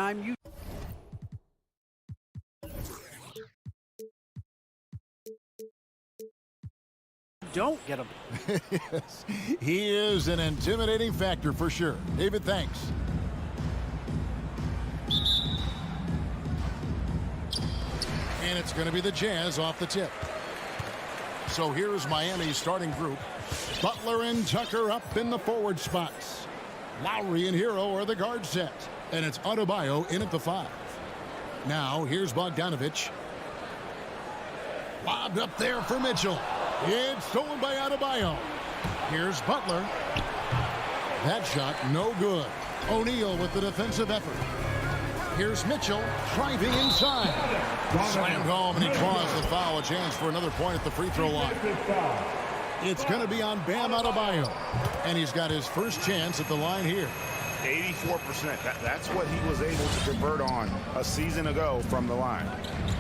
time you don't get a Yes, he is an intimidating factor for sure. David, thanks. And it's going to be the Jazz off the tip. So here's Miami's starting group. Butler and Tucker up in the forward spots. Lowry and Hero are the guard set. And it's Adebayo in at the 5. Now here's Bogdanovich. Lobbed up there for Mitchell. It's stolen by Adebayo. Here's Butler. That shot no good. O'Neal with the defensive effort. Here's Mitchell driving inside. Slammed home, and he draws the foul. A chance for another point at the free throw line. It's going to be on Bam Adebayo. And he's got his first chance at the line here. 84%. That's what he was able to convert on a season ago from the line.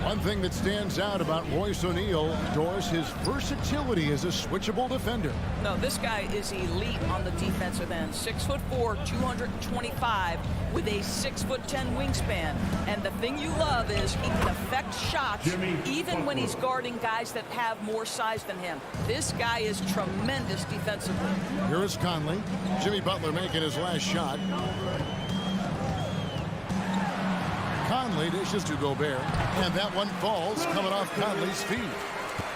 One thing that stands out about Royce O'Neal, Doris, his versatility as a switchable defender. No, this guy is elite on the defensive end. 6'4", 225 with a 6'10" wingspan. And the thing you love is he can affect shots even when he's guarding guys that have more size than him. This guy is tremendous defensively. Here is Conley. Jimmy Butler making his last shot. Conley dishes to Gobert, and that one falls coming off Conley's feet.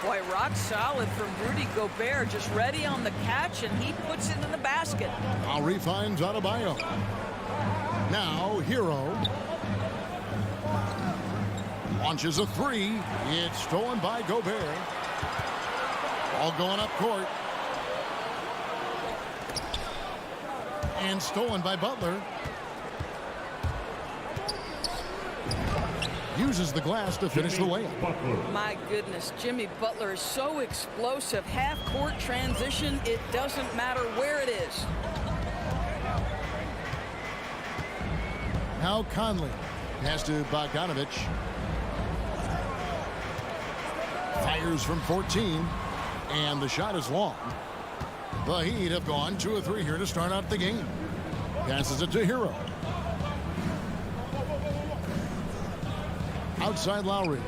Boy, rock solid from Rudy Gobert, just ready on the catch, and he puts it in the basket. Lowry finds Adebayo. Now Hero launches a 3. It's stolen by Gobert. All going up court. And stolen by Butler. Uses the glass to finish the layup. My goodness, Jimmy Butler is so explosive. Half-court transition, it doesn't matter where it is. Now Conley pass to Bogdanovich. Fires from 14, and the shot is long. The Heat have gone 2 of 3 here to start out the game. Passes it to Hero. Outside Lowry.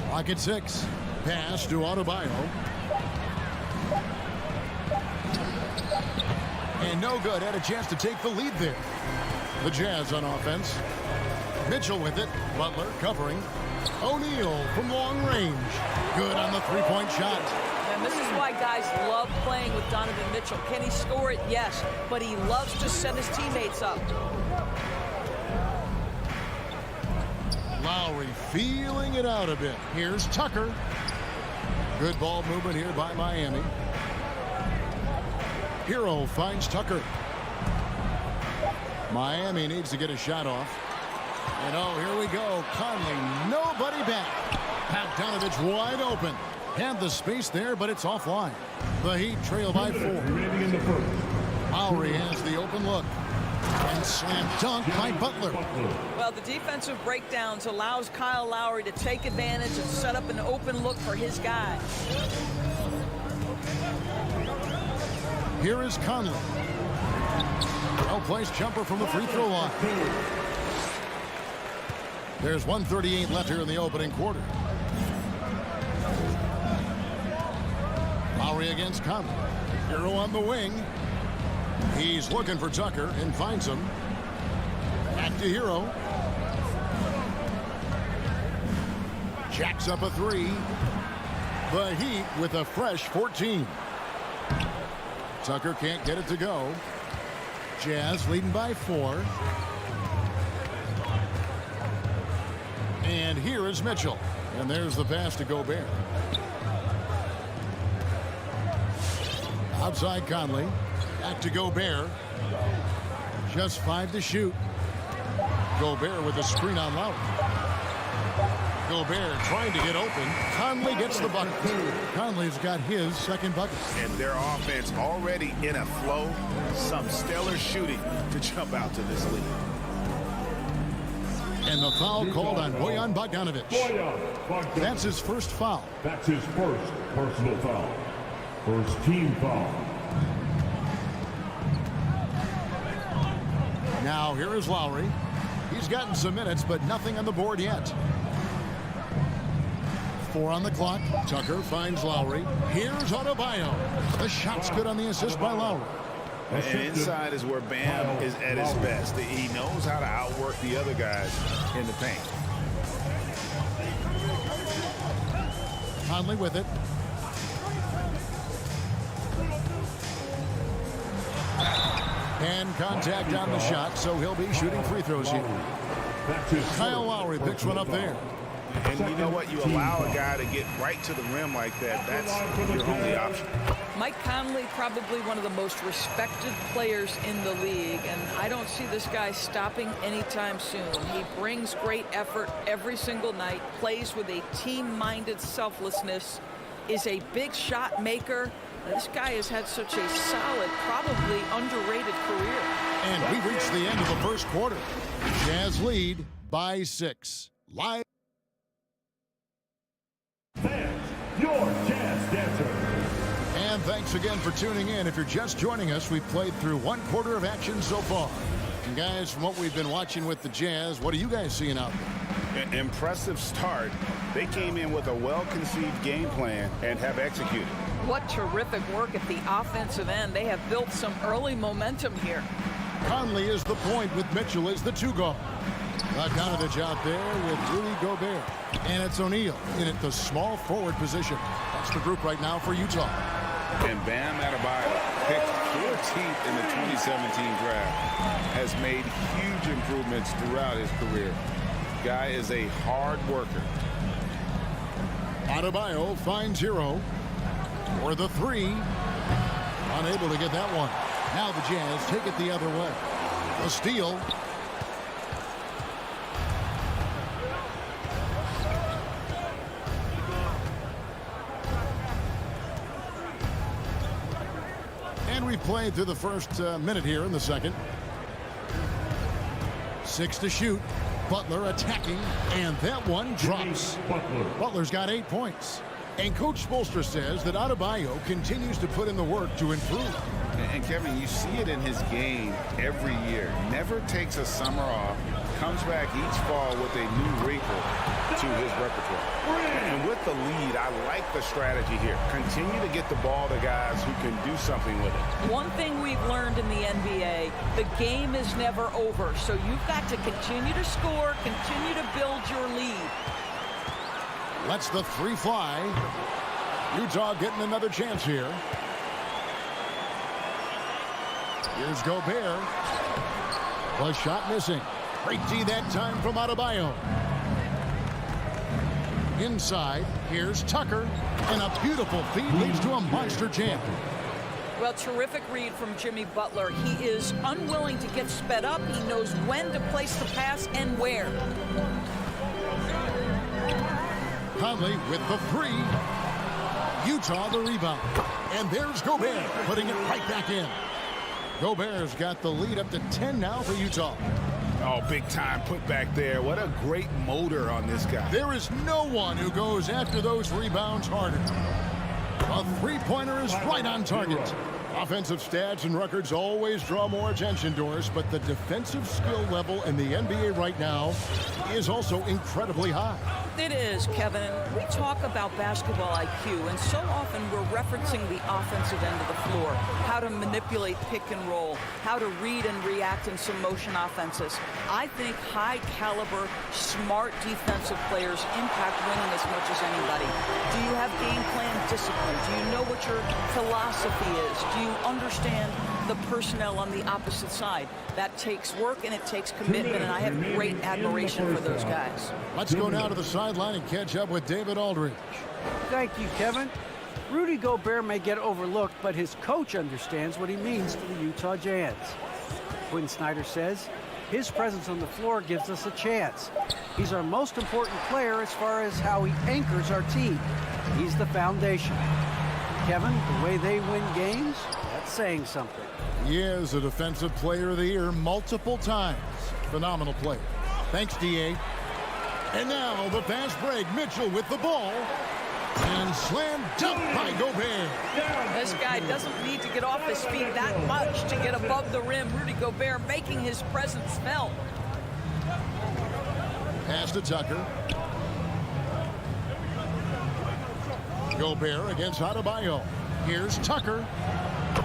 Clock at 6. Pass to Adebayo. And no good. Had a chance to take the lead there. The Jazz on offense. Mitchell with it. Butler covering. O'Neal from long range. Good on the three-point shot. And this is why guys love playing with Donovan Mitchell. Can he score it? Yes. But he loves to set his teammates up. Lowry feeling it out a bit. Here's Tucker. Good ball movement here by Miami. Hero finds Tucker. Miami needs to get a shot off. And oh, here we go. Conley, nobody back. Bogdanovich wide open. Had the space there, but it's offline. The Heat trail by 4. Lowry has the open look. And slam dunk by Butler. Well, the defensive breakdowns allows Kyle Lowry to take advantage and set up an open look for his guy. Here is Conley. Well-placed jumper from the free throw line. There's 1:38 left here in the opening quarter. Lowry against Conley. Hero on the wing. He's looking for Tucker and finds him. Back to Hero. Jacks up a 3. The Heat with a fresh 14. Tucker can't get it to go. Jazz leading by 4. And here is Mitchell. And there's the pass to Gobert. Outside Conley. Back to Gobert. Just 5 to shoot. Gobert with a screen on Lowry. Gobert trying to get open. Conley gets the bucket. Conley's got his second bucket. And their offense already in a flow. Some stellar shooting to jump out to this lead. And the foul called on Bojan Bogdanovich. That's his first foul. That's his first personal foul. First team foul. Now here is Lowry. He's gotten some minutes, but nothing on the board yet. 4 on the clock. Tucker finds Lowry. Here's Adebayo. The shot's good on the assist by Lowry. And inside is where Bam is at his best. He knows how to outwork the other guys in the paint. Conley with it. And contact on the shot, so he'll be shooting free throws here. Kyle Lowry picks one up there. And you know what? You allow a guy to get right to the rim like that. That's your only option. Mike Conley, probably one of the most respected players in the league, and I don't see this guy stopping anytime soon. He brings great effort every single night, plays with a team-minded selflessness, is a big shot maker. This guy has had such a solid, probably underrated career. And we've reached the end of the first quarter. Jazz lead by 6. Live. Fans, your Jazz Dancer. And thanks again for tuning in. If you're just joining us, we've played through 1 quarter of action so far. And guys, from what we've been watching with the Jazz, what are you guys seeing out there? An impressive start. They came in with a well-conceived game plan and have executed. What terrific work at the offensive end. They have built some early momentum here. Conley is the point with Mitchell as the 2 guard. Got down to the job there with Rudy Gobert. And it's O'Neal in at the small forward position. That's the group right now for Utah. And Bam Adebayo, picked 14th in the 2017 draft, has made huge improvements throughout his career. Guy is a hard worker. Adebayo finds Hero for the 3. Unable to get that one. Now the Jazz take it the other way. The steal. And we've played through the first minute here in the second. 6 to shoot. Butler attacking, and that one drops. Butler's got 8 points. And Coach Spoelstra says that Adebayo continues to put in the work to improve. And Kevin, you see it in his game every year. Never takes a summer off. Comes back each fall with a new wrinkle to his repertoire. And with the lead, I like the strategy here. Continue to get the ball to guys who can do something with it. One thing we've learned in the NBA, the game is never over. So you've got to continue to score, continue to build your lead. Lets the 3 fly. Utah getting another chance here. Here's Gobert. The shot missing. Great D that time from Adebayo. Inside, here's Tucker. And a beautiful feed leads to a monster jam. Well, terrific read from Jimmy Butler. He is unwilling to get sped up. He knows when to place the pass and where. Conley with the 3. Utah the rebound. And there's Gobert putting it right back in. Gobert's got the lead up to 10 now for Utah. Oh, big time put back there. What a great motor on this guy. There is no one who goes after those rebounds harder. A 3-pointer is right on target. Offensive stats and records always draw more attention to us, but the defensive skill level in the NBA right now is also incredibly high. It is, Kevin. We talk about basketball IQ, and so often we're referencing the offensive end of the floor, how to manipulate pick and roll, how to read and react in some motion offenses. I think high-caliber, smart defensive players impact winning as much as anybody. Do you have game plan discipline? Do you know what your philosophy is? Do you understand the personnel on the opposite side? That takes work and it takes commitment, and I have great admiration for those guys. Let's go now to the sideline and catch up with David Aldridge. Thank you, Kevin. Rudy Gobert may get overlooked, but his coach understands what he means to the Utah Jazz. Quinn Snyder says, his presence on the floor gives us a chance. He's our most important player as far as how he anchors our team. He's the foundation. Kevin, the way they win games, that's saying something. He is a Defensive Player of the Year multiple times. Phenomenal player. Thanks, D.A. And now the fast break. Mitchell with the ball. And slam dunk by Gobert. This guy doesn't need to get off his feet that much to get above the rim. Rudy Gobert making his presence felt. Pass to Tucker. Gobert against Adebayo. Here's Tucker.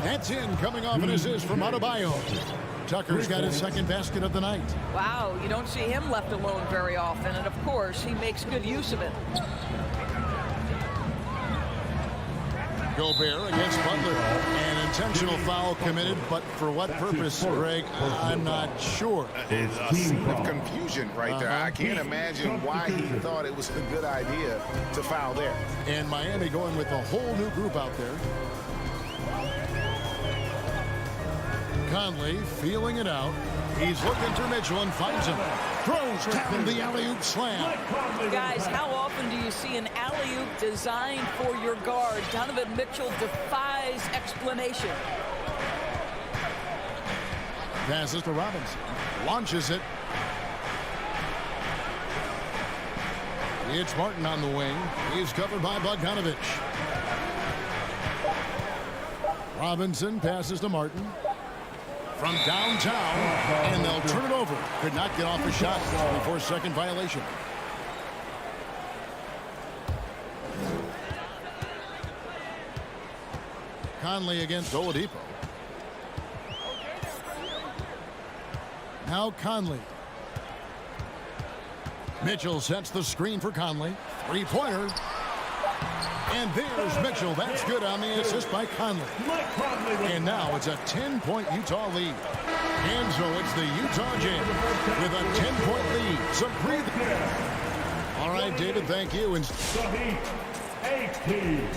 That's in, coming off an assist from Adebayo. Tucker's got his second basket of the night. Wow, you don't see him left alone very often, and of course, he makes good use of it. Gobert against Butler. An intentional foul committed, but for what purpose, Greg? I'm not sure. A scene of confusion right there. I can't imagine why he thought it was a good idea to foul there. And Miami going with a whole new group out there. Conley feeling it out. He's looking for Mitchell and finds him. Throws down the alley-oop slam. Guys, how often do you see an alley-oop designed for your guard? Donovan Mitchell defies explanation. Passes to Robinson. Launches it. It's Martin on the wing. He's covered by Bogdanovich. Robinson passes to Martin. From downtown, and they'll turn it over. Could not get off a shot before second violation. Conley against Oladipo. Now Conley. Mitchell sets the screen for Conley. Three-pointer. And there's Mitchell. That's good on the assist by Conley. And now it's a 10-point Utah lead. And so it's the Utah Jazz with a 10-point lead. So breathe. All right, David, thank you. And The Heat, 18.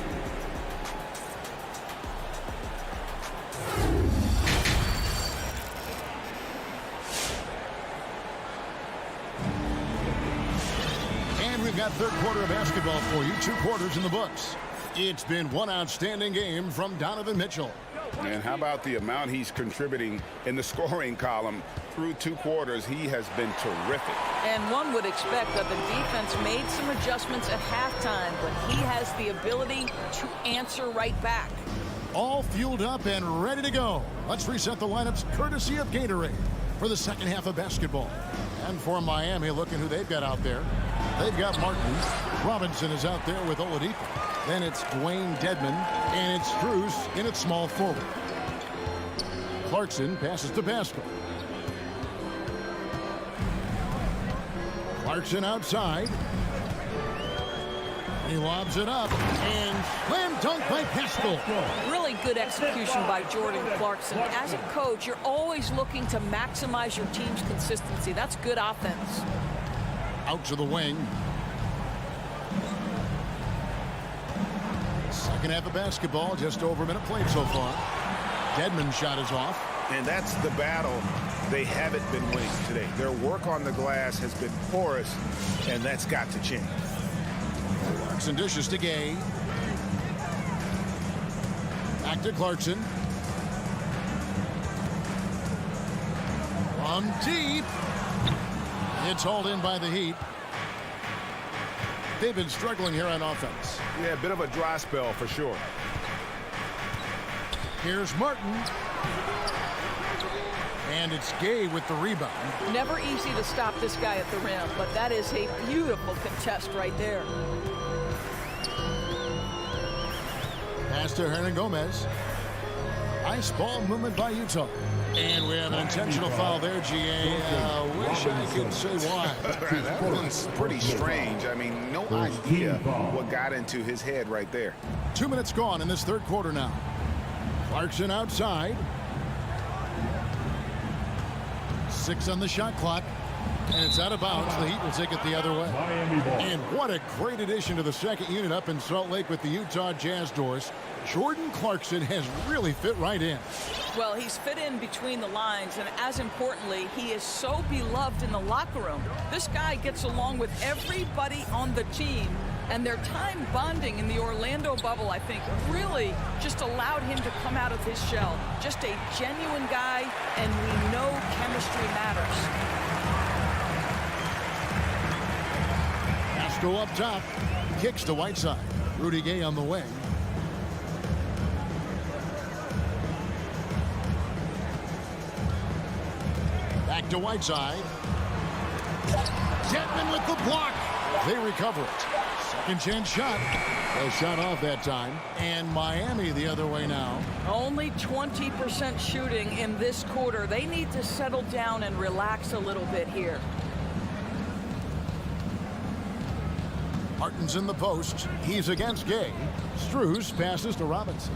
we've got third quarter of basketball for you. 2 quarters in the books. It's been one outstanding game from Donovan Mitchell. And how about the amount he's contributing in the scoring column through 2 quarters? He has been terrific. And one would expect that the defense made some adjustments at halftime, but he has the ability to answer right back. All fueled up and ready to go. Let's reset the lineups courtesy of Gatorade for the second half of basketball. And for Miami, looking who they've got out there. They've got Martin. Robinson is out there with Oladipo. Then it's Dwayne Dedmon, and it's Strus in its small forward. Clarkson passes to Pascal. Clarkson outside. He lobs it up, and slam dunk by Pascal. Really good execution by Jordan Clarkson. As a coach, you're always looking to maximize your team's consistency. That's good offense. Out to the wing. Second half of basketball, just over a minute played so far. Dedmon's shot is off. And that's the battle they haven't been winning today. Their work on the glass has been porous, and that's got to change. Clarkson dishes to Gay. Back to Clarkson. From deep. It's hauled in by the Heat. They've been struggling here on offense. Yeah, a bit of a dry spell for sure. Here's Martin. And it's Gay with the rebound. Never easy to stop this guy at the rim, but that is a beautiful contest right there. Pass to Hernan Gomez. Nice ball movement by Utah. And we have an intentional foul there, GA. Wish I could say why. That one's pretty strange. I mean, no idea what got into his head right there. 2 minutes gone in this third quarter now. Clarkson outside. 6 on the shot clock. And it's out of bounds. The Heat will take it the other way. And what a great addition to the second unit up in Salt Lake with the Utah Jazz doors. Jordan Clarkson has really fit right in. Well, he's fit in between the lines, and as importantly, he is so beloved in the locker room. This guy gets along with everybody on the team, and their time bonding in the Orlando bubble, I think, really just allowed him to come out of his shell. Just a genuine guy, and we know chemistry matters. Pascal up top. Kicks to Whiteside. Rudy Gay on the wing. Back to Whiteside. Dedmon with the block. They recover it. Second chance shot. A shot off that time. And Miami the other way now. Only 20% shooting in this quarter. They need to settle down and relax a little bit here. Martin's in the post. He's against Gay. Strus passes to Robinson.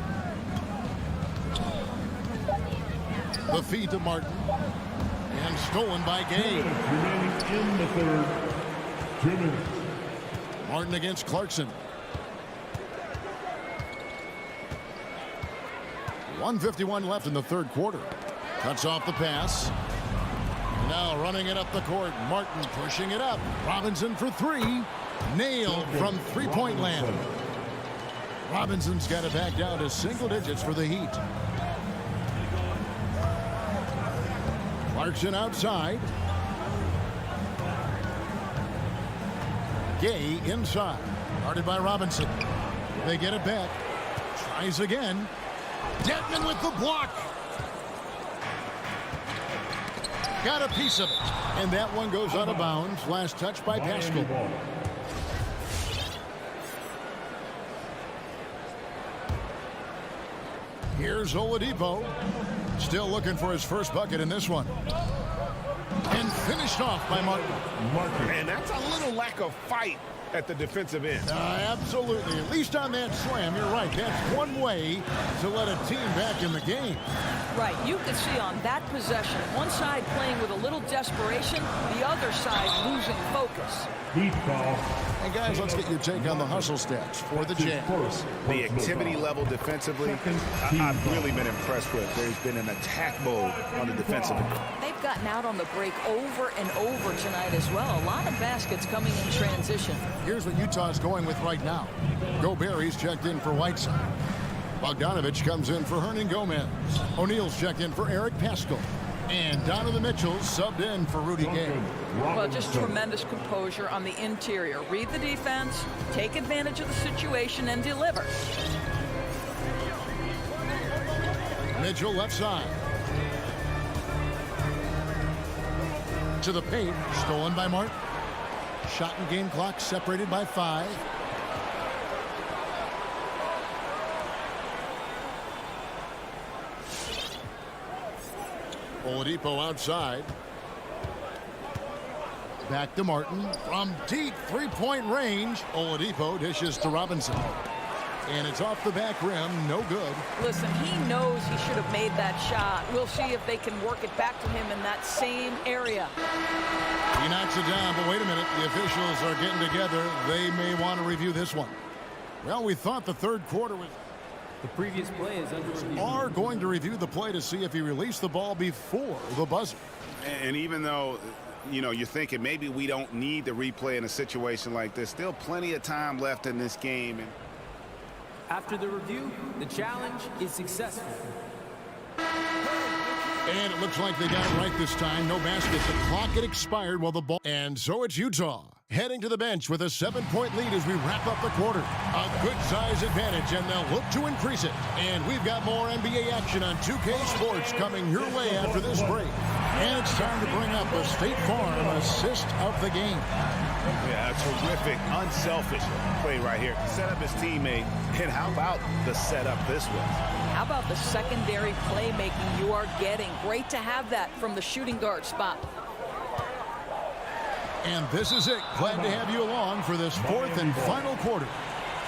The feed to Martin. And stolen by Gay. Remaining in the third. 2 minutes. Martin against Clarkson. 1:51 left in the third quarter. Cuts off the pass. Now running it up the court. Martin pushing it up. Robinson for three. Nailed from three-point land. Robinson's got it back down to single digits for the Heat. Clarkson outside. Gay inside. Guarded by Robinson. They get it back. Tries again. Dedmon with the block. Got a piece of it. And that one goes out of bounds. Last touch by Pascal. Here's Oladipo. Still looking for his first bucket in this one. And finished off by Martin. And that's a little lack of fight at the defensive end. Absolutely. At least on that slam, you're right. That's one way to let a team back in the game. Right, you can see on that possession, one side playing with a little desperation, the other side losing focus. Heat foul. And guys, let's get your take on the hustle stats for the Jazz. The activity level defensively, I've really been impressed with. There's been an attack mode on the defensive end. They've gotten out on the break over and over tonight as well. A lot of baskets coming in transition. Here's what Utah's going with right now. Gobert, he's checked in for Whiteside. Bogdanovich comes in for Hernan Gomez. O'Neal's checked in for Eric Pascal. And Donovan Mitchell subbed in for Rudy Gay. Well, just tremendous composure on the interior. Read the defense, take advantage of the situation, and deliver. Mitchell left side. To the paint, stolen by Martin. Shot and game clock separated by 5. Oladipo outside. Back to Martin. From deep three-point range, Oladipo dishes to Robinson. And it's off the back rim, no good. Listen, he knows he should have made that shot. We'll see if they can work it back to him in that same area. He knocks it down, but wait a minute. The officials are getting together. They may want to review this one. Well, we thought the third quarter was... The previous play is under review. Are going to review the play to see if he released the ball before the buzzer. And even though, you know, you're thinking maybe we don't need the replay in a situation like this, still plenty of time left in this game. And After the review, the challenge is successful. And it looks like they got it right this time. No basket. The clock had expired while the ball... And so it's Utah heading to the bench with a 7-point lead as we wrap up the quarter. A good size advantage, and they'll look to increase it. And we've got more NBA action on 2K Sports coming your way after this break. And it's time to bring up a State Farm assist of the game. yeah, a terrific, unselfish play right here. Set up his teammate. And how about the setup this was? How about the secondary playmaking you are getting? Great to have that from the shooting guard spot. And this is it. Glad to have you along for this fourth and final quarter.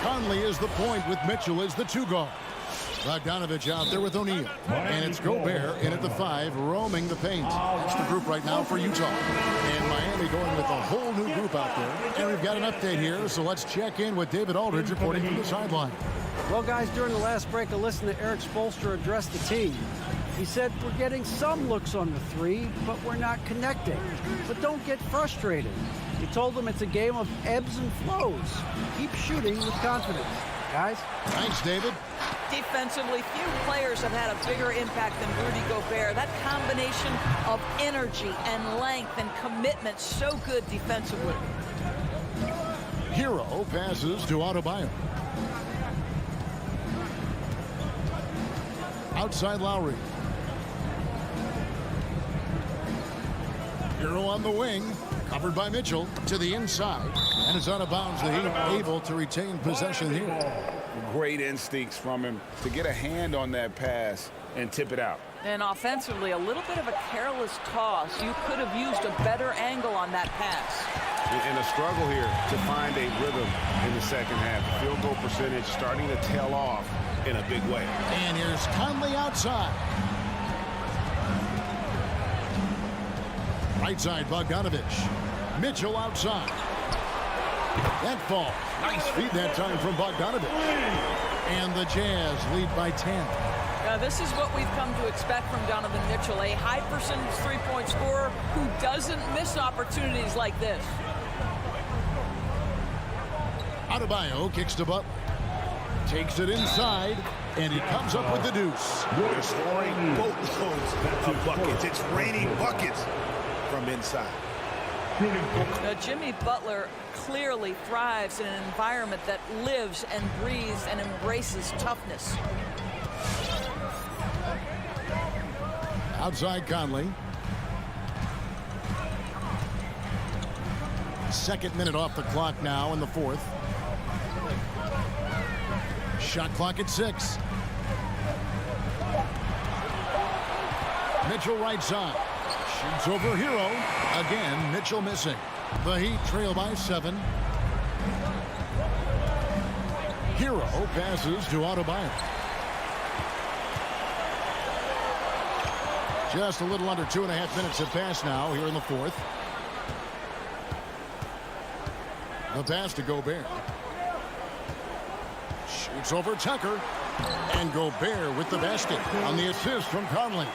Conley is the point with Mitchell as the 2 guard. Bogdanovich out there with O'Neal. And it's Gobert in at the 5, roaming the paint. That's the group right now for Utah. And Miami going with a whole new group out there. And we've got an update here, so let's check in with David Aldridge reporting from the sideline. Well, guys, during the last break, I listened to Eric Spoelstra address the team. He said, we're getting some looks on the 3, but we're not connecting. But don't get frustrated. He told them it's a game of ebbs and flows. Keep shooting with confidence. Guys? Thanks, David. Defensively, few players have had a bigger impact than Rudy Gobert. That combination of energy and length and commitment, so good defensively. Hero passes to Adebayo. Outside Lowry. Hero on the wing. Covered by Mitchell to the inside. And it's out of bounds. The Heat able to retain possession here. Great instincts from him to get a hand on that pass and tip it out. And offensively, a little bit of a careless toss. You could have used a better angle on that pass. And a struggle here to find a rhythm in the second half. The field goal percentage starting to tail off in a big way. And here's Conley outside. Right side, Bogdanovich. Mitchell outside. That fall. Nice feed that time from Bogdanovich. And the Jazz lead by 10. Now, this is what we've come to expect from Donovan Mitchell, a high percentage three-point scorer who doesn't miss opportunities like this. Adebayo kicks to Butler. Takes it inside, and he comes up with the deuce. They're scoring boatloads of buckets. It's raining buckets from inside. Now, Jimmy Butler clearly thrives in an environment that lives and breathes and embraces toughness. Outside Conley. Second minute off the clock now in the fourth. Shot clock at 6. Mitchell right side. Shoots over Hero. Again, Mitchell missing. The Heat trail by 7. Hero passes to Adebayo. Just a little under 2.5 minutes have passed now here in the fourth. The pass to Gobert. Shoots over Tucker. And Gobert with the basket on the assist from Conley.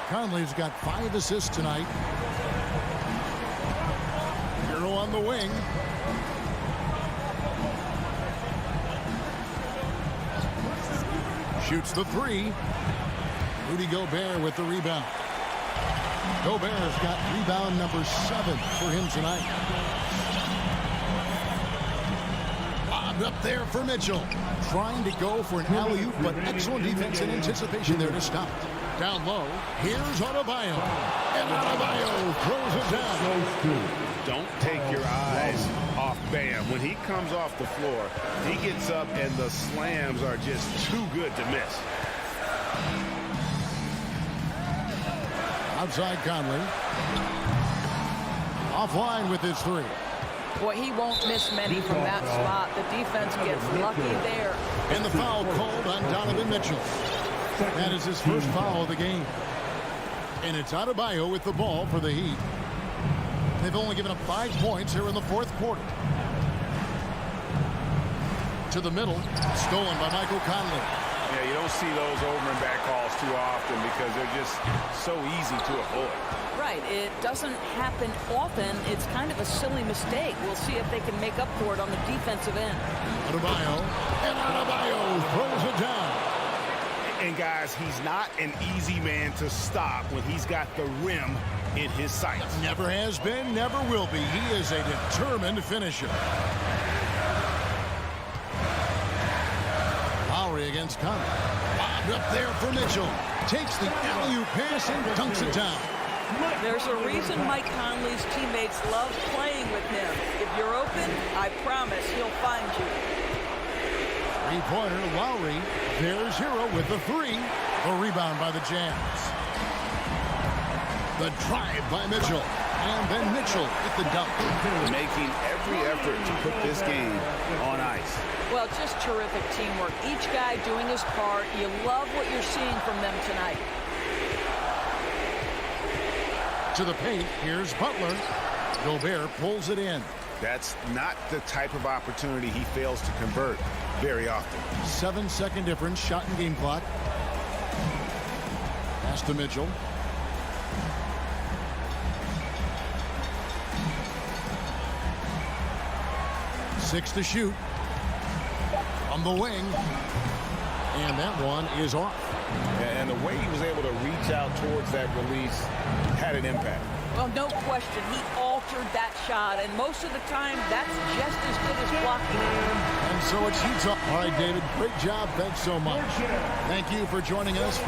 Conley's got 5 assists tonight. Hero on the wing. Shoots the 3. Rudy Gobert with the rebound. Gobert's got rebound number 7 for him tonight. Lobbed up there for Mitchell. Trying to go for an alley-oop, but excellent defense and anticipation there to stop. Down low, here's Adebayo. And Adebayo throws it down. Don't take your eyes off Bam. When he comes off the floor, he gets up and the slams are just too good to miss. Outside Conley. Offline with his 3. Boy, he won't miss many from that spot. The defense gets lucky there. And the foul called on Donovan Mitchell. That is his first foul of the game. And it's Adebayo with the ball for the Heat. They've only given up 5 points here in the fourth quarter. To the middle. Stolen by Michael Conley. Yeah, you don't see those over and back calls too often because they're just so easy to avoid. Right. It doesn't happen often. It's kind of a silly mistake. We'll see if they can make up for it on the defensive end. Adebayo. And Adebayo throws it down. And guys, he's not an easy man to stop when he's got the rim in his sights. Never has been, never will be. He is a determined finisher. Lowry against Conley. Lobbed up there for Mitchell. Takes the alley-oop pass and dunks it down. There's a reason Mike Conley's teammates love playing with him. If you're open, I promise he'll find you. Three-pointer, Lowry. There's Hero with the 3. The rebound by the Jazz. The drive by Mitchell. And then Mitchell with the dunk. Making every effort to put this game on ice. Well, just terrific teamwork. Each guy doing his part. You love what you're seeing from them tonight. To the paint, here's Butler. Gobert pulls it in. That's not the type of opportunity he fails to convert very often. 7-second difference, shot and game clock. Pass to Mitchell. Six to shoot. On the wing. And that one is off. And the way he was able to reach out towards that release had an impact. Well, no question. He all answered that shot, and most of the time, that's just as good as blocking it. And so it's Utah. All right, David, great job. Thanks so much. Thank you for joining us.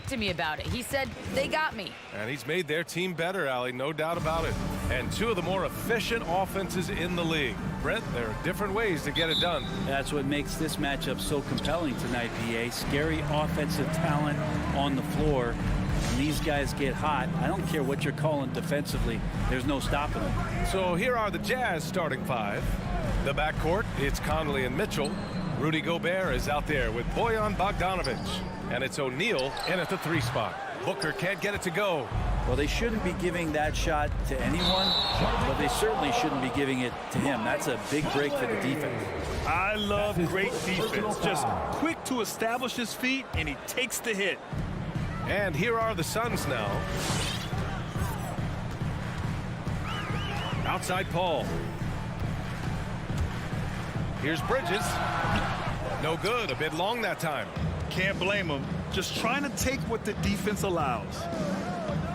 talked to me about it. He said they got me. And he's made their team better, Allie, no doubt about it. And two of the more efficient offenses in the league. Brent, there are different ways to get it done. That's what makes this matchup so compelling tonight, PA. Scary offensive talent on the floor. When these guys get hot, I don't care what you're calling defensively. There's no stopping them. So here are the Jazz starting five. The backcourt, it's Conley and Mitchell. Rudy Gobert is out there with Bojan Bogdanovic. And it's O'Neal in at the 3 spot. Booker can't get it to go. Well, they shouldn't be giving that shot to anyone, but they certainly shouldn't be giving it to him. That's a big break for the defense. I love great defense. Just quick to establish his feet, and he takes the hit. And here are the Suns now. Outside Paul. Here's Bridges. No good, a bit long that time. Can't blame him. Just trying to take what the defense allows.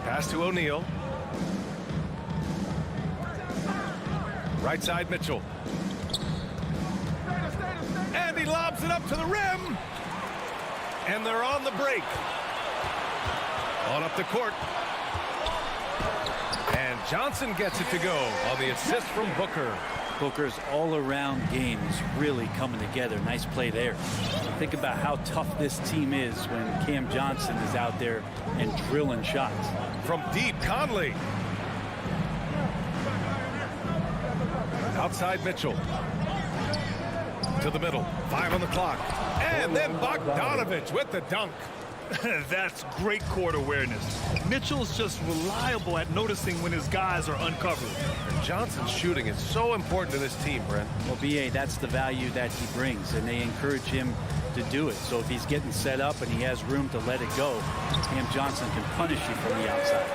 Pass to O'Neal. Right side Mitchell. And he lobs it up to the rim. And they're on the break. On up the court. And Johnson gets it to go on the assist from Booker. Booker's all-around game is really coming together. Nice play there. Think about how tough this team is when Cam Johnson is out there and drilling shots. From deep, Conley. Outside Mitchell. To the middle. 5 on the clock. And then Bogdanovic with the dunk. That's great court awareness. Mitchell's just reliable at noticing when his guys are uncovered. And Johnson's shooting is so important to this team, Brent. Well, BA, that's the value that he brings, and they encourage him to do it. So if he's getting set up and he has room to let it go, Cam Johnson can punish you from the outside.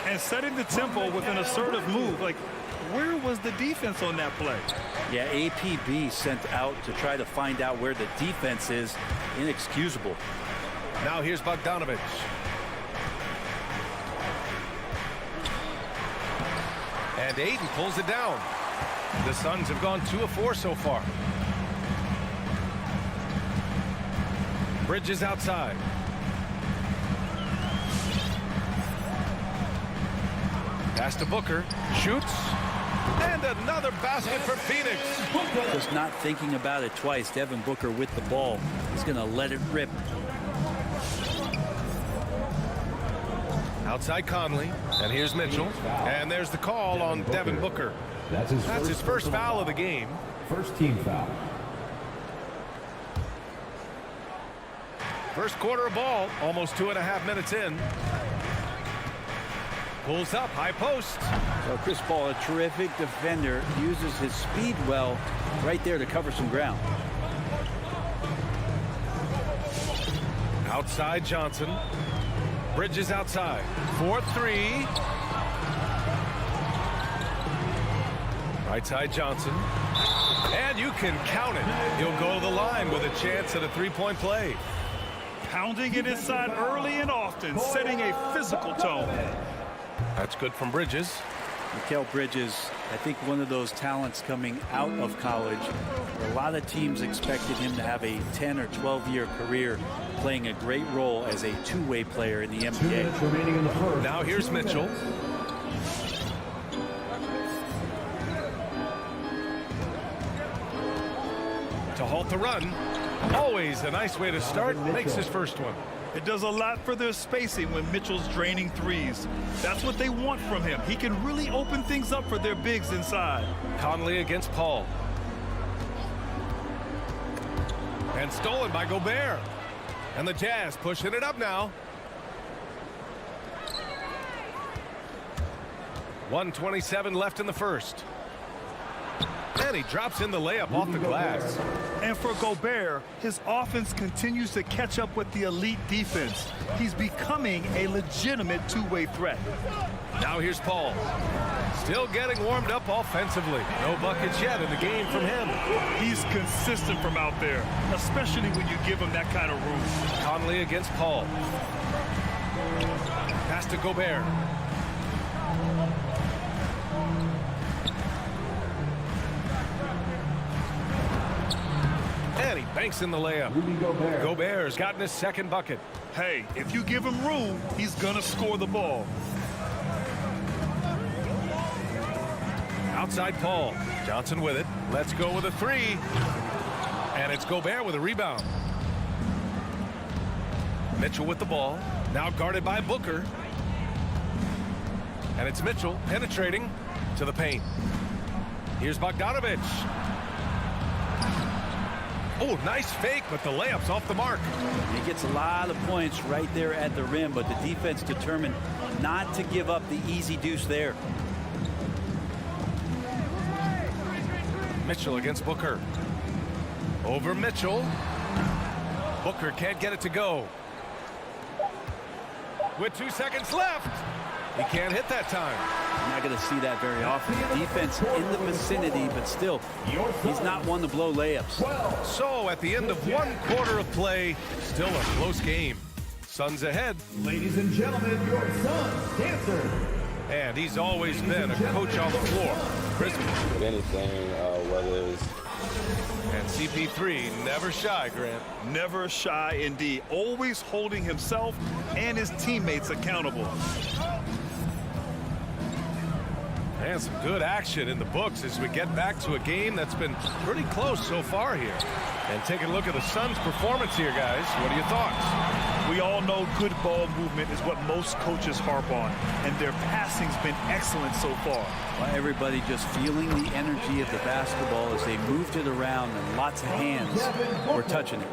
And setting the tempo with an assertive move. Like, where was the defense on that play? Yeah, APB sent out to try to find out where the defense is. Inexcusable. Now here's Bogdanovic. And Aiden pulls it down. The Suns have gone 2 of 4 so far. Bridges outside. Pass to Booker. Shoots. And another basket for Phoenix. Just not thinking about it twice. Devin Booker with the ball. He's going to let it rip. Outside Conley, and here's Mitchell, and there's the call on Devin Booker. That's his first foul of the game. First team foul. First quarter of ball, almost 2.5 minutes in. Pulls up, high post. So Chris Paul, a terrific defender, uses his speed well right there to cover some ground. Outside Johnson. Bridges outside. 4-3. Right side Johnson. And you can count it. He'll go to the line with a chance at a 3-point play. Pounding it inside early and often, setting a physical tone. That's good from Bridges. Mikal Bridges, I think one of those talents coming out of college. A lot of teams expected him to have a 10 or 12-year career playing a great role as a two-way player in the NBA. Now here's Mitchell. To halt the run. Always a nice way to start. Makes his first one. It does a lot for their spacing when Mitchell's draining threes. That's what they want from him. He can really open things up for their bigs inside. Conley against Paul. And stolen by Gobert. And the Jazz pushing it up now. 1:27 left in the first. And he drops in the layup off the glass. And for Gobert, his offense continues to catch up with the elite defense. He's becoming a legitimate two-way threat. Now here's Paul. Still getting warmed up offensively. No buckets yet in the game from him. He's consistent from out there, especially when you give him that kind of room. Conley against Paul. Pass to Gobert. And he banks in the layup. Gobert's gotten his second bucket. Hey, if you give him room, he's going to score the ball. Outside Paul. Johnson with it. Let's go with a three. And it's Gobert with a rebound. Mitchell with the ball. Now guarded by Booker. And it's Mitchell penetrating to the paint. Here's Bogdanovich. Oh, nice fake, but the layup's off the mark. He gets a lot of points right there at the rim, but the defense determined not to give up the easy deuce there. Mitchell against Booker. Over Mitchell. Booker can't get it to go. With 2 seconds left. He can't hit that time. You're not going to see that very often. Defense in the vicinity, but still, he's not one to blow layups. So at the end of 1 quarter of play, still a close game. Suns ahead. Ladies and gentlemen, your Suns dancer. And he's always been a coach on the floor. Brisbane. If anything, whether it's... And CP3 never shy, Grant. Never shy indeed. Always holding himself and his teammates accountable. And some good action in the books as we get back to a game that's been pretty close so far here. And taking a look at the Suns' performance here, guys. What are your thoughts? We all know good ball movement is what most coaches harp on, and their passing's been excellent so far. Well, everybody just feeling the energy of the basketball as they moved it around, and lots of hands were touching it.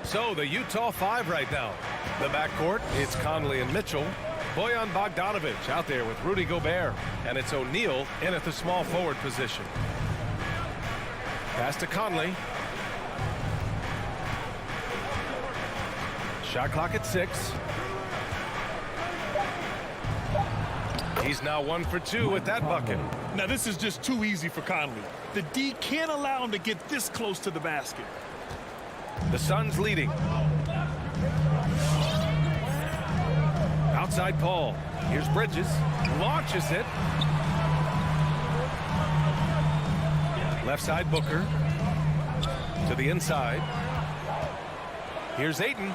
So the Utah 5 right now. The backcourt, it's Conley and Mitchell. Bojan Bogdanovich out there with Rudy Gobert. And it's O'Neal in at the small forward position. Pass to Conley. Shot clock at 6. He's now 1 for 2 with that bucket. Now this is just too easy for Conley. The D can't allow him to get this close to the basket. The Suns leading. Outside Paul. Here's Bridges. Launches it. Left side Booker. To the inside. Here's Ayton.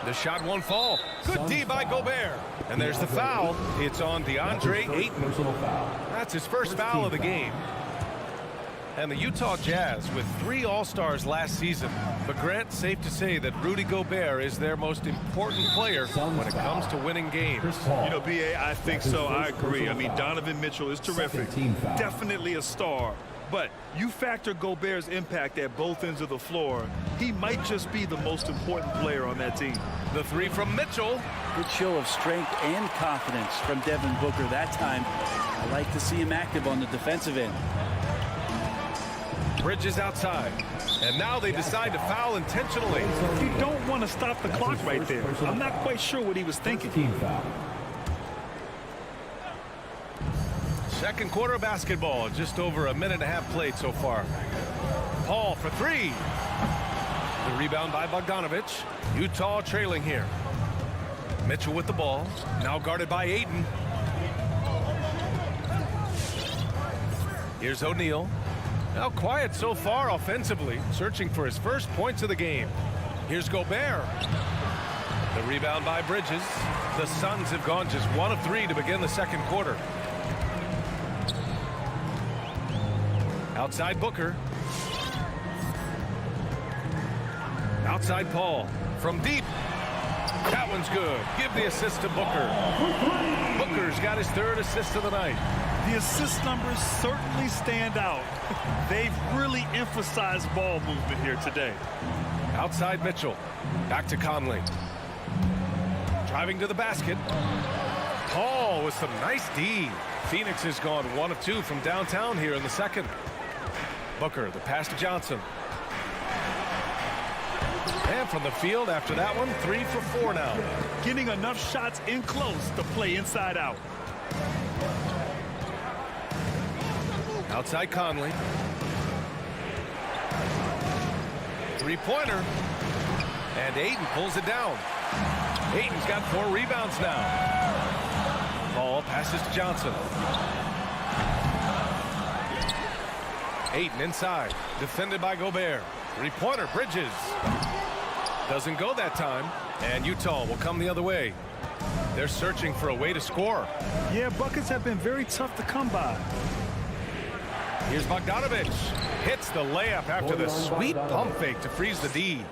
The shot won't fall. Good D by Gobert. And there's the foul. It's on DeAndre Ayton. That's his first foul of the game. And the Utah Jazz with 3 All-Stars last season. But Grant, safe to say that Rudy Gobert is their most important player when it comes to winning games. You know, B.A., I think so. I agree. I mean, Donovan Mitchell is terrific. Definitely a star. But you factor Gobert's impact at both ends of the floor, he might just be the most important player on that team. The 3 from Mitchell. Good show of strength and confidence from Devin Booker that time. I like to see him active on the defensive end. Bridges outside. And now they decide to foul intentionally. You don't want to stop the clock right there. I'm not quite sure what he was thinking. Second quarter of basketball. Just over a minute and a half played so far. Paul for 3. The rebound by Bogdanovich. Utah trailing here. Mitchell with the ball. Now guarded by Ayton. Here's O'Neal. Now quiet so far offensively, searching for his first points of the game. Here's Gobert. The rebound by Bridges. The Suns have gone just 1 of 3 to begin the second quarter. Outside Booker. Outside Paul. From deep. That one's good. Give the assist to Booker. Booker's got his 3rd assist of the night. The assist numbers certainly stand out. They've really emphasized ball movement here today. Outside Mitchell. Back to Conley. Driving to the basket. Paul with some nice D. Phoenix has gone 1 of 2 from downtown here in the second. Booker, the pass to Johnson. And from the field after that one, 3 for 4 now. Getting enough shots in close to play inside out. Outside Conley. 3-pointer. And Ayton pulls it down. Ayton's got 4 rebounds now. Ball passes to Johnson. Ayton inside. Defended by Gobert. 3-pointer. Bridges. Doesn't go that time, and Utah will come the other way. They're searching for a way to score. Yeah, buckets have been very tough to come by. Here's Bogdanovich. Hits the layup after the sweet pump fake to freeze the D.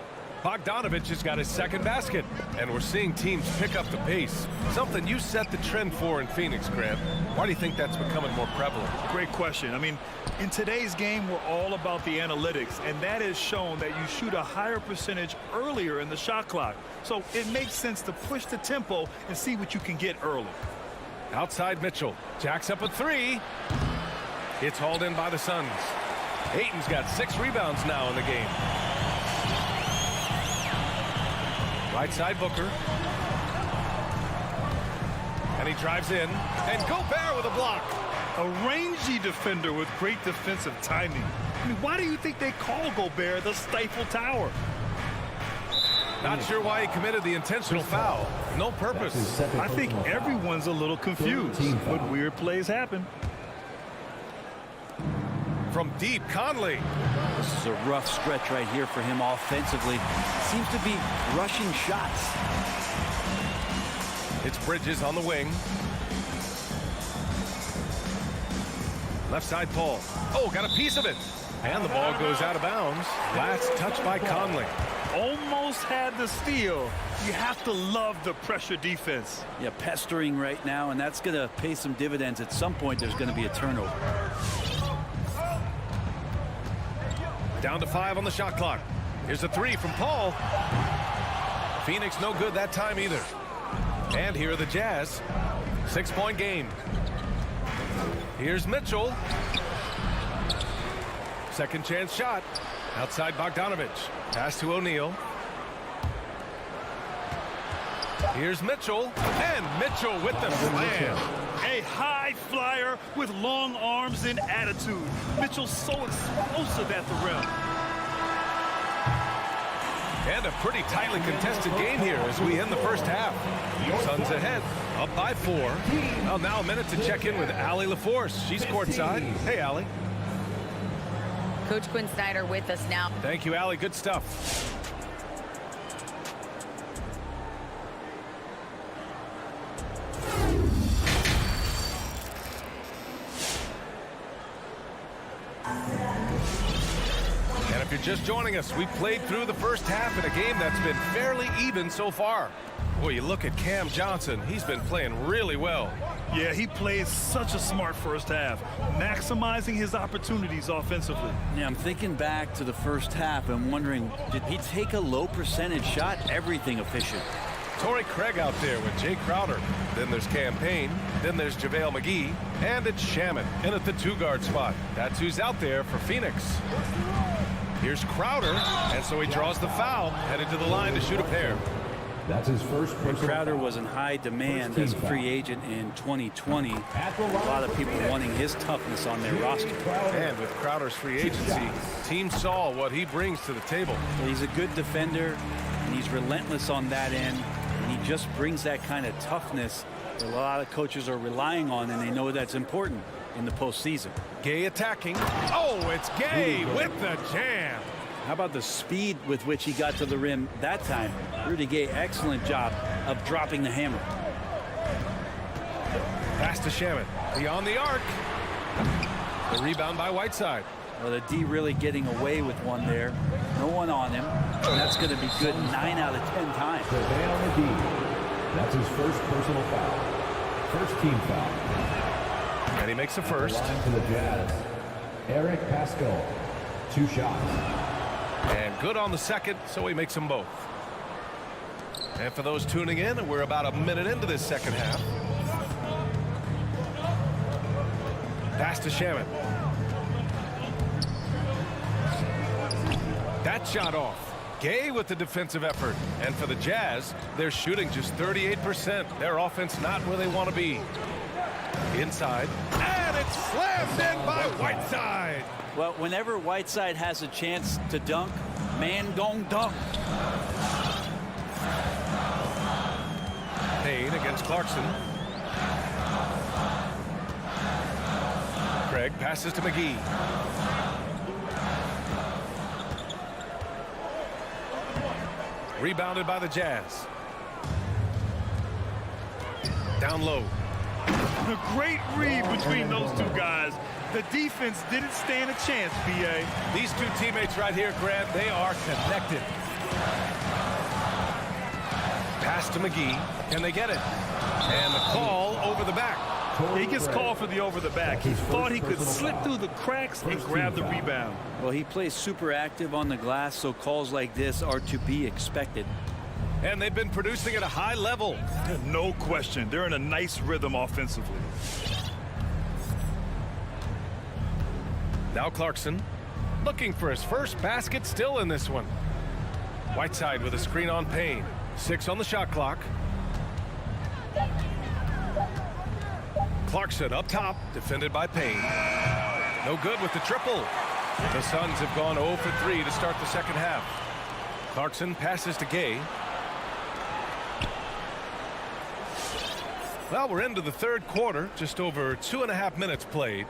Bogdanovich has got his second basket, and we're seeing teams pick up the pace. Something you set the trend for in Phoenix, Grant. Why do you think that's becoming more prevalent? Great question. I mean, in today's game, we're all about the analytics, and that has shown that you shoot a higher percentage earlier in the shot clock. So it makes sense to push the tempo and see what you can get early. Outside Mitchell. Jacks up a three. It's hauled in by the Suns. Ayton's got 6 rebounds now in the game. Right side Booker. And he drives in. And Gobert with a block. A rangy defender with great defensive timing. I mean, why do you think they call Gobert the Stifle Tower? Not sure why he committed the intentional foul. No purpose. I think everyone's a little confused, but weird plays happen. From deep, Conley. This is a rough stretch right here for him offensively. Seems to be rushing shots. It's Bridges on the wing. Left side Paul. Oh, got a piece of it. And the ball goes out of bounds. Last touch by Conley. Almost had the steal. You have to love the pressure defense. Yeah, pestering right now, and that's going to pay some dividends. At some point, there's going to be a turnover. Down to 5 on the shot clock. Here's a 3 from Paul. Phoenix no good that time either. And here are the Jazz. 6-point game. Here's Mitchell. Second chance shot. Outside Bogdanovich. Pass to O'Neal. Here's Mitchell. And Mitchell with the slam. A high flyer with long arms and attitude. Mitchell's so explosive at the rim. And a pretty tightly contested game here as we end the first half. Suns ahead, up by 4. Well, now a minute to check in with Allie LaForce. She's courtside. Hey, Allie. Coach Quinn Snyder with us now. Thank you, Allie. Good stuff. And if you're just joining us, we played through the first half in a game that's been fairly even so far. Boy, you look at Cam Johnson. He's been playing really well. Yeah, he played such a smart first half, maximizing his opportunities offensively. Yeah, I'm thinking back to the first half and wondering, did he take a low percentage shot? Everything efficient. Torrey Craig out there with Jay Crowder. Then there's Cam Payne. Then there's JaVale McGee. And it's Shaman in at the 2-guard spot. That's who's out there for Phoenix. Here's Crowder. And so he draws the foul, headed to the line to shoot a pair. That's his first personal Crowder foul. was in high demand as a free agent in 2020. A lot of people wanting his toughness on their roster. And with Crowder's free agency, teams saw what he brings to the table. Well, he's a good defender, and he's relentless on that end. And he just brings that kind of toughness that a lot of coaches are relying on, and they know that's important in the postseason. Gay attacking. Oh, it's Gay with the jam. How about the speed with which he got to the rim that time? Rudy Gay, excellent job of dropping the hammer. Pass to Shaman. Beyond the arc. The rebound by Whiteside. Well, the D really getting away with one there. No one on him. And that's going to be good 9 out of 10 times. JaVale McGee. That's his first personal foul. First team foul. And he makes a first. To the Jazz. Eric Pascal. 2 shots. And good on the second, so he makes them both. And for those tuning in, we're about a minute into this second half. Pass to Shaman. That shot off. Gay with the defensive effort. And for the Jazz, they're shooting just 38%. Their offense not where they want to be. Inside. And it's slammed in by Whiteside. Well, whenever Whiteside has a chance to dunk, man gon' dunk. Payne against Clarkson. Craig passes to McGee. Rebounded by the Jazz. Down low. A great read between those two guys. The defense didn't stand a chance, B.A. These two teammates right here, Grant, they are connected. Pass to McGee. Can they get it? And the call over the back. He gets called for the over the back. He thought he could slip through the cracks and grab the rebound. Well, he plays super active on the glass, so calls like this are to be expected. And they've been producing at a high level. No question. They're in a nice rhythm offensively. Now Clarkson looking for his first basket, still in this one. Whiteside with a screen on Payne. 6 on the shot clock. Clarkson up top, defended by Payne. No good with the triple. The Suns have gone 0 for 3 to start the second half. Clarkson passes to Gay. Well, we're into the third quarter, just over 2.5 minutes played.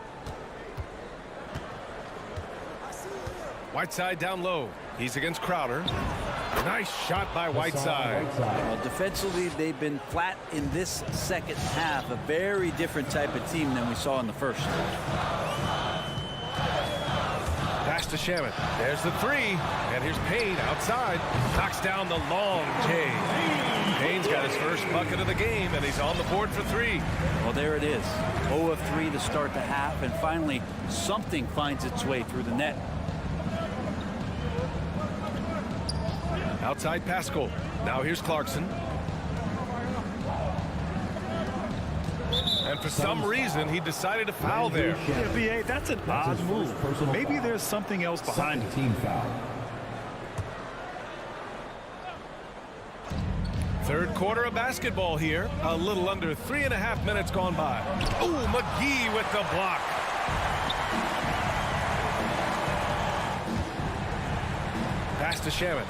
Whiteside down low. He's against Crowder. Nice shot by Whiteside. Well, defensively, they've been flat in this second half. A very different type of team than we saw in the first. Pass to Shaman. There's the three. And here's Payne outside. Knocks down the long J. Payne's got his first bucket of the game, and he's on the board for 3. Well, there it is. 0 of 3 to start the half, and finally something finds its way through the net. Outside Pascal. Now here's Clarkson. And for some reason, he decided to foul there. Yeah, B.A., that's an odd move. Maybe there's something else behind it. Team foul. Third quarter of basketball here. A little under 3.5 minutes gone by. Oh, McGee with the block. Pass to Shaman.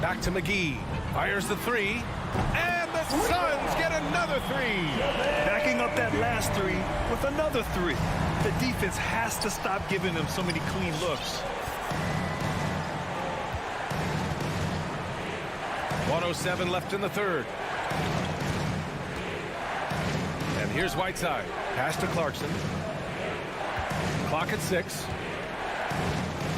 Back to McGee. Fires the 3. And the Suns get another 3. Backing up that last 3 with another 3. The defense has to stop giving them so many clean looks. 1:07 left in the third. And here's Whiteside. Pass to Clarkson. Clock at 6.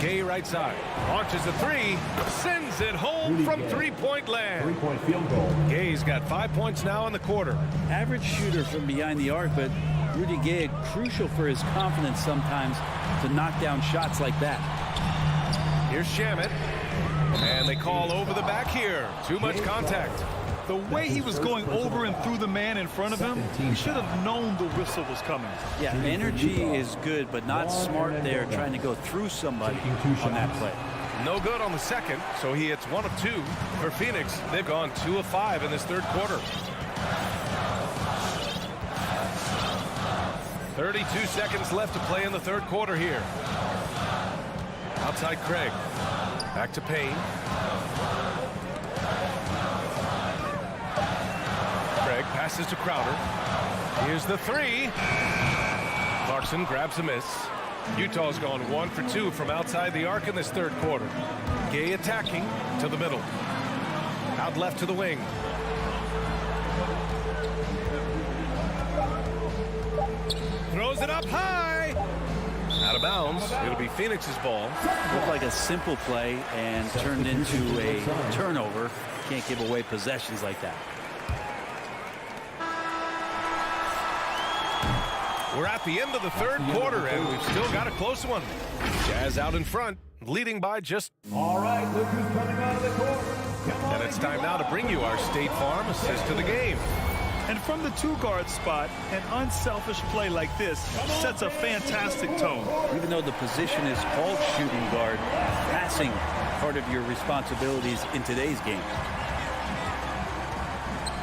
Gay right side. Launches a 3. Sends it home from three-point land. 3-point field goal. Gay's got 5 points now in the quarter. Average shooter from behind the arc, but Rudy Gay crucial for his confidence sometimes to knock down shots like that. Here's Shamet. And they call over the back here. Too much contact. The way he was going over and through the man in front of him, he should have known the whistle was coming. Yeah, energy is good, but not smart there, trying to go through somebody on that play. No good on the second, so he hits 1 of 2. For Phoenix, they've gone 2 of 5 in this third quarter. 32 seconds left to play in the third quarter here. Outside Craig. Back to Payne. Craig passes to Crowder. Here's the 3. Clarkson grabs a miss. Utah's gone 1 for 2 from outside the arc in this third quarter. Gay attacking to the middle. Out left to the wing. Throws it up high. Out of bounds. It'll be Phoenix's ball. Looked like a simple play and turned into a turnover. Can't give away possessions like that. We're at the end of the third quarter, and we've still got a close one. Jazz out in front, leading by just... All right, look who's coming out of the court. And it's time now to bring you our State Farm assist to the game. And from the 2-guard spot, an unselfish play like this sets a fantastic tone. Even though the position is called shooting guard, passing part of your responsibilities in today's game.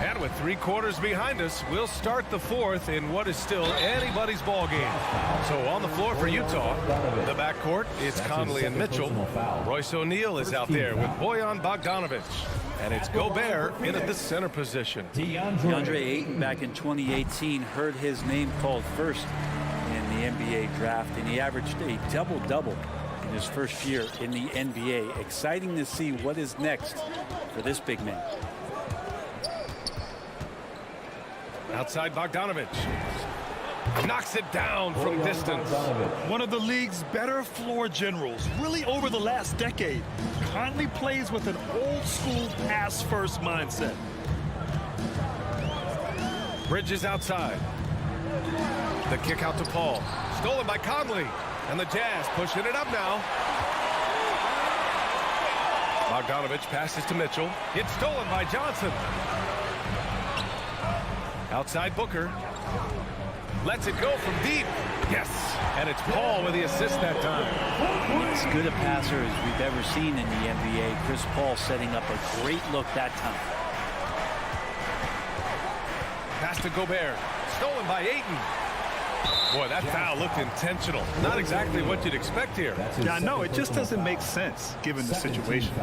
And with 3 quarters behind us, we'll start the fourth in what is still anybody's ball game. So on the floor for Utah, the backcourt, it's Conley and Mitchell. Royce O'Neal is out there with Bojan Bogdanovic. And it's Gobert in at the center position. DeAndre Ayton back in 2018 heard his name called first in the NBA draft, and he averaged a double-double in his first year in the NBA. Exciting to see what is next for this big man. Outside Bogdanovich. Knocks it down from distance. One of the league's better floor generals, really over the last decade. Conley plays with an old-school pass-first mindset. Bridges outside. The kick out to Paul. Stolen by Conley. And the Jazz pushing it up now. Bogdanovich passes to Mitchell. It's stolen by Johnson. Outside Booker. Lets it go from deep. Yes. And it's Paul with the assist that time. As good a passer as we've ever seen in the NBA. Chris Paul setting up a great look that time. Pass to Gobert. Stolen by Ayton. Boy, that foul looked intentional. Not exactly what you'd expect here. Yeah, no, it just doesn't make sense given the situation.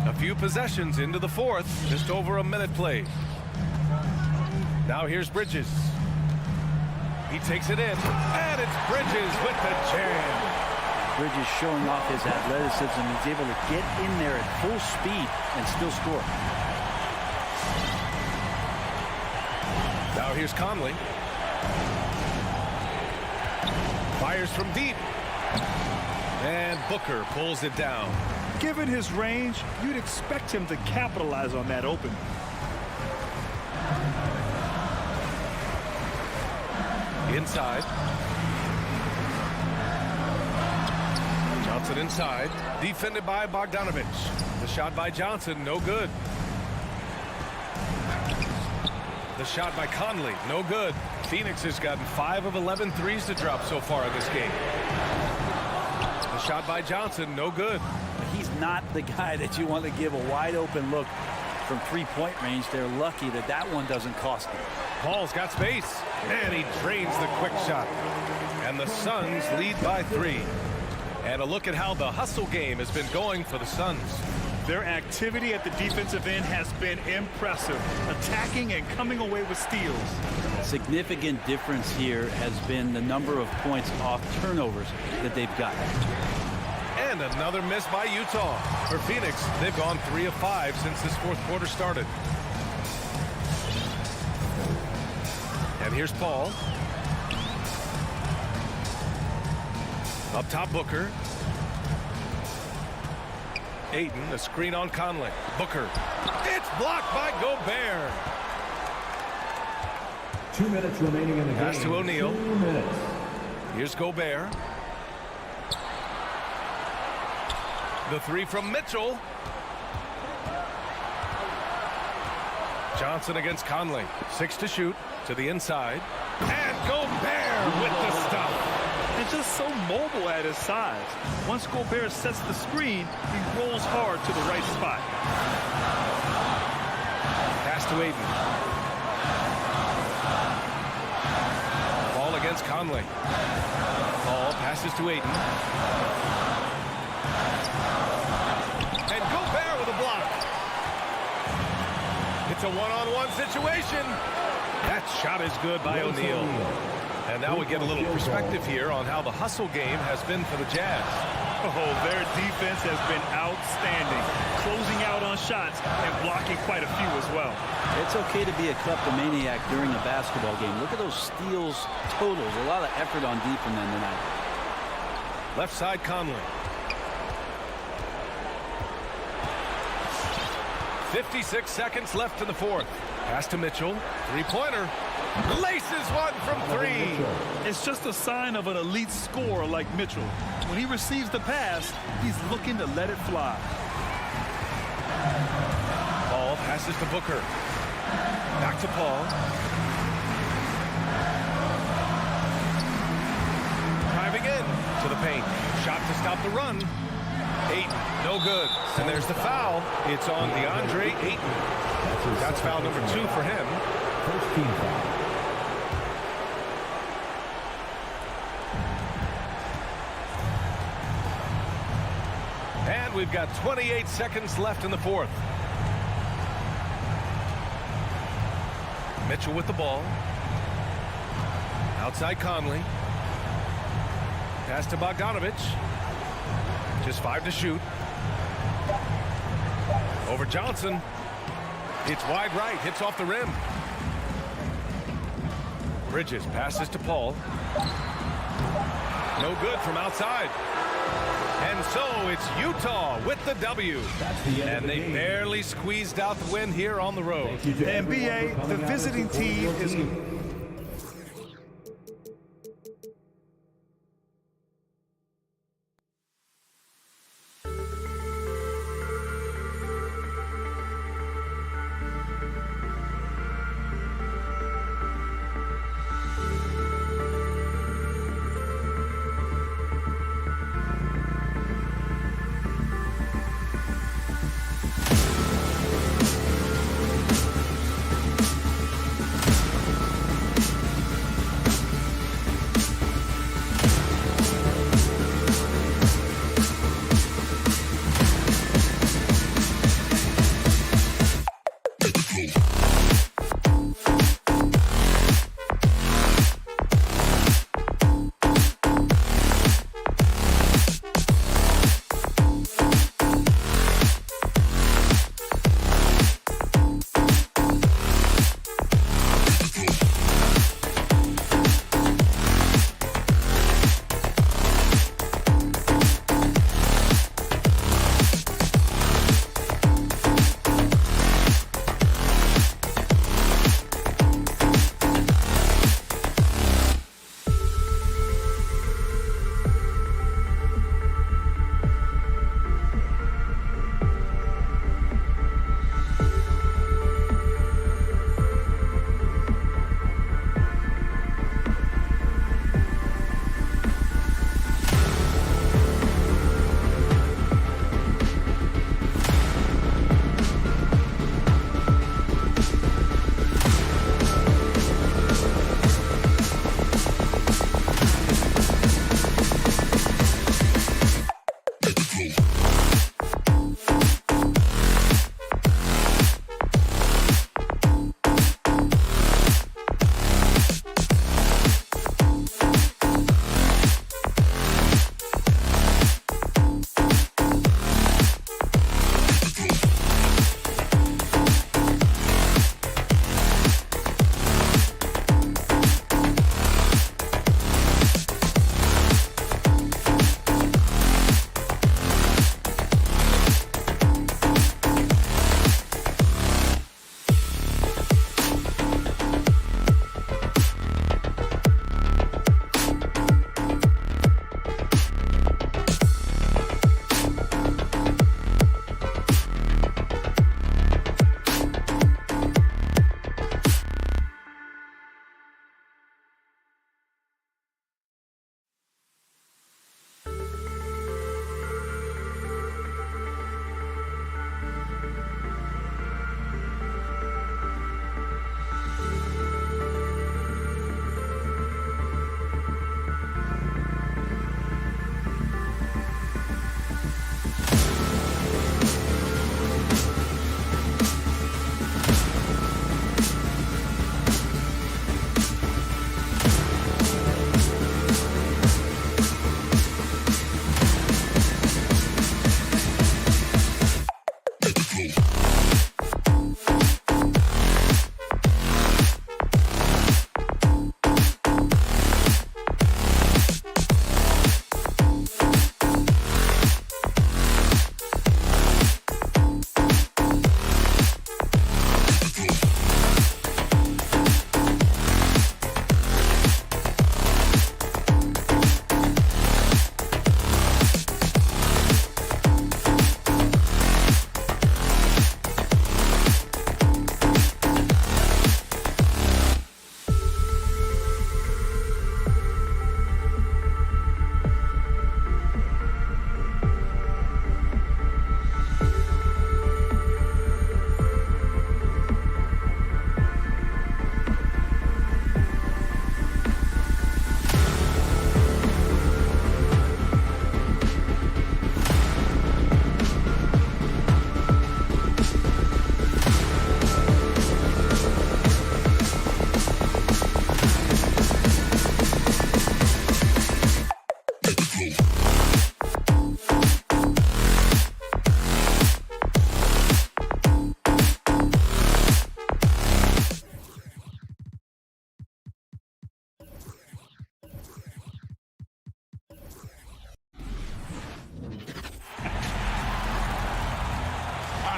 A few possessions into the fourth. Just over a minute played. Now here's Bridges. He takes it in. And it's Bridges with the jam. Bridges showing off his athleticism. He's able to get in there at full speed and still score. Now here's Conley. Fires from deep. And Booker pulls it down. Given his range, you'd expect him to capitalize on that opening. Inside. Johnson inside. Defended by Bogdanovich. The shot by Johnson, no good. The shot by Conley, no good. Phoenix has gotten 5 of 11 threes to drop so far in this game. The shot by Johnson, no good. He's not the guy that you want to give a wide open look from three-point range. They're lucky that that one doesn't cost them. Paul's got space, and he drains the quick shot. And the Suns lead by 3. And a look at how the hustle game has been going for the Suns. Their activity at the defensive end has been impressive, attacking and coming away with steals. Significant difference here has been the number of points off turnovers that they've gotten. And another miss by Utah. For Phoenix, they've gone 3 of 5 since this fourth quarter started. And here's Paul. Up top, Booker. Ayton, a screen on Conley. Booker. It's blocked by Gobert. 2 minutes remaining in the game. Pass to O'Neal. 2 minutes. Here's Gobert. The three from Mitchell. Johnson against Conley. 6 to shoot. To the inside. And Gobert with the stuff. And just so mobile at his size. Once Gobert sets the screen, he rolls hard to the right spot. Pass to Ayton. Ball against Conley. Ball passes to Ayton. And Gobert with a block. It's a one-on-one situation. That shot is good by O'Neal. And now we get a little perspective here on how the hustle game has been for the Jazz. Oh, their defense has been outstanding, closing out on shots and blocking quite a few as well. It's okay to be a kleptomaniac during a basketball game. Look at those steals totals. A lot of effort on D from them tonight. Left side, Conley. 56 seconds left in the fourth. Pass to Mitchell. Three-pointer. Laces one from 3. It's just a sign of an elite scorer like Mitchell. When he receives the pass, he's looking to let it fly. Paul passes to Booker. Back to Paul. Driving in to the paint. Shot to stop the run. Ayton, no good. And there's the foul. It's on DeAndre Ayton. That's foul number 2 for him. First team foul. And we've got 28 seconds left in the fourth. Mitchell with the ball. Outside Conley. Pass to Bogdanovich. Just 5 to shoot. Over Johnson. It's wide right. Hits off the rim. Bridges passes to Paul. No good from outside. And so it's Utah with the W. And they barely squeezed out the win here on the road. NBA, the visiting team is...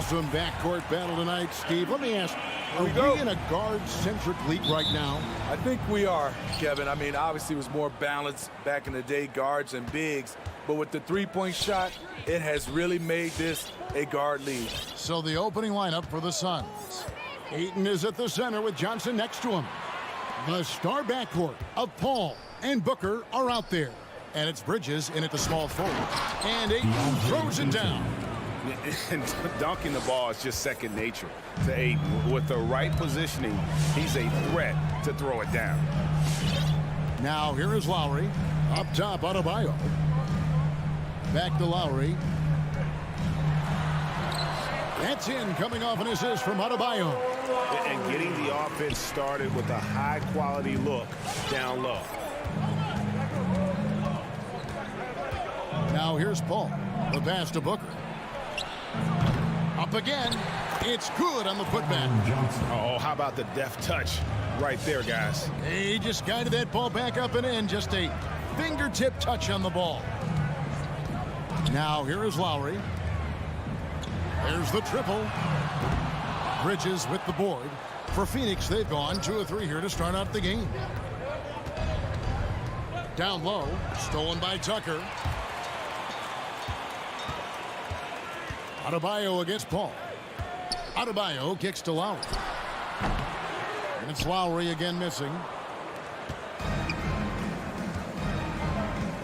Awesome backcourt battle tonight, Steve. Let me ask, are we in a guard-centric league right now? I think we are, Kevin. I mean, obviously it was more balanced back in the day, guards and bigs. But with the three-point shot, it has really made this a guard league. So the opening lineup for the Suns. Ayton is at the center with Johnson next to him. The star backcourt of Paul and Booker are out there. And it's Bridges in at the small forward. And Ayton throws it down. And dunking the ball is just second nature to Ayton. With the right positioning, he's a threat to throw it down. Now here is Lowry. Up top, Adebayo. Back to Lowry. That's in, coming off an assist from Adebayo. And getting the offense started with a high-quality look down low. Now here's Paul. The pass to Booker. Up again. It's good on the putback. Oh, how about the deft touch right there, guys? He just guided that ball back up and in. Just a fingertip touch on the ball. Now here is Lowry. There's the triple. Bridges with the board. For Phoenix, they've gone 2 of 3 here to start out the game. Down low. Stolen by Tucker. Adebayo against Paul. Adebayo kicks to Lowry. And it's Lowry again missing.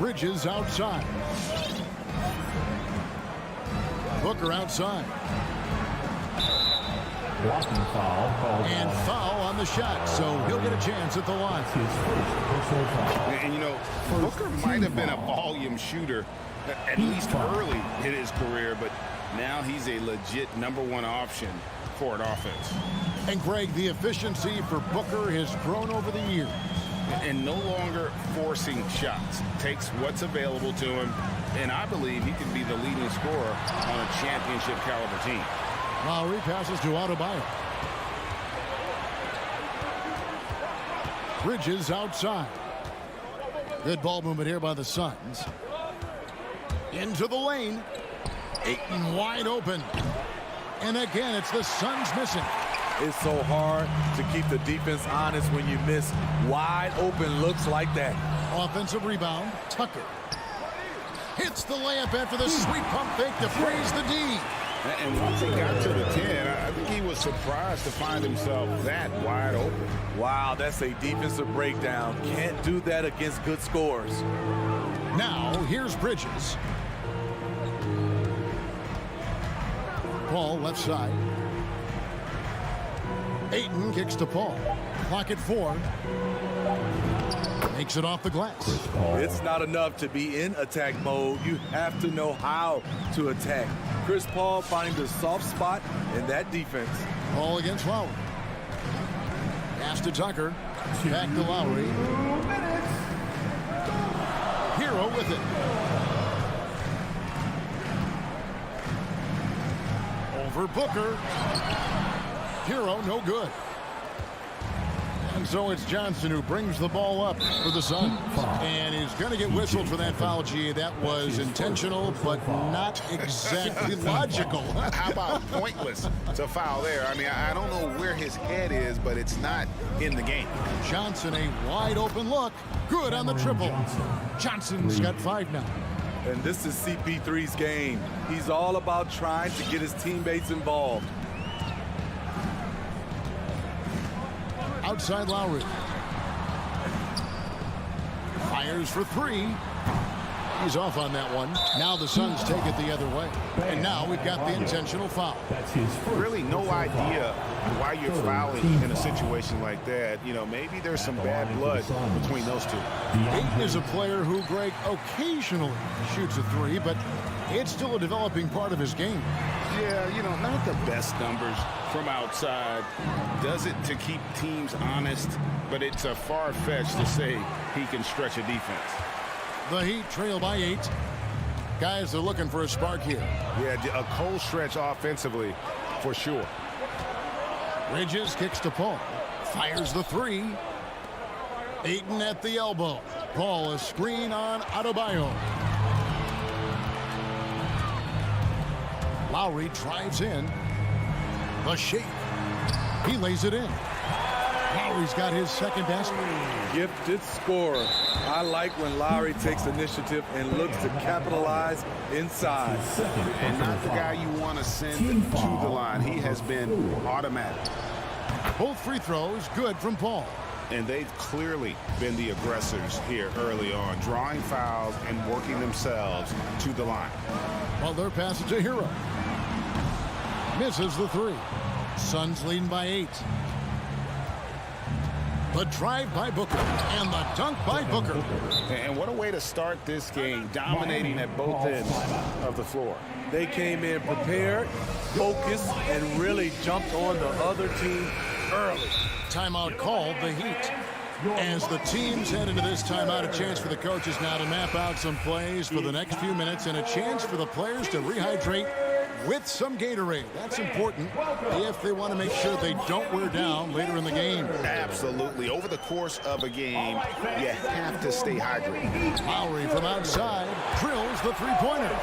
Bridges outside. Booker outside. Blocking foul called. And foul on the shot, so he'll get a chance at the line. His first personal foul. And, you know, Booker might have been a volume shooter at least early in his career, but now he's a legit #1 option for an offense. And, Greg, the efficiency for Booker has grown over the years. And no longer forcing shots. Takes what's available to him, and I believe he can be the leading scorer on a championship caliber team. Lowry passes to Adebayo. Bridges outside. Good ball movement here by the Suns. Into the lane. Ayton wide open. And again, it's the Suns missing. It's so hard to keep the defense honest when you miss wide open looks like that. Offensive rebound. Tucker hits the layup after the sweet pump fake to freeze the D. And once he got to the 10, I think he was surprised to find himself that wide open. Wow, that's a defensive breakdown. Can't do that against good scores. Now, here's Bridges. Paul left side. Ayton kicks to Paul. Clock at 4. Makes it off the glass. It's not enough to be in attack mode. You have to know how to attack. Chris Paul finding the soft spot in that defense. Paul against Lowry. Pass to Tucker. Back to Lowry. Hero with it. Over Booker. Hero no good. And so it's Johnson who brings the ball up for the Suns. And he's going to get whistled for that foul. Gee, that was intentional, but not exactly logical. How about pointless to foul there? I mean, I don't know where his head is, but it's not in the game. Johnson, a wide open look. Good on the triple. Johnson's got 5 now. And this is CP3's game. He's all about trying to get his teammates involved. Outside Lowry. Fires for 3. He's off on that one. Now the Suns take it the other way. And now we've got the intentional foul. That's his first. Really no idea why you're fouling in a situation like that. You know, maybe there's some bad blood between those two. Ayton is a player who, Greg, occasionally shoots a 3, but it's still a developing part of his game. Yeah, you know, not the best numbers from outside. Does it to keep teams honest, but it's a far-fetched to say he can stretch a defense. The Heat trail by 8. Guys, they're looking for a spark here. Yeah, a cold stretch offensively, for sure. Bridges kicks to Paul. Fires the 3. Ayton at the elbow. Paul, a screen on Adebayo. Lowry drives in. The shape. He lays it in. Lowry's got his second basket. Gifted scorer. I like when Lowry takes initiative and looks to capitalize inside. And not the guy you want to send to the line. He has been automatic. Both free throws good from Paul. And they've clearly been the aggressors here early on, drawing fouls and working themselves to the line. Butler passes to Hero. Misses the three. Suns leading by 8. The drive by Booker and the dunk by Booker. And what a way to start this game, dominating at both ends of the floor. They came in prepared, focused, and really jumped on the other team early. Timeout called, the Heat. As the teams head into this timeout, a chance for the coaches now to map out some plays for the next few minutes and a chance for the players to rehydrate with some Gatorade. That's important if they want to make sure they don't wear down later in the game. Absolutely. Over the course of a game, you have to stay hydrated. Lowry from outside drills the three-pointer.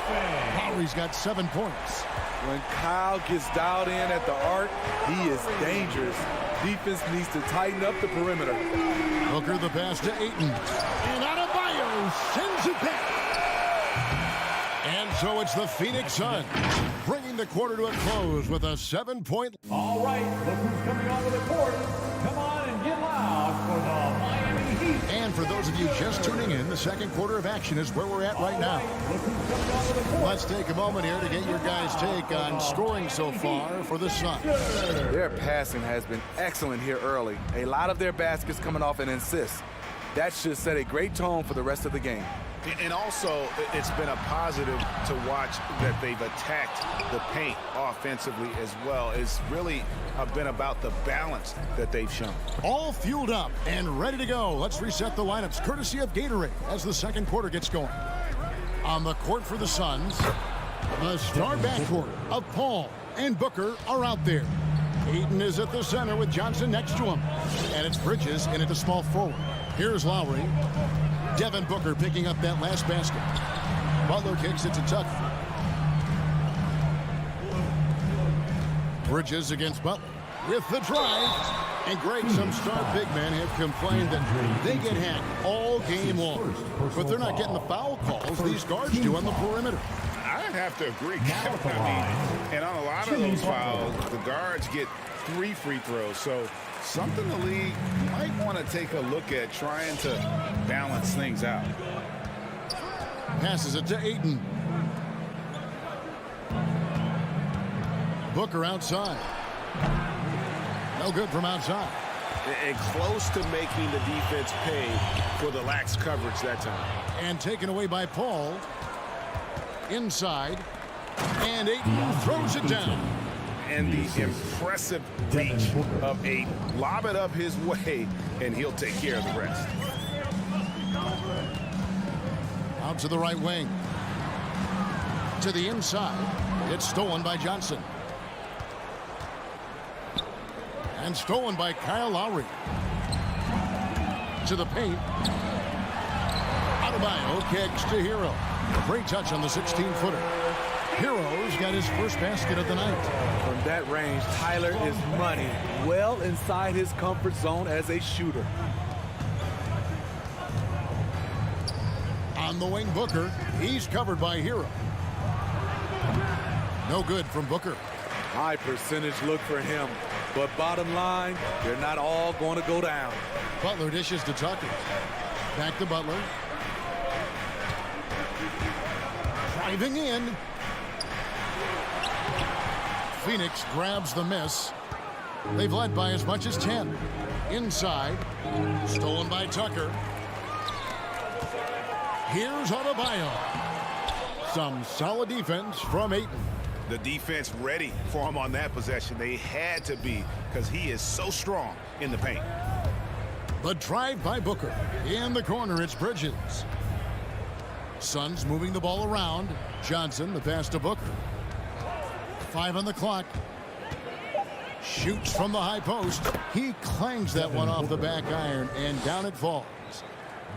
Lowry's got 7 points. When Kyle gets dialed in at the arc, he is dangerous. Defense needs to tighten up the perimeter. Booker the pass to Ayton. And Adebayo sends it back. And so it's the Phoenix Suns bringing the quarter to a close with a 7-point. All right, look who's coming onto the court. Come on and get loud for the Miami Heat. And for those of you just tuning in, the second quarter of action is where we're at right now. Let's take a moment here to get your guys' take on scoring so far for the Suns. Their passing has been excellent here early. A lot of their baskets coming off an assist. That should set a great tone for the rest of the game. And also, it's been a positive to watch that they've attacked the paint offensively as well. It's really been about the balance that they've shown. All fueled up and ready to go. Let's reset the lineups courtesy of Gatorade as the second quarter gets going. On the court for the Suns, the star backcourt of Paul and Booker are out there. Ayton is at the center with Johnson next to him. And it's Bridges in at the small forward. Here's Lowry. Devin Booker picking up that last basket. Butler kicks it to Tucker. Bridges against Butler with the drive. And Greg, some star big men have complained that they get hacked all game long. But they're not getting the foul calls these guards do on the perimeter. I'd have to agree. And on a lot of those fouls, the guards get 3 free throws. So something the league might want to take a look at, trying to balance things out. Passes it to Ayton. Booker outside. No good from outside. And close to making the defense pay for the lax coverage that time. And taken away by Paul. Inside. And Ayton throws it down. And the impressive reach of Ayton. Lob it up his way, and he'll take care of the rest. Out to the right wing. To the inside. It's stolen by Johnson. And stolen by Kyle Lowry. To the paint. Adebayo kicks to Hero. A great touch on the 16-footer. Hero's got his first basket of the night. From that range, Tyler is money. Well inside his comfort zone as a shooter. On the wing, Booker. He's covered by Hero. No good from Booker. High percentage look for him. But bottom line, they're not all going to go down. Butler dishes to Tucker. Back to Butler. Driving in. Phoenix grabs the miss. They've led by as much as 10. Inside. Stolen by Tucker. Here's Adebayo. Some solid defense from Ayton. The defense ready for him on that possession. They had to be, because he is so strong in the paint. The drive by Booker. In the corner, it's Bridges. Suns moving the ball around. Johnson, the pass to Booker. 5 on the clock. Shoots from the high post. He clangs that one off the back iron, and down it falls.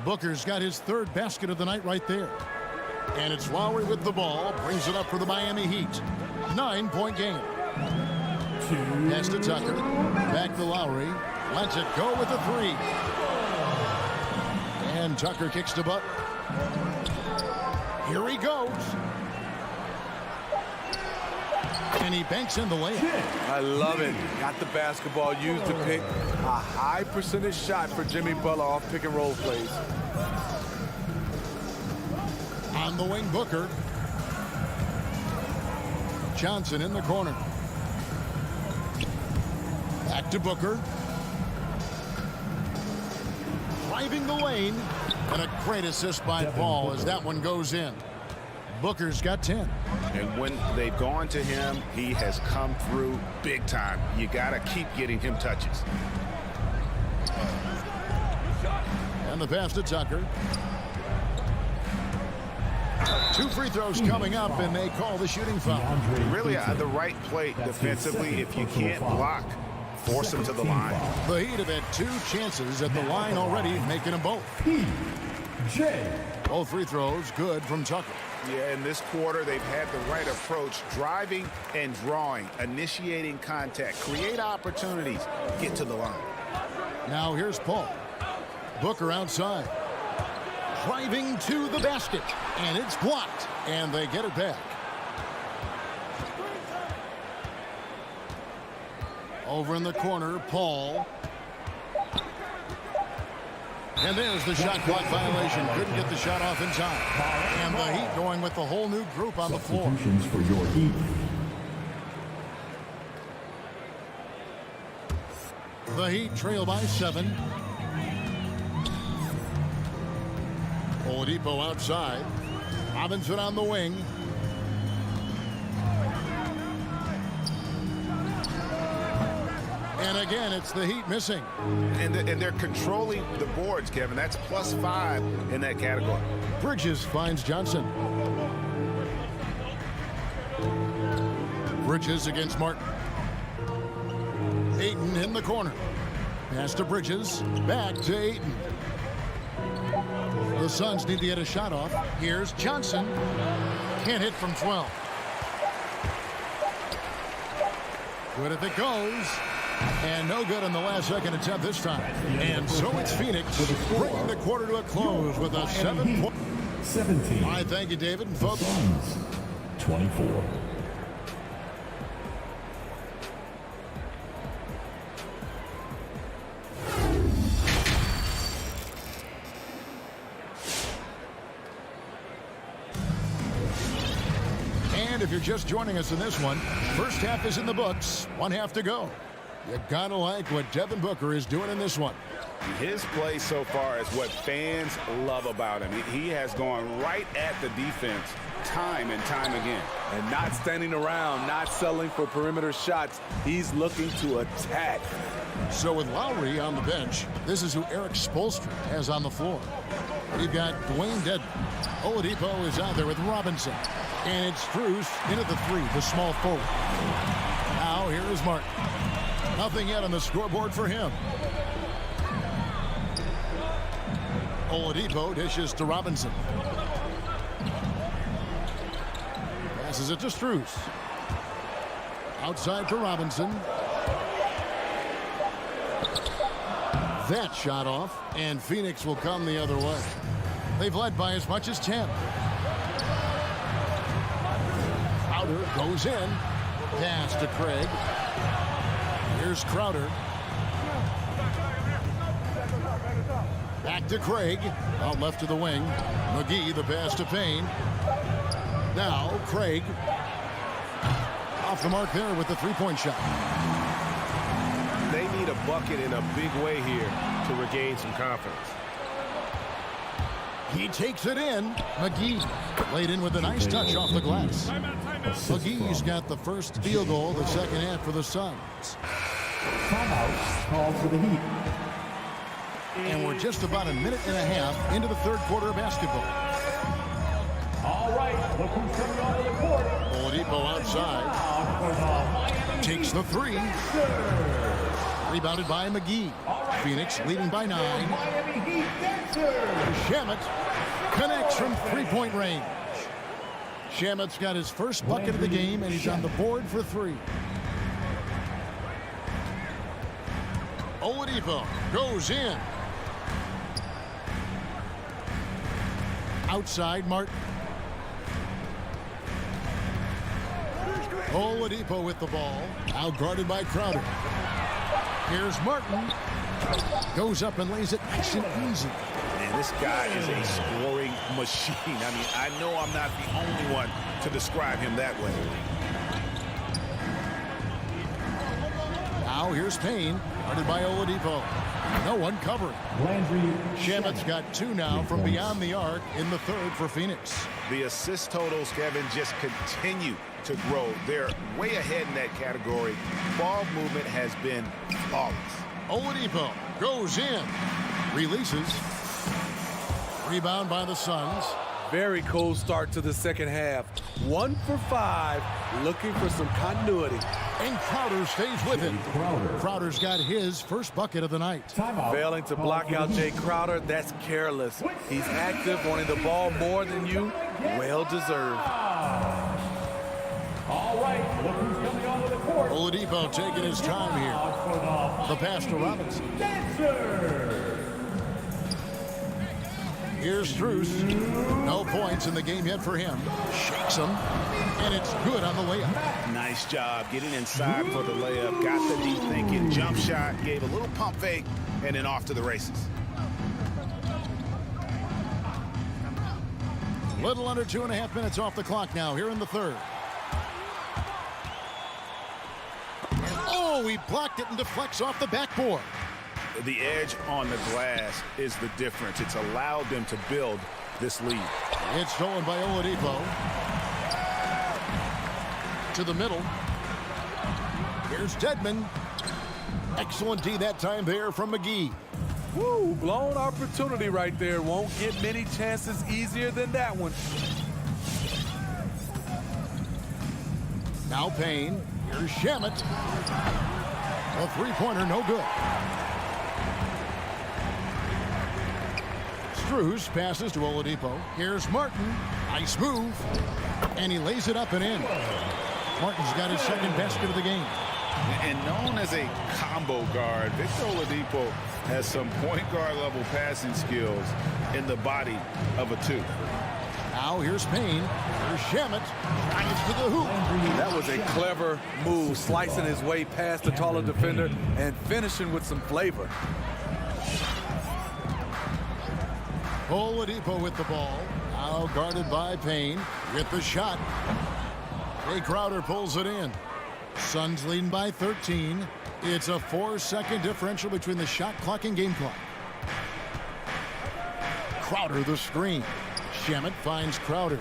Booker's got his third basket of the night right there. And it's Lowry with the ball. Brings it up for the Miami Heat. 9-point game. Pass to Tucker. Back to Lowry. Lets it go with the three. And Tucker kicks to Butler. Here he goes. And he banks in the layup. I love it. Got the basketball, used to pick a high percentage shot for Jimmy Butler off pick and roll plays. On the wing, Booker. Johnson in the corner. Back to Booker. Driving the lane. And a great assist by Paul as that one goes in. Booker's got 10. And when they've gone to him, he has come through big time. You got to keep getting him touches. And the pass to Tucker. 2 free throws coming up, and they call the shooting foul. Really the right play defensively. If you can't block, force them to the line. The Heat have had 2 chances at the line already, making them both. Both free throws good from Tucker. Yeah, in this quarter, they've had the right approach, driving and drawing, initiating contact, create opportunities, get to the line. Now here's Paul. Booker outside. Driving to the basket, and it's blocked, and they get it back. Over in the corner, Paul. And there's the shot clock violation. Couldn't get the shot off in time. And the Heat going with the whole new group on the floor. For your Heat. The Heat trail by 7. Oladipo outside. Robinson on the wing. And again, it's the Heat missing. And they're controlling the boards, Kevin. That's +5 in that category. Bridges finds Johnson. Bridges against Martin. Ayton in the corner. Pass to Bridges. Back to Ayton. The Suns need to get a shot off. Here's Johnson. Can't hit from 12. Good if it goes. And no good in the last second attempt this time. And so it's Phoenix bringing the quarter to a close with a 7-point. 17. All right, thank you, David. And folks, 24. and if you're just joining us in this one, first half is in the books. 1 half to go. You gotta like what Devin Booker is doing in this one. His play so far is what fans love about him. He has gone right at the defense time and time again. And not standing around, not settling for perimeter shots. He's looking to attack. So with Lowry on the bench, this is who Eric Spoelstra has on the floor. We've got Dwayne Dedmon. Oladipo is out there with Robinson. And it's Strus into the three, the small forward. Now here is Martin. Nothing yet on the scoreboard for him. Oladipo dishes to Robinson. Passes it to Strus. Outside to Robinson. That shot off, and Phoenix will come the other way. They've led by as much as 10. Crowder goes in. Pass to Craig. Here's Crowder. Back to Craig. Out left to the wing. McGee, the pass to Payne. Now Craig. Off the mark there with the three-point shot. They need a bucket in a big way here to regain some confidence. He takes it in. McGee laid in with a nice touch off the glass. McGee's got the first field goal the second half for the Suns. Timeout called for the Heat. And we're just about a minute and a half into the third quarter of basketball. All right, look who's coming onto the court. Oladipo outside. Takes the three. Rebounded by McGee. Phoenix leading by 9. Miami Heat dancers. Shamet connects from three-point range. Shamet's got his first bucket of the game, and he's on the board for 3. Oladipo goes in. Outside Martin. Oladipo with the ball. Out guarded by Crowder. Here's Martin. Goes up and lays it nice and easy. Man, this guy is a scoring machine. I mean, I know I'm not the only one to describe him that way. Now here's Payne, guarded by Oladipo. No one covering. Shamet's got 2 now from beyond the arc in the 3rd for Phoenix. The assist totals, Kevin, just continue to grow. They're way ahead in that category. Ball movement has been flawless. Oladipo goes in. Releases. Rebound by the Suns. Very cold start to the second half. 1 for 5, looking for some continuity. And Crowder stays with him. Crowder's got his first bucket of the night. Failing to block out Jay Crowder, that's careless. He's active, wanting the ball more than you. Well deserved. All right, look who's coming onto the court. Oladipo taking his time here. The pass to Robinson. Here's Strus. No points in the game yet for him. Shakes him. And it's good on the layup. Nice job getting inside for the layup. Got the D thinking. Jump shot. Gave a little pump fake. And then off to the races. Little under 2.5 minutes off the clock now here in the 3rd. Oh, he blocked it and deflects off the backboard. The edge on the glass is the difference. It's allowed them to build this lead. It's stolen by Oladipo. To the middle. Here's Dedmon. Excellent D that time there from McGee. Woo, blown opportunity right there. Won't get many chances easier than that one. Now Payne. Here's Shamet. A 3-pointer, no good. Strus passes to Oladipo. Here's Martin. Nice move. And he lays it up and in. Martin's got his 2nd basket of the game. And known as a combo guard, Victor Oladipo has some point guard level passing skills in the body of a 2. Now here's Payne. Here's Shamet. Drives to the hoop. That was a clever move, slicing his way past the taller defender and finishing with some flavor. Oladipo with the ball. Now guarded by Payne with the shot. Jay Crowder pulls it in. Suns leading by 13. It's a 4-second differential between the shot clock and game clock. Crowder the screen. Shamet finds Crowder.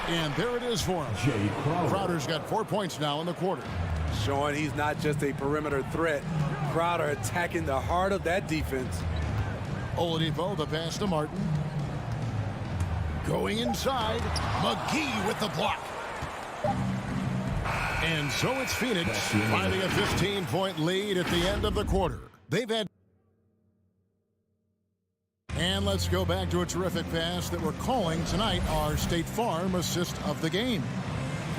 And there it is for him. Crowder's got 4 points now in the quarter. Showing he's not just a perimeter threat. Crowder attacking the heart of that defense. Oladipo, the pass to Martin. Going inside. McGee with the block. And so it's Phoenix finding a 15-point lead at the end of the quarter. They've had... And let's go back to a terrific pass that we're calling tonight our State Farm assist of the game.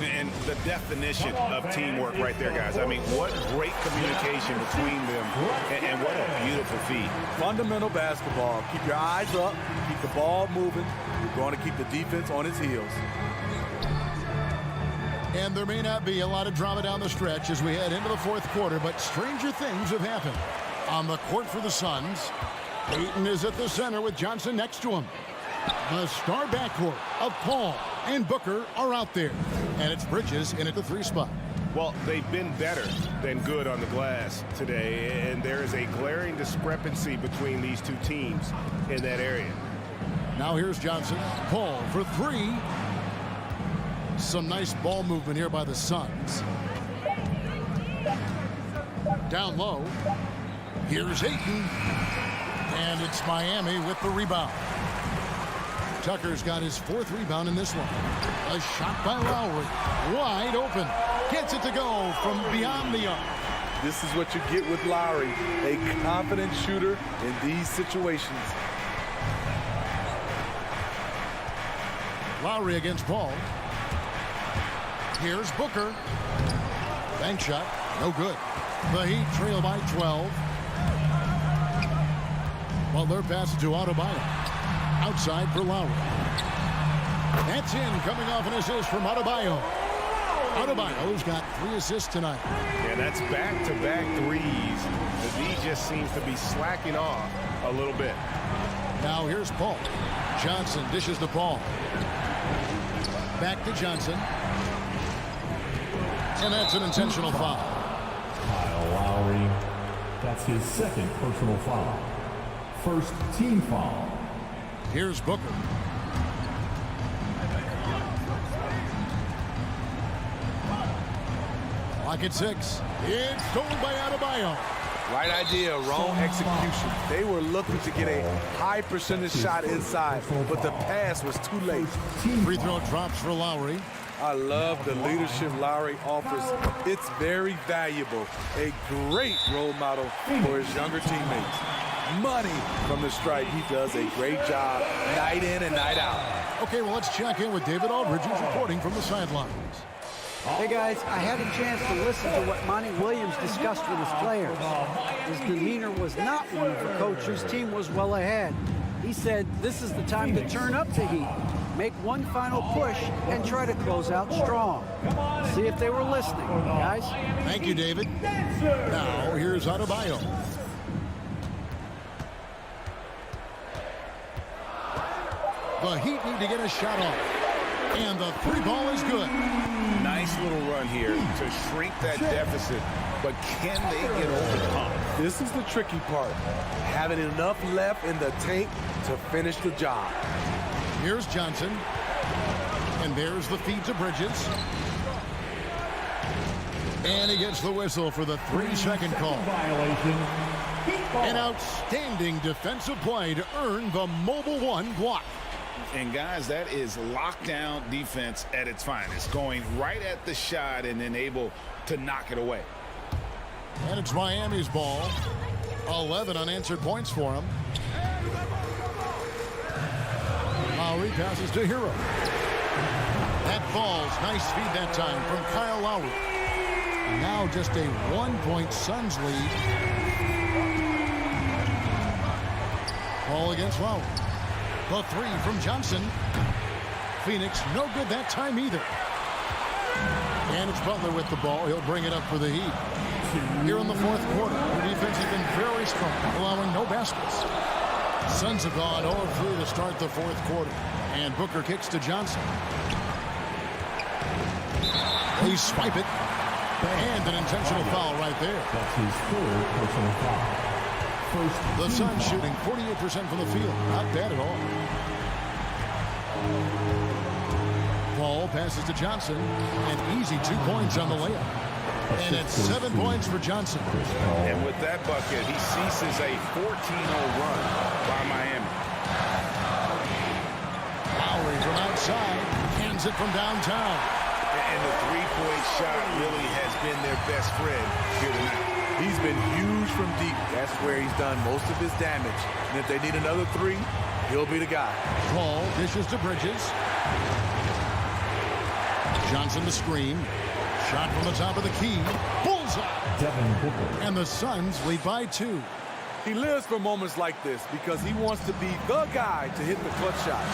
And the definition of teamwork right there, guys. I mean, what great communication between them, and what a beautiful feed. Fundamental basketball. Keep your eyes up, keep the ball moving. You're going to keep the defense on its heels. And there may not be a lot of drama down the stretch as we head into the 4th quarter, but stranger things have happened. On the court for the Suns, Payton is at the center with Johnson next to him. The star backcourt of Paul and Booker are out there. And it's Bridges in at the 3 spot. Well, they've been better than good on the glass today, and there is a glaring discrepancy between these two teams in that area. Now here's Johnson. Paul for 3. Some nice ball movement here by the Suns. Down low. Here's Ayton. And it's Miami with the rebound. Tucker's got his 4th rebound in this one. A shot by Lowry. Wide open. Gets it to go from beyond the arc. This is what you get with Lowry, a confident shooter in these situations. Lowry against Paul. Here's Booker. Bank shot. No good. The Heat trail by 12. Butler passes to Adebayo. Outside for Lowry. That's in, coming off an assist from Adebayo. Adebayo's got 3 assists tonight. Yeah, that's back-to-back threes. The D just seems to be slacking off a little bit. Now here's Paul. Johnson dishes the ball. Back to Johnson. And that's an intentional foul. Kyle Lowry. That's his second personal foul. First team foul. Here's Booker. Lock at 6. It's stolen by Adebayo. Right idea, wrong execution. They were looking to get a high percentage shot inside, but the pass was too late. Free throw drops for Lowry. I love the leadership Lowry offers. It's very valuable. A great role model for his younger teammates. Money from the stripe. He does a great job night in and night out. Okay, well, let's check in with David Aldridge, who's reporting from the sidelines. Hey guys, I had a chance to listen to what Monty Williams discussed with his players. His demeanor was not one of a coach whose team was well ahead. He said this is the time to turn up the heat, make one final push, and try to close out strong. See if they were listening, guys. Thank you, David. Now, here's Adebayo. The Heat need to get a shot off. And the 3 ball is good. Nice little run here to shrink that deficit. But can they get over the hump? This is the tricky part. Having enough left in the tank to finish the job. Here's Johnson. And there's the feed to Bridges. And he gets the whistle for the 3-second call. An outstanding defensive play to earn the Mobile One block. And guys, that is lockdown defense at its finest. Going right at the shot and then able to knock it away. And it's Miami's ball. 11 unanswered points for him. Lowry passes to Hero. That falls. Nice feed that time from Kyle Lowry. Now just a 1-point Suns lead. Ball against Lowry. The 3 from Johnson. Phoenix no good that time either. And it's Butler with the ball. He'll bring it up for the Heat. Here in the 4th quarter, the defense has been very strong, allowing no baskets. Suns have gone 0-3 to start the 4th quarter. And Booker kicks to Johnson. They swipe it. And an intentional foul right there. That's his 3rd personal foul. The Suns shooting 48% from the field. Not bad at all. Ball passes to Johnson. An easy 2 points on the layup. And it's 7 points for Johnson. And with that bucket, he ceases a 14-0 run by Miami. Lowry from outside. Hands it from downtown. And the 3-point shot really has been their best friend here tonight. He's been huge from deep. That's where he's done most of his damage. And if they need another 3, he'll be the guy. Paul dishes to Bridges. Johnson the screen. Shot from the top of the key. Bullseye. And the Suns lead by 2. He lives for moments like this because he wants to be the guy to hit the clutch shot.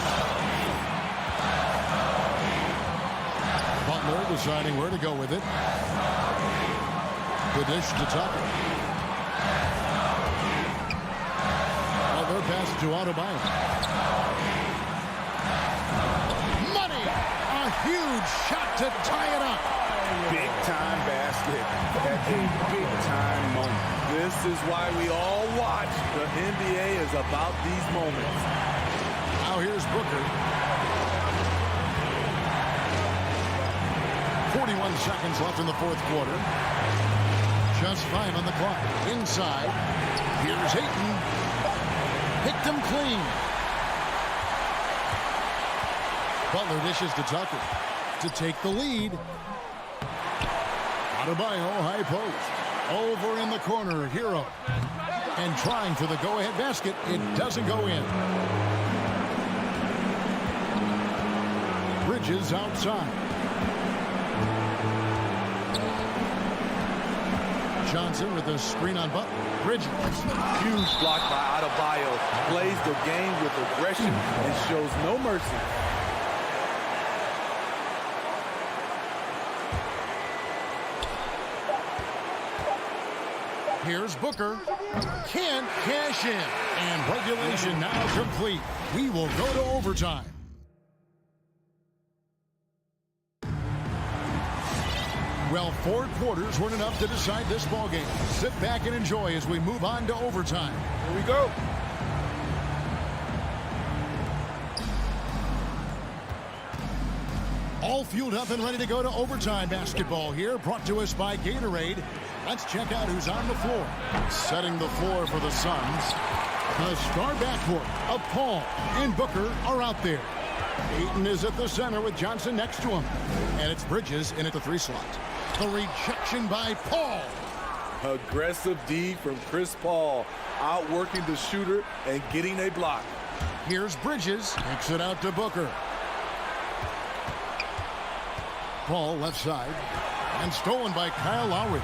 Butler deciding where to go with it. The dish to Tucker. Butler passes to Adebayo. Money! A huge shot to tie it up. Big-time basket at a big-time moment. This is why we all watch. The NBA is about these moments. Now here's Booker. 41 seconds left in the 4th quarter. Just 5 on the clock. Inside. Here's Ayton. Picked him clean. Butler dishes to Tucker to take the lead. Adebayo, high post. Over in the corner, Hero. And trying for the go-ahead basket. It doesn't go in. Bridges outside. Johnson with the screen on Butler. Bridges. Huge block by Adebayo. Plays the game with aggression and shows no mercy. Here's Booker. Can't cash in. And regulation now complete. We will go to overtime. Well, 4 quarters weren't enough to decide this ballgame. Sit back and enjoy as we move on to overtime. Here we go. All fueled up and ready to go to overtime basketball here, brought to us by Gatorade. Let's check out who's on the floor. Setting the floor for the Suns. The star backcourt of Paul and Booker are out there. Ayton is at the center with Johnson next to him. And it's Bridges in at the 3 slot. The rejection by Paul. Aggressive D from Chris Paul. Outworking the shooter and getting a block. Here's Bridges. Takes it out to Booker. Paul left side. And stolen by Kyle Lowry.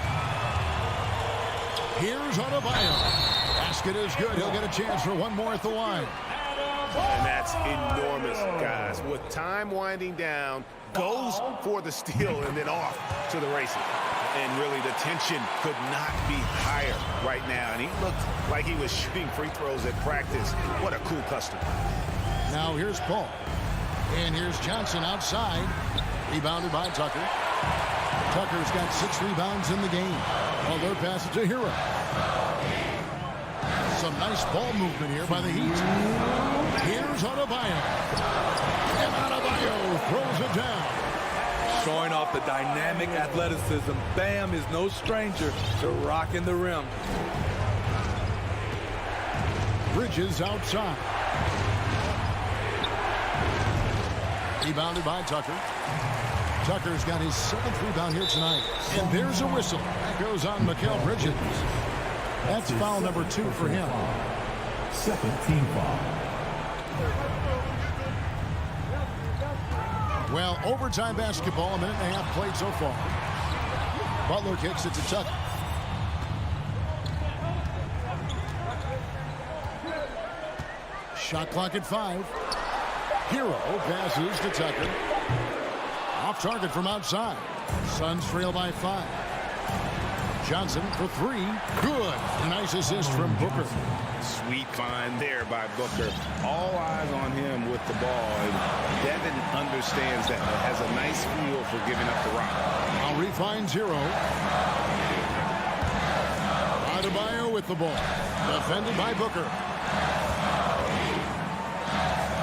Here's Adebayo. Basket is good. He'll get a chance for one more at the line. And that's enormous, guys. With time winding down, goes for the steal and then off to the races. And really, the tension could not be higher right now. And he looked like he was shooting free throws at practice. What a cool customer. Now here's Paul. And here's Johnson outside. Rebounded by Tucker. Tucker's got 6 rebounds in the game. Butler passes to Hero. Some nice ball movement here by the Heat. Here's Adebayo. And Adebayo throws it down. Showing off the dynamic athleticism. Bam is no stranger to rocking the rim. Bridges outside. Rebounded by Tucker. Tucker's got his 7th rebound here tonight. And there's a whistle. That goes on Mikal Bridges. That's foul number 2 for him. Second team foul. Well, overtime basketball, a minute and a half played so far. Butler kicks it to Tucker. Shot clock at 5. Hero passes to Tucker. Off target from outside. Suns trail by 5. Johnson for 3. Good. Nice assist from Booker. Sweet find there by Booker. All eyes on him with the ball. And Devin understands that. Has a nice feel for giving up the rock. Lowry finds Hero. Adebayo with the ball. Defended by Booker.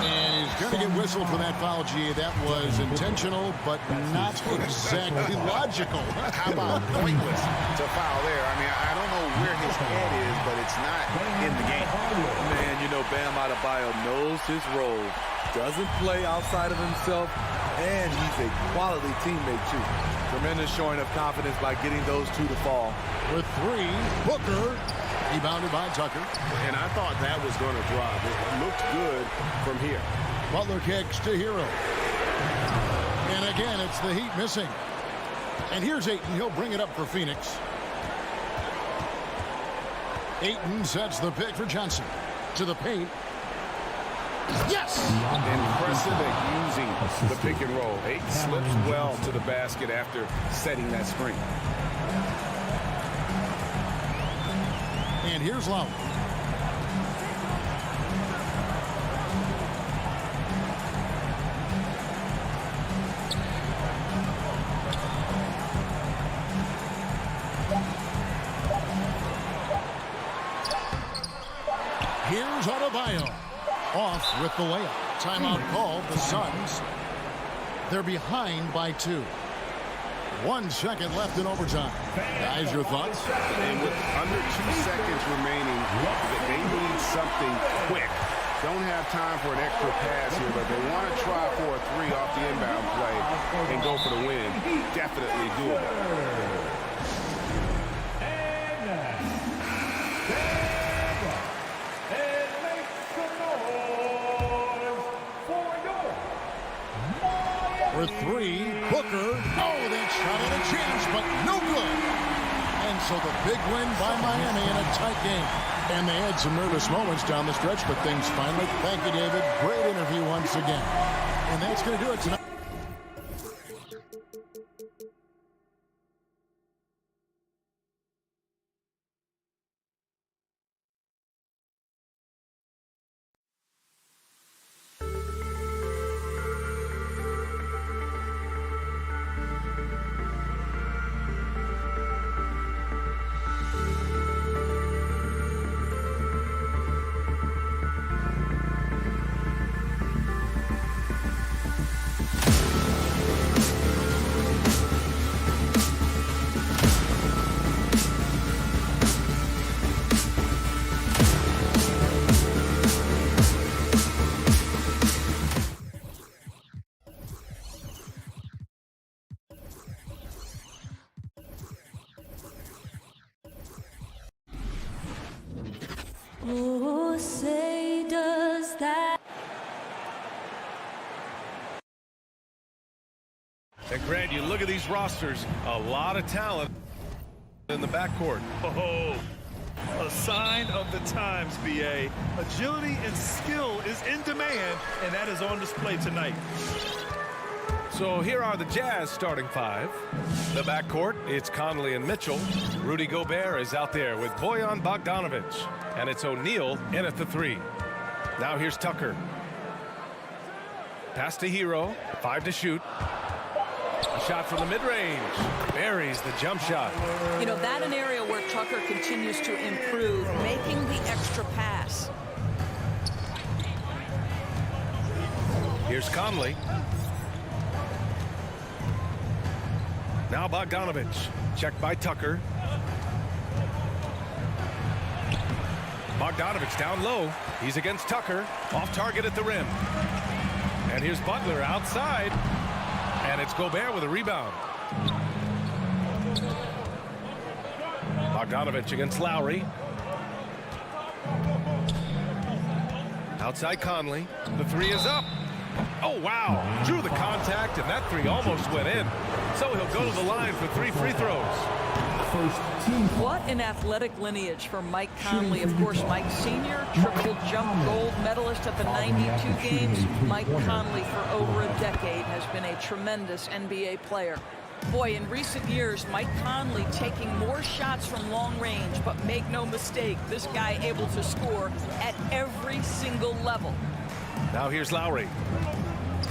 And he's going to get whistled for that foul, G. That was intentional, but not exactly logical. How about pointless to foul there? I mean, I don't know where his head is, but it's not in the game. Man, you know, Bam Adebayo knows his role. Doesn't play outside of himself, and he's a quality teammate, too. Tremendous showing of confidence by getting those 2 to fall. With 3, Booker. Rebounded by Tucker. And I thought that was going to drop. It looked good from here. Butler kicks to Hero. And again, it's the Heat missing. And here's Ayton. He'll bring it up for Phoenix. Ayton sets the pick for Johnson. To the paint. Yes! Impressive at using the pick and roll. Ayton slips well to the basket after setting that screen. And here's Lowry. Here's Adebayo. Off with the layup. Timeout called. The Suns. They're behind by 2. 1 second left in overtime. Guys, your thoughts? And with under 2 seconds remaining, they need something quick. Don't have time for an extra pass here, but they want to try for a 3 off the inbound play and go for the win. Definitely doable. For 3, Booker. Oh, that shot had a chance, but no good. And And so the big win by Miami in a tight game. And they had some nervous moments down the stretch, but things finally. Thank you, David. Great interview once again. And that's going to do it tonight. Oh, say does that. And Grant, you look at these rosters, a lot of talent in the backcourt. Oh, a sign of the times, BA. Agility and skill is in demand, and that is on display tonight. So here are the Jazz starting five. The backcourt, it's Conley and Mitchell. Rudy Gobert is out there with Bojan Bogdanovic. And it's O'Neal in at the three. Now here's Tucker. Pass to Hero, 5 to shoot. A shot from the mid-range. Buries the jump shot. You know, that an area where Tucker continues to improve, making the extra pass. Here's Conley. Now Bogdanovic. Checked by Tucker. Bogdanovic down low. He's against Tucker. Off target at the rim. And here's Butler outside. And it's Gobert with a rebound. Bogdanovic against Lowry. Outside Conley. The three is up. Oh, wow. Drew the contact, and that three almost went in. So he'll go to the line for 3 free throws. What an athletic lineage for Mike Conley. Of course, Mike Sr., triple jump gold medalist at the 92 games. Mike Conley for over a decade has been a tremendous NBA player. Boy, in recent years, Mike Conley taking more shots from long range, but make no mistake, this guy able to score at every single level. Now here's Lowry.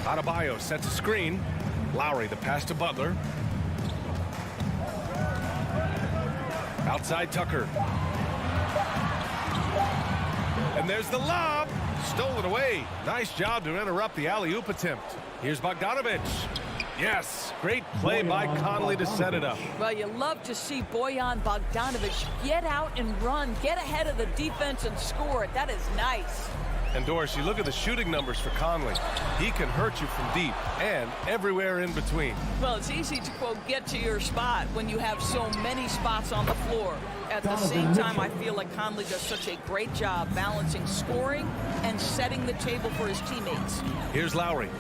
Adebayo sets a screen. Lowry, the pass to Butler. Outside Tucker. And there's the lob. Stolen away. Nice job to interrupt the alley-oop attempt. Here's Bogdanovic. Yes, great play by Conley to set it up. Well, you love to see Bojan Bogdanovic get out and run, get ahead of the defense and score it. That is nice. And Doris, you look at the shooting numbers for Conley. He can hurt you from deep and everywhere in between. Well, it's easy to, quote, get to your spot when you have so many spots on the floor. At the same time, I feel like Conley does such a great job balancing scoring and setting the table for his teammates. Here's Lowry.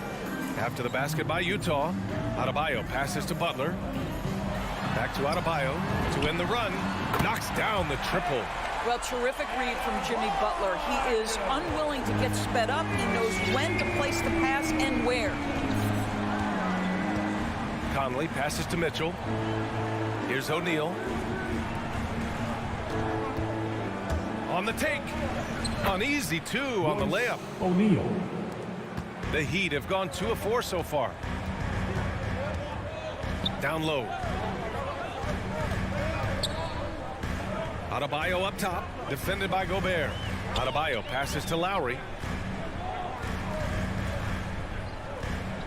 After the basket by Utah, Adebayo passes to Butler. Back to Adebayo to win the run. Knocks down the triple. Well, terrific read from Jimmy Butler. He is unwilling to get sped up. He knows when to place the pass and where. Conley passes to Mitchell. Here's O'Neal. On the take. An easy two on the layup. O'Neal. The Heat have gone 2 of 4 so far. Down low. Adebayo up top, defended by Gobert. Adebayo passes to Lowry.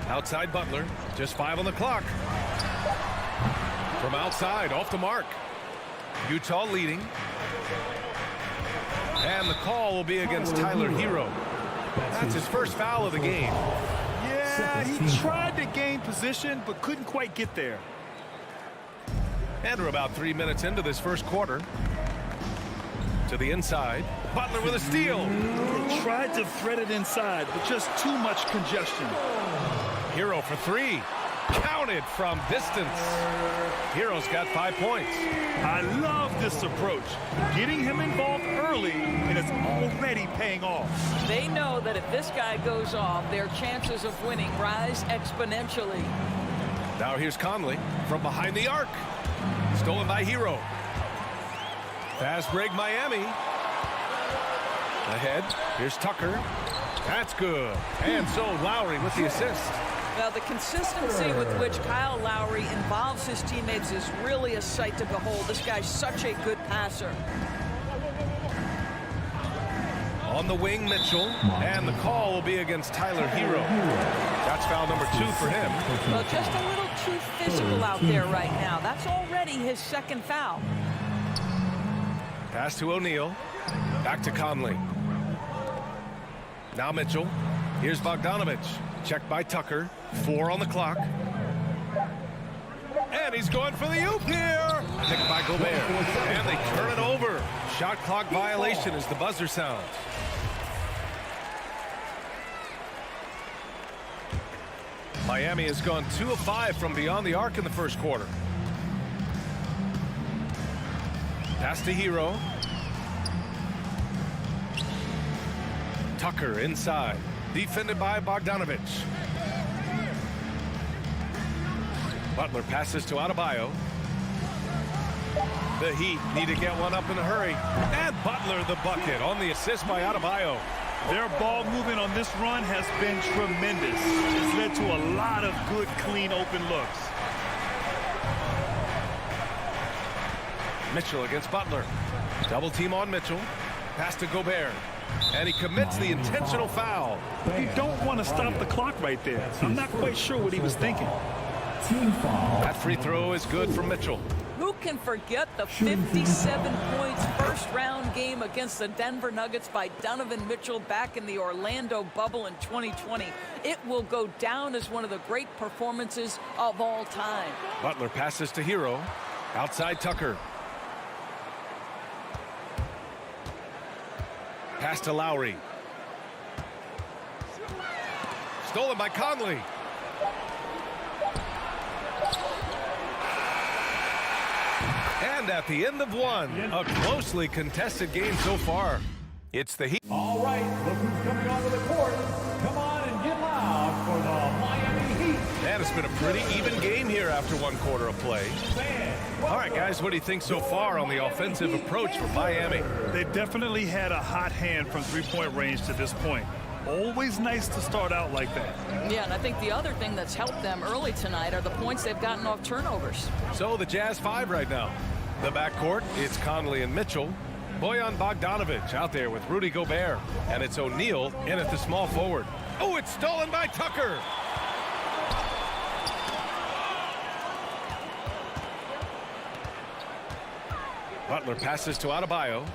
Outside Butler, just 5 on the clock. From outside, off the mark. Utah leading. And the call will be against Tyler Hero. That's his first foul of the game. Yeah, he tried to gain position, but couldn't quite get there. And we're about 3 minutes into this first quarter. To the inside. Butler with a steal. They tried to thread it inside, but just too much congestion. Hero for 3. Counted from distance. Hero's got 5 points. I love this approach. Getting him involved early, and it's already paying off. They know that if this guy goes off, their chances of winning rise exponentially. Now here's Conley from behind the arc. Stolen by Hero. Fast break Miami. Ahead. Here's Tucker. That's good. And so Lowry with the assist. Now, the consistency with which Kyle Lowry involves his teammates is really a sight to behold. This guy's such a good passer. On the wing, Mitchell. And the call will be against Tyler Hero. That's foul number 2 for him. Well, just a little too physical out there right now. That's already his second foul. Pass to O'Neal. Back to Conley. Now Mitchell. Here's Bogdanovich. Checked by Tucker. 4 on the clock. And he's going for the oop here. Picked by Gobert. And they turn it over. Shot clock violation as the buzzer sounds. Miami has gone 2 of 5 from beyond the arc in the first quarter. Pass to Hero. Tucker inside. Defended by Bogdanovich. Butler passes to Adebayo. The Heat need to get one up in a hurry. And Butler the bucket on the assist by Adebayo. Their ball movement on this run has been tremendous. It's led to a lot of good, clean, open looks. Mitchell against Butler. Double team on Mitchell. Pass to Gobert. And he commits the intentional foul. You don't want to stop the clock right there. I'm not quite sure what he was thinking. That free throw is good for Mitchell. Who can forget the 57 points first round game against the Denver Nuggets by Donovan Mitchell back in the Orlando bubble in 2020? It will go down as one of the great performances of all time. Butler passes to Hero. Outside Tucker. Pass to Lowry. Stolen by Conley. And at the end of one, a closely contested game so far. It's the Heat. All right, look who's coming onto the court. Come on and get loud for the Miami Heat. And it's been a pretty even game here after 1 quarter of play. All right, guys, what do you think so far on the offensive approach for Miami? They definitely had a hot hand from three-point range to this point. Always nice to start out like that. Yeah, and I think the other thing that's helped them early tonight are the points they've gotten off turnovers. So the Jazz 5 right now. The backcourt, it's Conley and Mitchell. Bojan Bogdanovich out there with Rudy Gobert. And it's O'Neal in at the small forward. Oh, it's stolen by Tucker. Butler passes to Adebayo.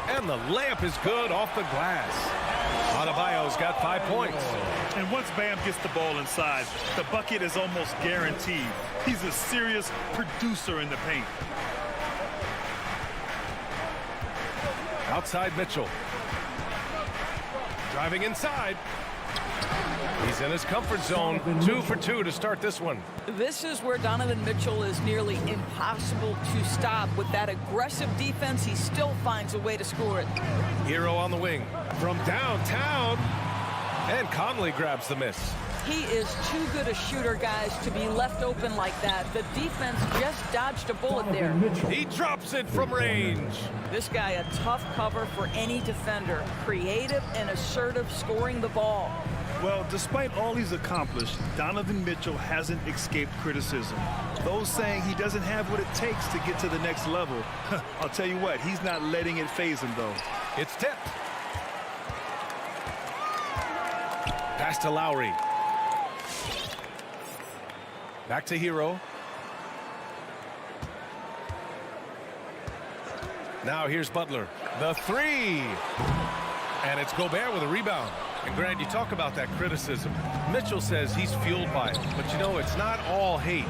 And the layup is good off the glass. Adebayo's got 5 points. And once Bam gets the ball inside, the bucket is almost guaranteed. He's a serious producer in the paint. Outside Mitchell. Driving inside. He's in his comfort zone. 2 for 2 to start this one. This is where Donovan Mitchell is nearly impossible to stop. With that aggressive defense, he still finds a way to score it. Hero on the wing from downtown. And Conley grabs the miss. He is too good a shooter, guys, to be left open like that. The defense just dodged a bullet there. He drops it from range. This guy a tough cover for any defender. Creative and assertive scoring the ball. Well, despite all he's accomplished, Donovan Mitchell hasn't escaped criticism. Those saying he doesn't have what it takes to get to the next level. I'll tell you what, he's not letting it faze him, though. It's tipped. Pass to Lowry. Back to Hero. Now here's Butler. The three. And it's Gobert with a rebound. And Grant, you talk about that criticism. Mitchell says he's fueled by it. But you know, it's not all hate.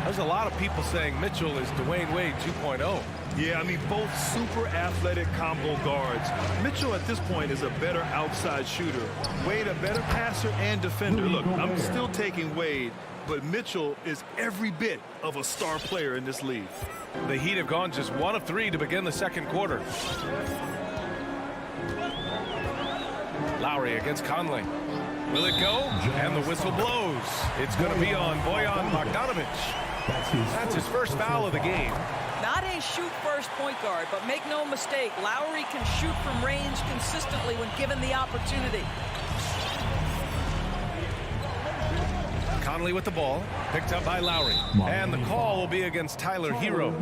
There's a lot of people saying Mitchell is Dwayne Wade 2.0. Yeah, I mean, both super athletic combo guards. Mitchell at this point is a better outside shooter. Wade a better passer and defender. Look, I'm still taking Wade, but Mitchell is every bit of a star player in this league. The Heat have gone just 1 of 3 to begin the second quarter. Lowry against Conley. Will it go? And the whistle blows. It's going to be on Bojan Bogdanovic. That's his first foul of the game. Not a shoot-first point guard, but make no mistake, Lowry can shoot from range consistently when given the opportunity. Conley with the ball, picked up by Lowry. And the call will be against Tyler Hero.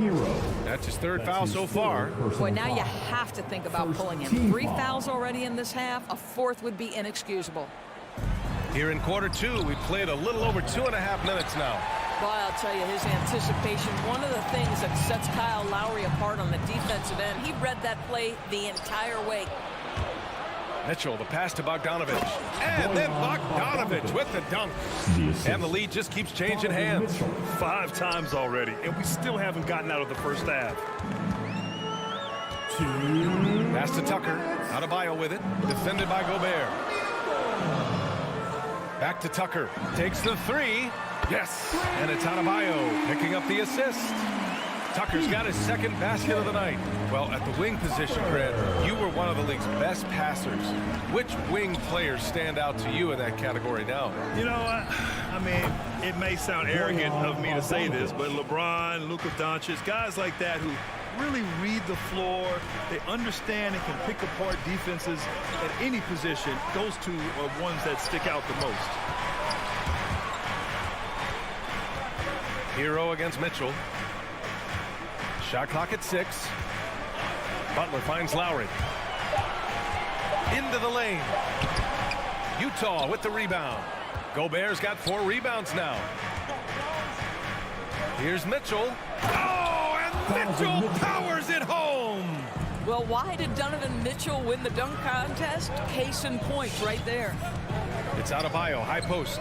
That's his third foul so far. Boy, now you have to think about pulling him. 3 fouls already in this half. A 4th would be inexcusable. Here in quarter 2, we played a little over 2.5 minutes now. Boy, I'll tell you, his anticipation, one of the things that sets Kyle Lowry apart on the defensive end, he read that play the entire way. Mitchell, the pass to Bogdanovic. And then Bogdanovic with the dunk. And the lead just keeps changing hands. 5 times already, and we still haven't gotten out of the first half. Pass to Tucker. Adebayo with it. Defended by Gobert. Back to Tucker. Takes the 3. Yes. And it's Adebayo picking up the assist. Tucker's got his second basket of the night. Well, at the wing position, Grant, you were one of the league's best passers. Which wing players stand out to you in that category now? You know, I mean, it may sound arrogant of me to say this, but LeBron, Luka Doncic, guys like that who really read the floor, they understand and can pick apart defenses at any position. Those two are ones that stick out the most. Hero against Mitchell. Shot clock at 6. Butler finds Lowry. Into the lane. Utah with the rebound. Gobert's got 4 rebounds now. Here's Mitchell. Oh, and Mitchell powers it home. Well, why did Donovan Mitchell win the dunk contest? Case in point right there. It's Adebayo, high post.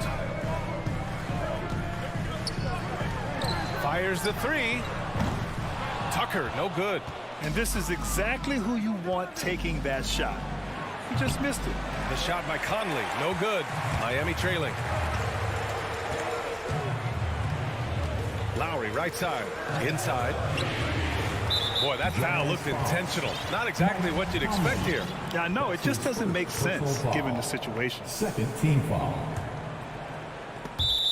Fires the 3. Tucker, no good. And this is exactly who you want taking that shot. He just missed it. The shot by Conley, no good. Miami trailing. Lowry, right side, inside. Boy, that foul looked intentional. Not exactly what you'd expect here. Yeah, I know. It just doesn't make sense given the situation. Second team foul.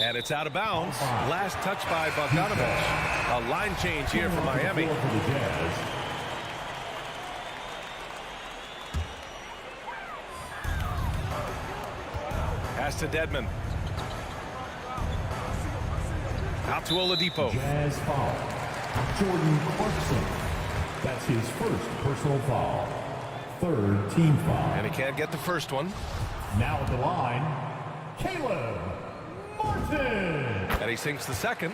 And it's out of bounds. Last touch by Bogdanovic. A line change here for Miami. Pass to Dedmon. Out to Oladipo. Jazz foul. Jordan Clarkson. That's his first personal foul. Third team foul. And he can't get the first one. Now at the line, Caleb Martin. And he sinks the second.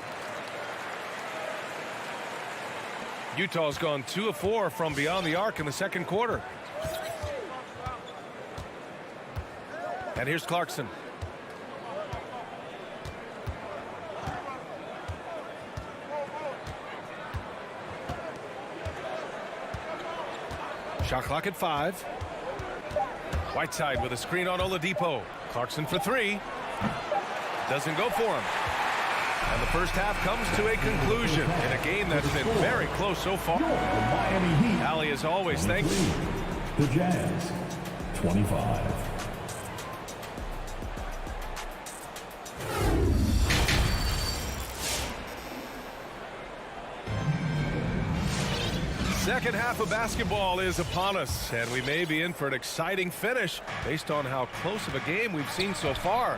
Utah's gone 2 of 4 from beyond the arc in the second quarter. And here's Clarkson. Shot clock at 5. Whiteside with a screen on Oladipo. Clarkson for 3. Doesn't go for him. And the first half comes to a conclusion in a game that's been very close so far. Allie, as always, thanks. The Jazz, 25. Second half of basketball is upon us, and we may be in for an exciting finish based on how close of a game we've seen so far.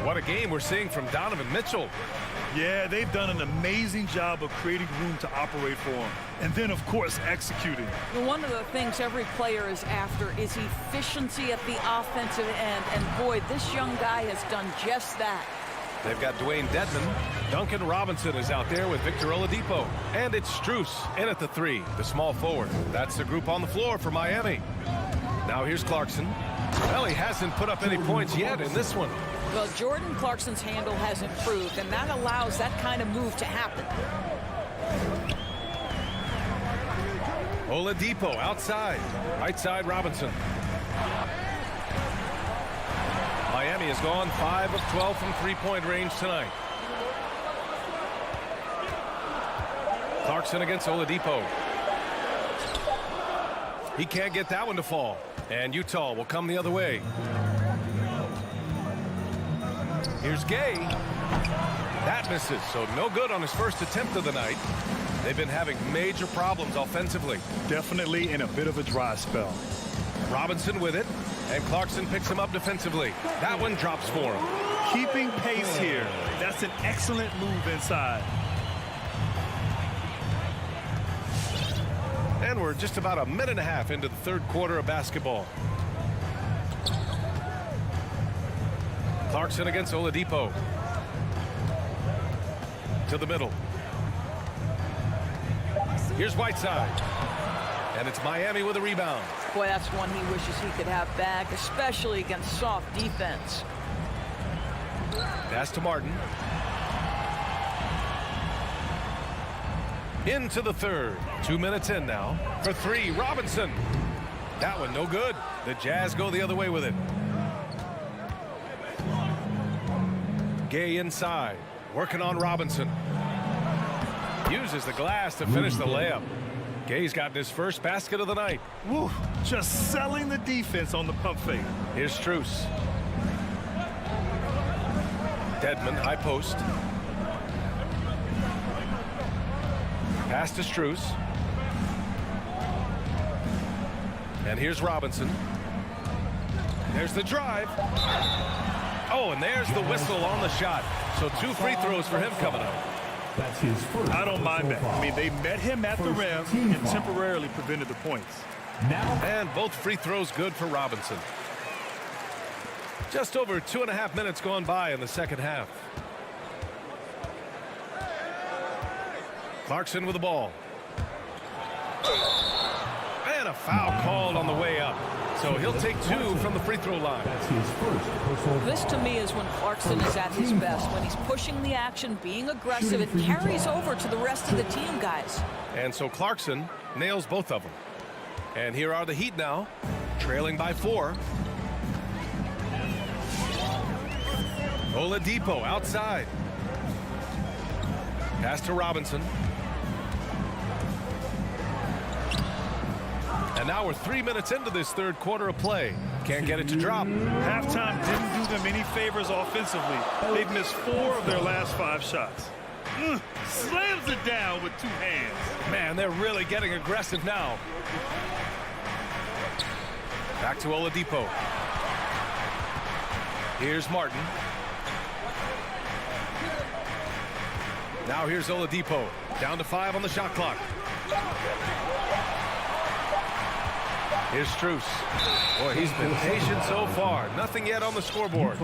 What a game we're seeing from Donovan Mitchell. Yeah, they've done an amazing job of creating room to operate for him. And then, of course, executing. Well, one of the things every player is after is efficiency at the offensive end. And, boy, this young guy has done just that. They've got Dwayne Dedmon. Duncan Robinson is out there with Victor Oladipo. And it's Strus in at the 3, the small forward. That's the group on the floor for Miami. Now here's Clarkson. Well, he hasn't put up any points yet in this one. Well, Jordan Clarkson's handle has improved, and that allows that kind of move to happen. Oladipo outside. Right side, Robinson. Miami has gone 5 of 12 from three-point range tonight. Clarkson against Oladipo. He can't get that one to fall. And Utah will come the other way. Here's Gay. That misses, so no good on his first attempt of the night. They've been having major problems offensively. Definitely in a bit of a dry spell. Robinson with it, and Clarkson picks him up defensively. That one drops for him. Keeping pace here. That's an excellent move inside. And we're just about a minute and a half into the third quarter of basketball. Clarkson against Oladipo. To the middle. Here's Whiteside. And it's Miami with a rebound. Boy, that's one he wishes he could have back, especially against soft defense. Pass to Martin. Into the third. 2 minutes in now. For three, Robinson. That one no good. The Jazz go the other way with it. Gay inside. Working on Robinson. Uses the glass to finish the layup. Gay's gotten his first basket of the night. Woo, just selling the defense on the pump fake. Here's Strus. Dedmon, high post. Pass to Strus. And here's Robinson. There's the drive. Oh, and there's the whistle on the shot. So 2 free throws for him coming up. That's his first. I don't mind that. I mean, they met him at the rim and temporarily prevented the points. And both free throws good for Robinson. Just over 2.5 minutes gone by in the second half. Clarkson with the ball. And a foul called on the way up. So he'll take 2 from the free throw line. That's his first personal. This to me is when Clarkson is at his best, when he's pushing the action, being aggressive. It carries over to the rest of the team, guys. And so Clarkson nails both of them. And here are the Heat now, trailing by 4. Oladipo outside. Pass to Robinson. And now we're 3 minutes into this third quarter of play. Can't get it to drop. Halftime didn't do them any favors offensively. They've missed 4 of their last 5 shots. Slams it down with 2 hands. Man, they're really getting aggressive now. Back to Oladipo. Here's Martin. Now here's Oladipo. Down to 5 on the shot clock. Here's Strus. Boy, he's been patient so far. Nothing yet on the scoreboard.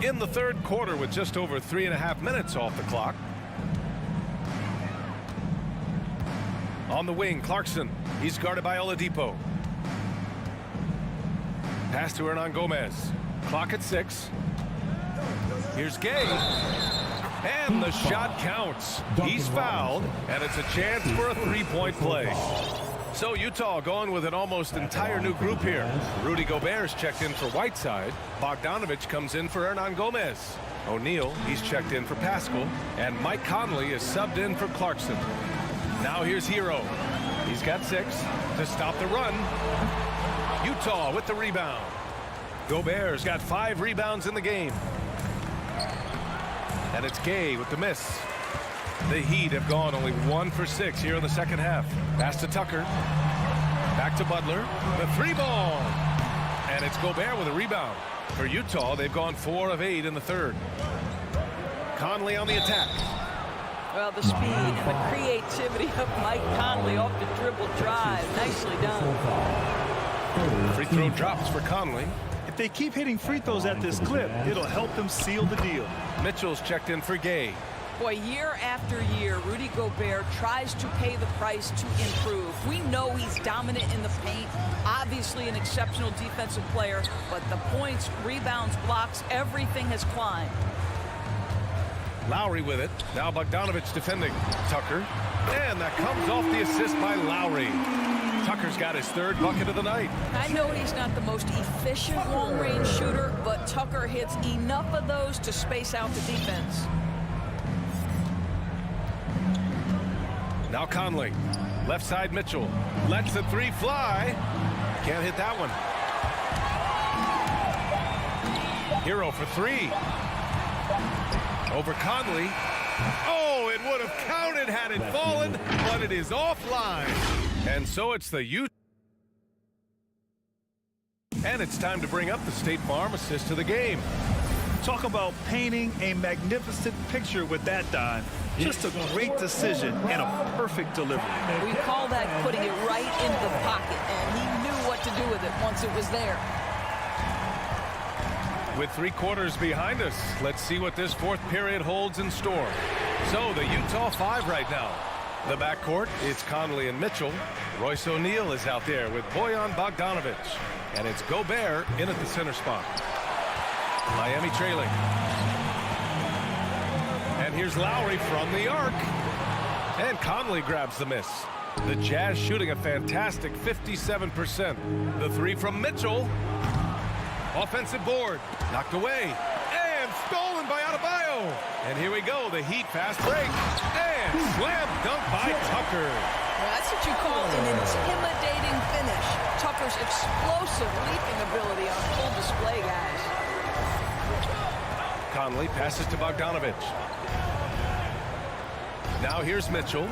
In the third quarter with just over 3.5 minutes off the clock. On the wing, Clarkson. He's guarded by Oladipo. Pass to Hernan Gomez. Clock at 6. Here's Gay. And the shot counts. He's fouled, and it's a chance for a 3-point play. So Utah going with an almost entire new group here. Rudy Gobert's checked in for Whiteside. Bogdanovich comes in for Hernan Gomez. O'Neal, he's checked in for Pascal. And Mike Conley is subbed in for Clarkson. Now here's Hero. He's got 6 to stop the run. Utah with the rebound. Gobert's got 5 rebounds in the game. And it's Gay with the miss. The Heat have gone only 1 for 6 here in the second half. Pass to Tucker. Back to Butler. The 3-ball. And it's Gobert with a rebound. For Utah, they've gone 4 of 8 in the third. Conley on the attack. Well, the speed and the creativity of Mike Conley off the dribble drive. Nicely done. Free throw drops for Conley. If they keep hitting free throws at this clip, it'll help them seal the deal. Mitchell's checked in for Gay. Boy, year after year, Rudy Gobert tries to pay the price to improve. We know he's dominant in the paint, obviously an exceptional defensive player, but the points, rebounds, blocks, everything has climbed. Lowry with it. Now Bogdanovich defending Tucker. And that comes off the assist by Lowry. Tucker's got his third bucket of the night. I know he's not the most efficient long-range shooter, but Tucker hits enough of those to space out the defense. Now Conley. Left side Mitchell. Lets the three fly. Can't hit that one. Hero for three. Over Conley. Oh, it would have counted had it fallen, but it is offline. And so it's the Utah. And it's time to bring up the State Farm assist to the game. Talk about painting a magnificent picture with that dime. Just a great decision and a perfect delivery. We call that putting it right into the pocket, and he knew what to do with it once it was there. With 3 quarters behind us, let's see what this fourth period holds in store. So the Utah 5 right now. The backcourt, it's Conley and Mitchell. Royce O'Neal is out there with Bojan Bogdanovich. And it's Gobert in at the center spot. Miami trailing. And here's Lowry from the arc. And Conley grabs the miss. The Jazz shooting a fantastic 57%. The three from Mitchell. Offensive board. Knocked away. And stolen by Adebayo. And here we go. The Heat fast break. And slam dunk by Tucker. Well, that's what you call an intimidating finish. Tucker's explosive leaping ability on full display, guys. Conley passes to Bogdanovich. Now here's Mitchell.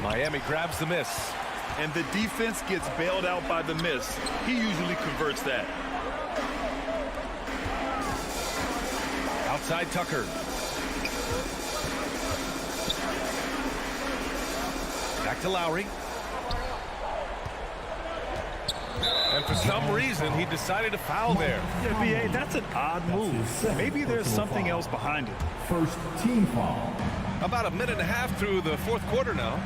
Miami grabs the miss. And the defense gets bailed out by the miss. He usually converts that. Outside Tucker. Back to Lowry. And for some reason, he decided to foul there. Yeah, B.A., that's an odd move. Maybe there's something else behind it. First team foul. About a minute and a half through the fourth quarter now.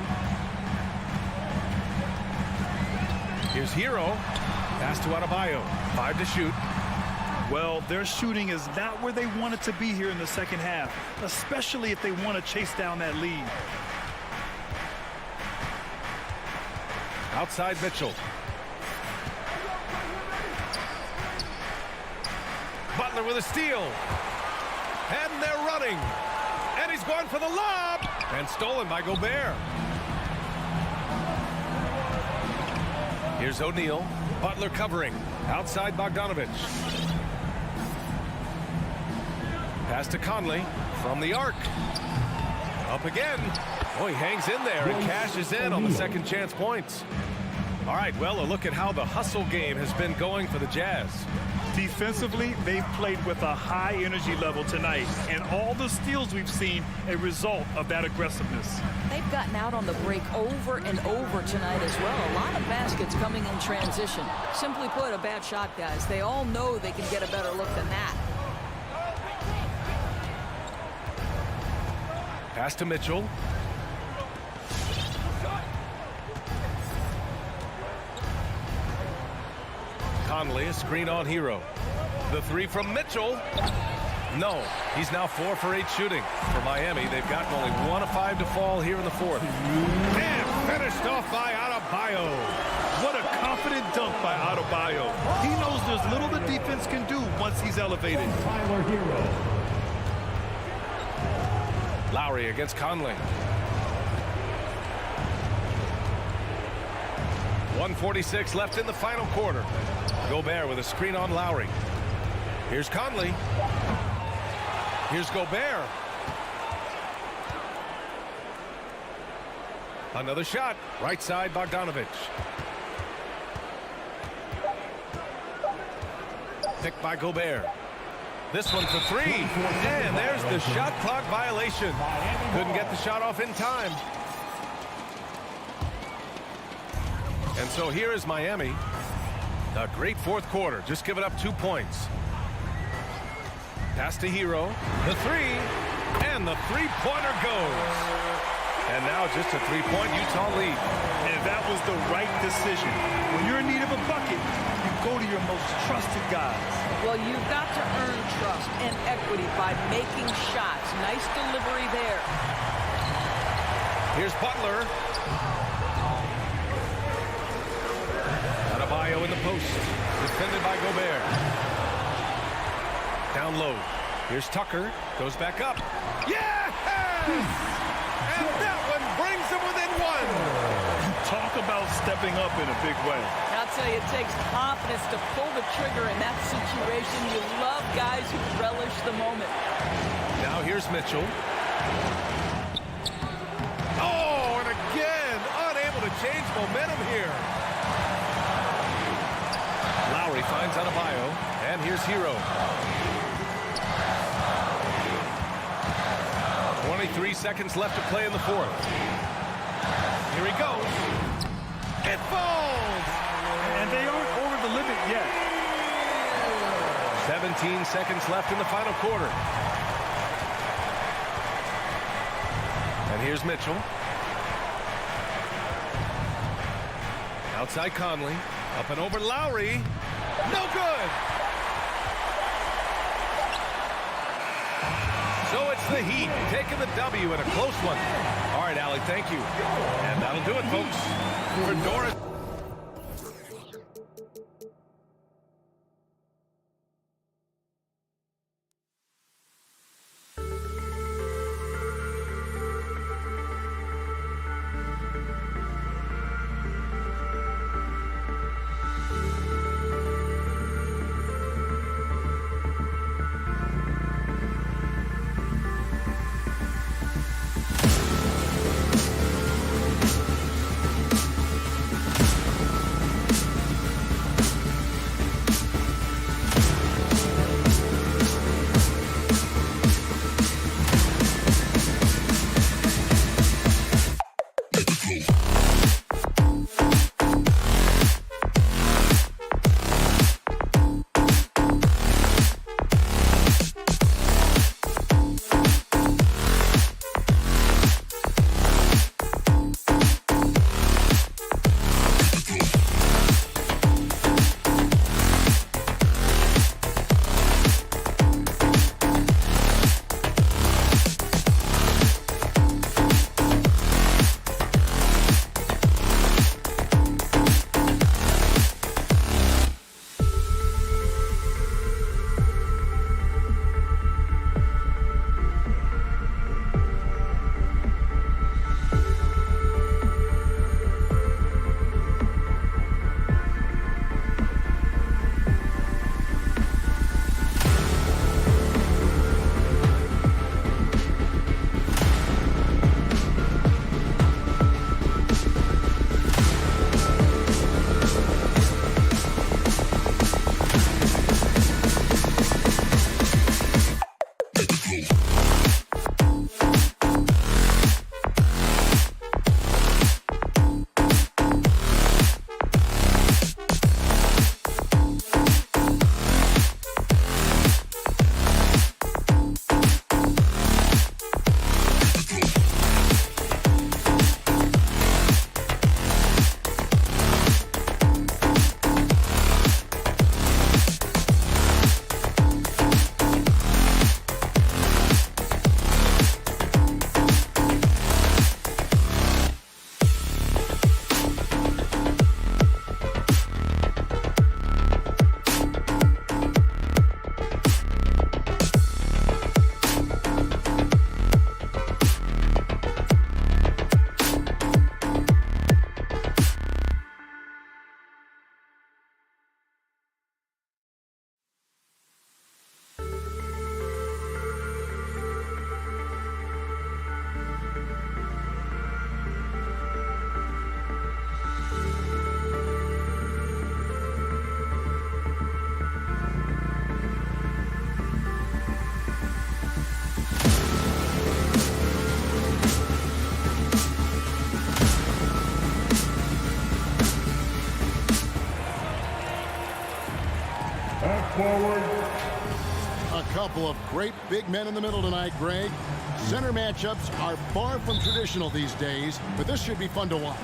Here's Hero. Pass to Adebayo. 5 to shoot. Well, their shooting is not where they want it to be here in the second half, especially if they want to chase down that lead. Outside Mitchell. Butler with a steal. And they're running. And he's going for the lob. And stolen by Gobert. Here's O'Neal. Butler covering. Outside Bogdanovich. Pass to Conley from the arc. Up again. Oh, he hangs in there and cashes in on the second chance points. All right, well, a look at how the hustle game has been going for the Jazz. Defensively, they've played with a high energy level tonight, and all the steals we've seen a result of that aggressiveness. They've gotten out on the break over and over tonight as well. A lot of baskets coming in transition. Simply put, a bad shot, guys. They all know they can get a better look than that. Pass to Mitchell. Conley, a screen on Hero. The three from Mitchell. No, he's now 4 for 8 shooting. For Miami, they've gotten only 1 of 5 to fall here in the fourth. And finished off by Adebayo. What a confident dunk by Adebayo. He knows there's little the defense can do once he's elevated. Tyler Hero. Lowry against Conley. 1:46 left in the final quarter. Gobert with a screen on Lowry. Here's Conley. Here's Gobert. Another shot. Right side, Bogdanovich. Picked by Gobert. This one for 3. And there's the shot clock violation. Couldn't get the shot off in time. And so here is Miami. A great fourth quarter, just giving up 2 points. Pass to Hero, the three, and the three-pointer goes. And now just a 3-point Utah lead. And that was the right decision. When you're in need of a bucket, you go to your most trusted guys. Well, you've got to earn trust and equity by making shots. Nice delivery there. Here's Butler. Adebayo in the post. Defended by Gobert. Down low. Here's Tucker. Goes back up. Yes! And that one brings them within one. Talk about stepping up in a big way. I'll tell you, it takes confidence to pull the trigger in that situation. You love guys who relish the moment. Now here's Mitchell. Oh, and again, unable to change momentum here. Lowry finds Adebayo, and here's Hero. 23 seconds left to play in the fourth. Here he goes. It falls! And they aren't over the limit yet. 17 seconds left in the final quarter. And here's Mitchell. Outside Conley. Up and over Lowry. No good! So it's the Heat taking the W in a close one. All right, Allie, thank you. And that'll do it, folks. For Doris. forward. A couple of great big men in the middle tonight, Greg. Center matchups are far from traditional these days, but this should be fun to watch.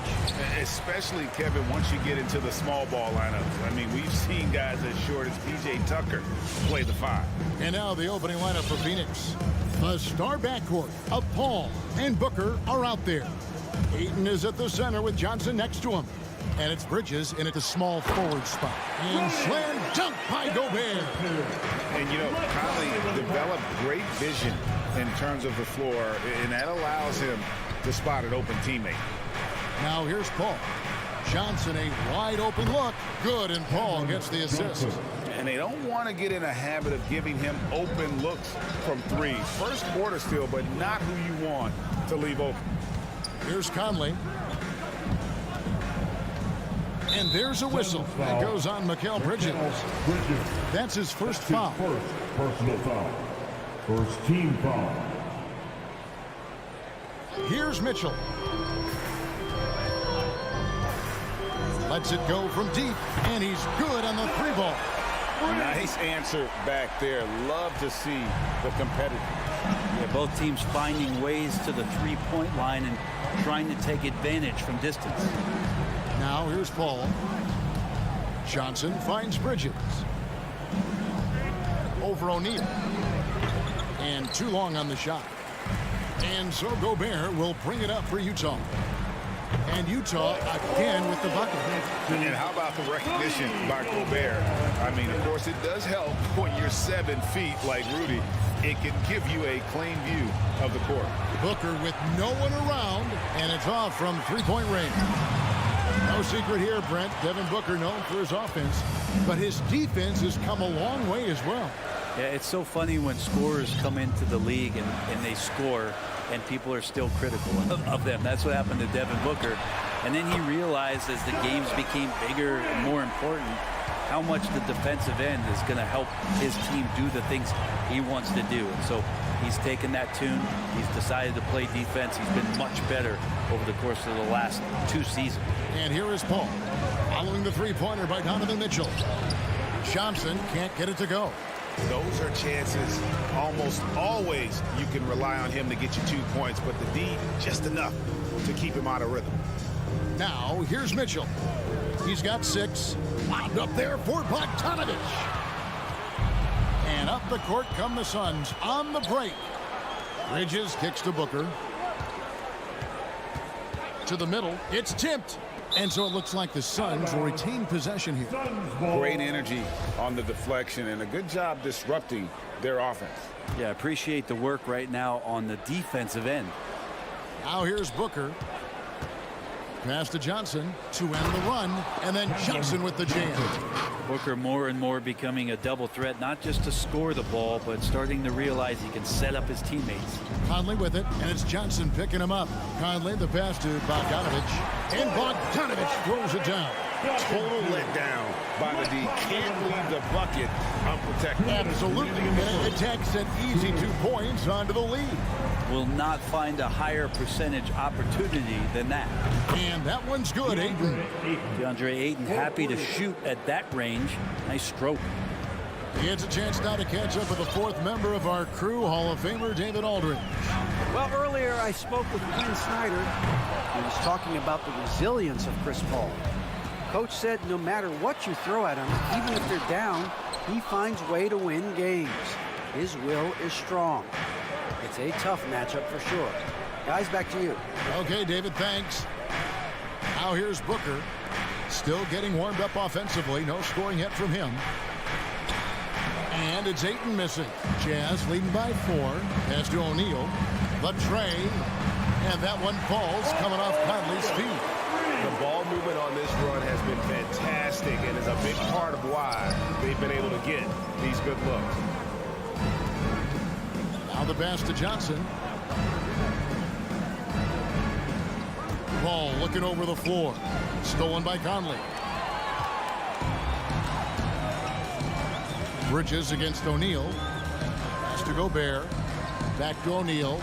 Especially, Kevin, once you get into the small ball lineups. I mean, we've seen guys as short as P.J. Tucker play the 5. And now the opening lineup for Phoenix. The star backcourt of Paul and Booker are out there. Ayton is at the center with Johnson next to him. And it's Bridges in at the small forward spot. And slam dunk by Gobert. And, you know, Conley developed great vision in terms of the floor, and that allows him to spot an open teammate. Now here's Paul. Johnson, a wide open look. Good, and Paul gets the assist. And they don't want to get in a habit of giving him open looks from 3. First quarter still, but not who you want to leave open. Here's Conley. And there's a whistle that goes on Mikal Bridges. That's his first foul. First personal foul. First team foul. Here's Mitchell. Lets it go from deep, and he's good on the 3 ball. Nice answer back there. Love to see the competitive. Yeah, both teams finding ways to the 3-point line and trying to take advantage from distance. Now here's Paul. Johnson finds Bridges. Over O'Neal. And too long on the shot. And so Gobert will bring it up for Utah. And Utah again with the bucket. And how about the recognition by Gobert? I mean, of course, it does help when you're 7 feet like Rudy. It can give you a clean view of the court. Booker with no one around, and it's off from 3-point range. No secret here, Brent. Devin Booker known for his offense, but his defense has come a long way as well. Yeah, it's so funny when scorers come into the league and they score, and people are still critical of them. That's what happened to Devin Booker. And then he realized as the games became bigger and more important, how much the defensive end is going to help his team do the things he wants to do. And so he's taken that tune. He's decided to play defense. He's been much better over the course of the last 2 seasons. And here is Paul, following the 3-pointer by Donovan Mitchell. Johnson can't get it to go. Those are chances almost always you can rely on him to get you 2 points, but the D, just enough to keep him out of rhythm. Now, here's Mitchell. He's got 6. Wound up there for Bogdanovich. And up the court come the Suns on the break. Bridges kicks to Booker. To the middle. It's tipped. And so it looks like the Suns will retain possession here. Great energy on the deflection and a good job disrupting their offense. Yeah, appreciate the work right now on the defensive end. Now here's Booker. Pass to Johnson to end the run, and then Johnson with the jam. Booker more and more becoming a double threat, not just to score the ball, but starting to realize he can set up his teammates. Conley with it, and it's Johnson picking him up. Conley, the pass to Bogdanovich, and Bogdanovich throws it down. Total letdown by the D. Can't leave the bucket unprotected. Absolutely, and it takes an easy 2 points onto the lead. Will not find a higher percentage opportunity than that. And that one's good, Ayton. DeAndre Ayton happy to shoot at that range. Nice stroke. He has a chance now to catch up with the 4th member of our crew, Hall of Famer David Aldridge. Well, earlier I spoke with Quinn Snyder. He was talking about the resilience of Chris Paul. Coach said no matter what you throw at him, even if they're down, he finds a way to win games. His will is strong. It's a tough matchup for sure. Guys, back to you. Okay, David, thanks. Now here's Booker. Still getting warmed up offensively. No scoring yet from him. And it's Ayton missing. Jazz leading by 4. Pass to O'Neal. The tray. And that one falls coming off Conley's feet. The ball movement on this run has been fantastic and is a big part of why they've been able to get these good looks. Now the pass to Johnson. Ball looking over the floor. Stolen by Conley. Bridges against O'Neal. Pass to Gobert. Back to O'Neal.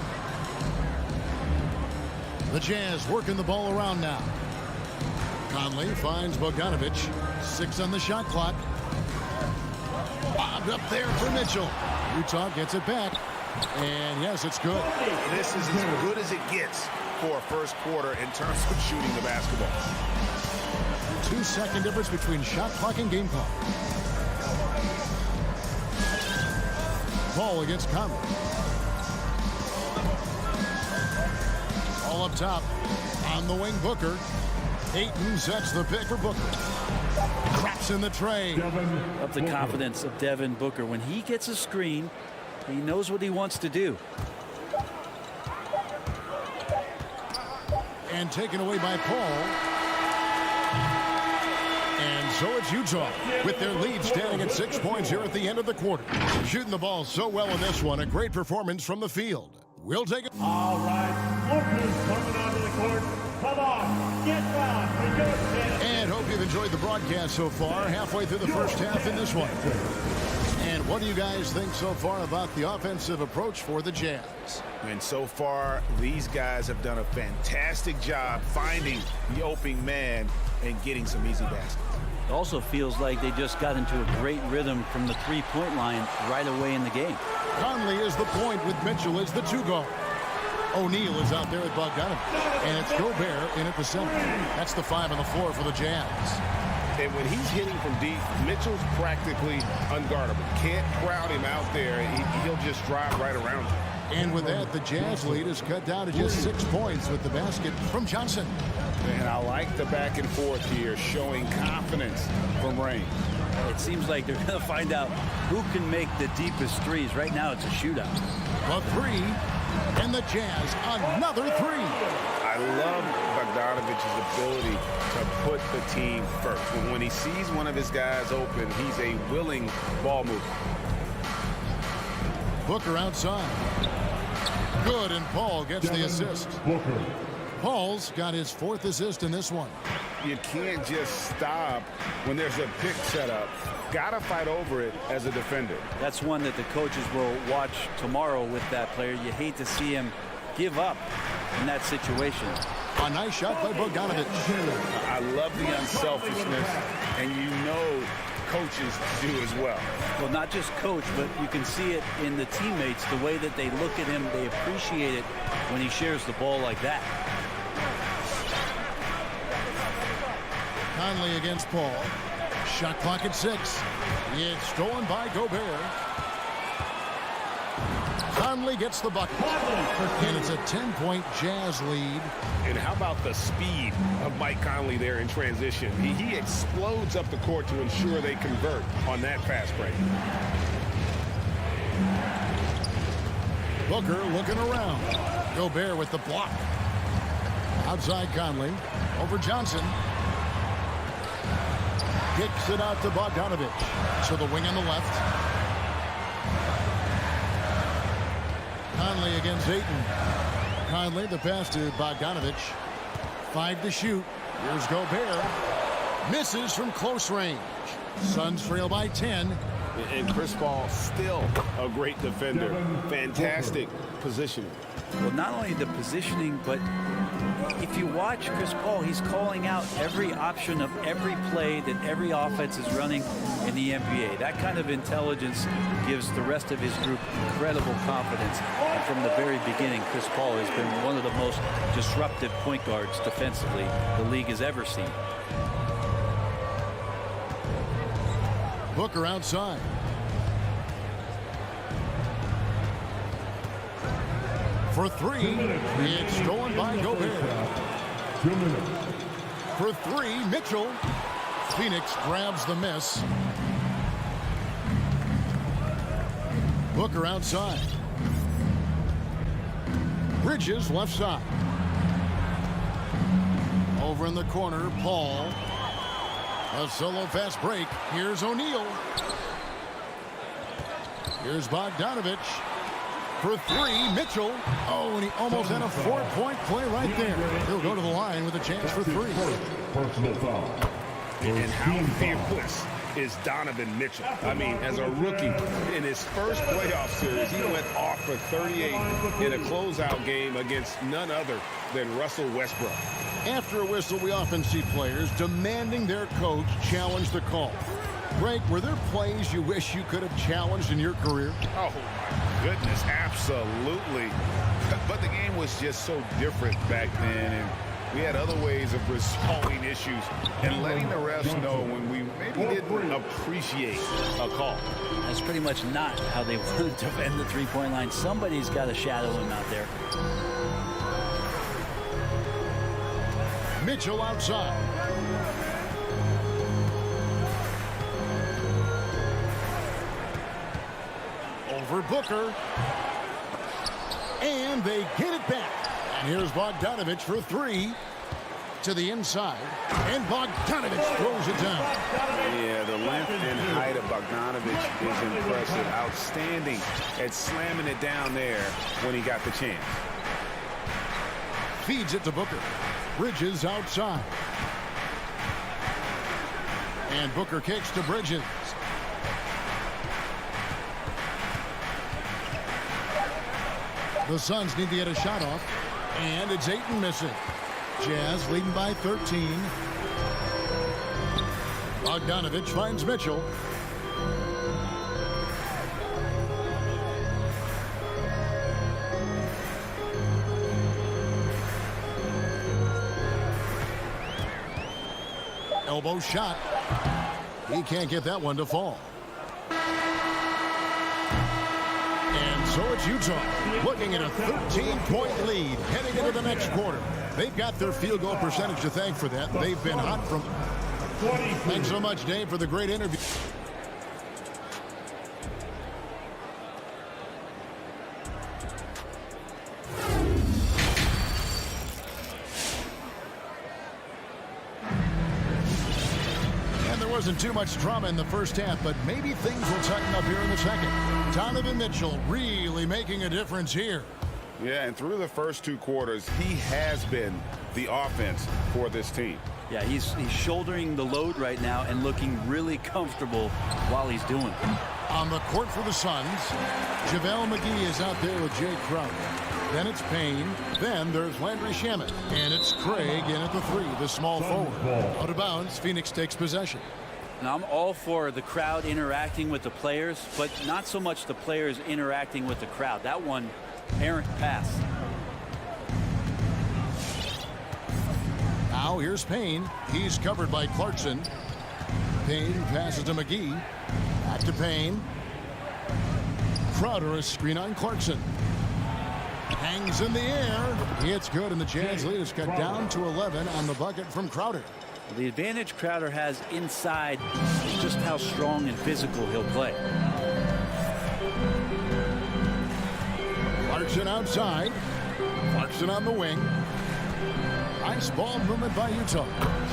The Jazz working the ball around now. Conley finds Bogdanovich. 6 on the shot clock. Bobbed up there for Mitchell. Utah gets it back. And yes, it's good. This is as good as it gets for a first quarter in terms of shooting the basketball. 2-second difference between shot clock and game clock. Ball against Conley. All up top. On the wing, Booker. Ayton sets the pick for Booker. Craps in the tray. Up the confidence of Devin Booker. When he gets a screen, he knows what he wants to do. And taken away by Paul. And so it's Utah with their lead standing at 6 points here at the end of the quarter. Shooting the ball so well in this one. A great performance from the field. We'll take it. All right, Booker's coming onto the court. Come on, get down. And hope you've enjoyed the broadcast so far. Halfway through the first half in this one. And what do you guys think so far about the offensive approach for the Jazz? And so far, these guys have done a fantastic job finding the opening man and getting some easy baskets. It also feels like they just got into a great rhythm from the three-point line right away in the game. Conley is the point with Mitchell as the two-guard. O'Neal is out there with Bogdanovich. And it's Gobert in at the center. That's the 5 on the floor for the Jazz. And when he's hitting from deep, Mitchell's practically unguardable. Can't crowd him out there. He'll just drive right around him. And with that, the Jazz lead is cut down to just 6 points with the basket from Johnson. And I like the back and forth here, showing confidence from Rain. It seems like they're going to find out who can make the deepest threes. Right now, it's a shootout. A 3, and the Jazz another 3. I love Bogdanovich's ability to put the team first. When he sees one of his guys open, he's a willing ball mover. Booker outside. Good, and Paul gets the assist. Paul's got his 4th assist in this one. You can't just stop when there's a pick set up. Gotta fight over it as a defender. That's one that the coaches will watch tomorrow with that player. You hate to see him give up in that situation. A nice shot by Bogdanovich. I love the unselfishness, and you know coaches do as well. Well, not just coach, but you can see it in the teammates, the way that they look at him. They appreciate it when he shares the ball like that. Conley against Paul. Shot clock at 6. It's stolen by Gobert. Conley gets the bucket. And it's a 10-point Jazz lead. And how about the speed of Mike Conley there in transition? He explodes up the court to ensure they convert on that fast break. Booker looking around. Gobert with the block. Outside Conley. Over Johnson. Kicks it out to Bogdanovich. So the wing on the left. Conley against Ayton. Conley, the pass to Bogdanovich. 5 to shoot. Here's Gobert. Misses from close range. Suns trail by 10. And Chris Paul still a great defender. Fantastic positioning. Well, not only the positioning, but if you watch Chris Paul, he's calling out every option of every play that every offense is running in the NBA. That kind of intelligence gives the rest of his group incredible confidence. And from the very beginning, Chris Paul has been one of the most disruptive point guards defensively the league has ever seen. Booker outside. For 3, it's stolen by Gobert. For 3, Mitchell. Phoenix grabs the miss. Booker outside. Bridges left side. Over in the corner, Paul. A solo fast break. Here's O'Neal. Here's Bogdanovich. For 3, Mitchell. Oh, and he almost had a 4-point play right there. He'll go to the line with a chance for 3. Personal foul. And how fearless is Donovan Mitchell? I mean, as a rookie, in his first playoff series, he went off for 38 in a closeout game against none other than Russell Westbrook. After a whistle, we often see players demanding their coach challenge the call. Greg, were there plays you wish you could have challenged in your career? Oh, my goodness, absolutely. But the game was just so different back then, and we had other ways of resolving issues and letting the refs know when we maybe didn't appreciate a call. That's pretty much not how they want to defend the three-point line. Somebody's got to shadow him out there. Mitchell outside. Over Booker. And they get it back. And here's Bogdanovich for three. To the inside. And Bogdanovich throws it down. Yeah, the length and height of Bogdanovich is impressive. Outstanding at slamming it down there when he got the chance. Feeds it to Booker. Bridges outside. And Booker kicks to Bridges. The Suns need to get a shot off. And it's Ayton missing. Jazz leading by 13. Bogdanovich finds Mitchell. Elbow shot. He can't get that one to fall. And so it's Utah looking at a 13-point lead heading into the next quarter. They've got their field goal percentage to thank for that. They've been hot from... Thanks so much, Dave, for the great interview. Wasn't too much drama in the first half, but maybe things will tighten up here in the second. Donovan Mitchell really making a difference here. Yeah, and through the first two quarters, he has been the offense for this team. Yeah, he's shouldering the load right now and looking really comfortable while he's doing it. On the court for the Suns, JaVale McGee is out there with Jay Crowder. Then it's Payne. Then there's Landry Shamet. And it's Craig in at the three, the small forward. Out of bounds, Phoenix takes possession. Now, I'm all for the crowd interacting with the players, but not so much the players interacting with the crowd. That one, errant pass. Now here's Payne. He's covered by Clarkson. Payne passes to McGee. Back to Payne. Crowder, a screen on Clarkson. Hangs in the air. It's good, and the Jazz lead is cut down to 11 on the bucket from Crowder. The advantage Crowder has inside is just how strong and physical he'll play. Clarkson outside. Clarkson on the wing. Nice ball movement by Utah.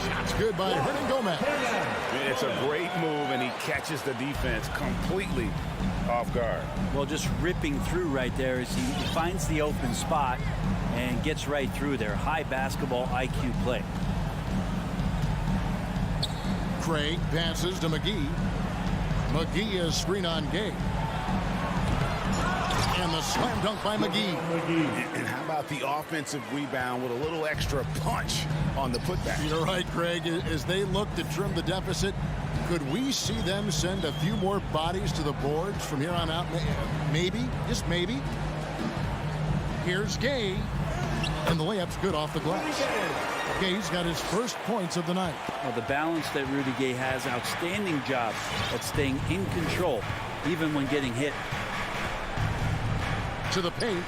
Shots good by Hernan Gomez. It's a great move, and he catches the defense completely off guard. Well, just ripping through right there as he finds the open spot and gets right through there. High basketball IQ play. Craig passes to McGee. McGee is screen on Gay. And the slam dunk by McGee. And how about the offensive rebound with a little extra punch on the putback? You're right, Craig. As they look to trim the deficit, could we see them send a few more bodies to the boards from here on out? Maybe, just maybe. Here's Gay. And the layup's good off the glass. Gay's got his first points of the night. Well, the balance that Rudy Gay has, outstanding job at staying in control, even when getting hit. To the paint.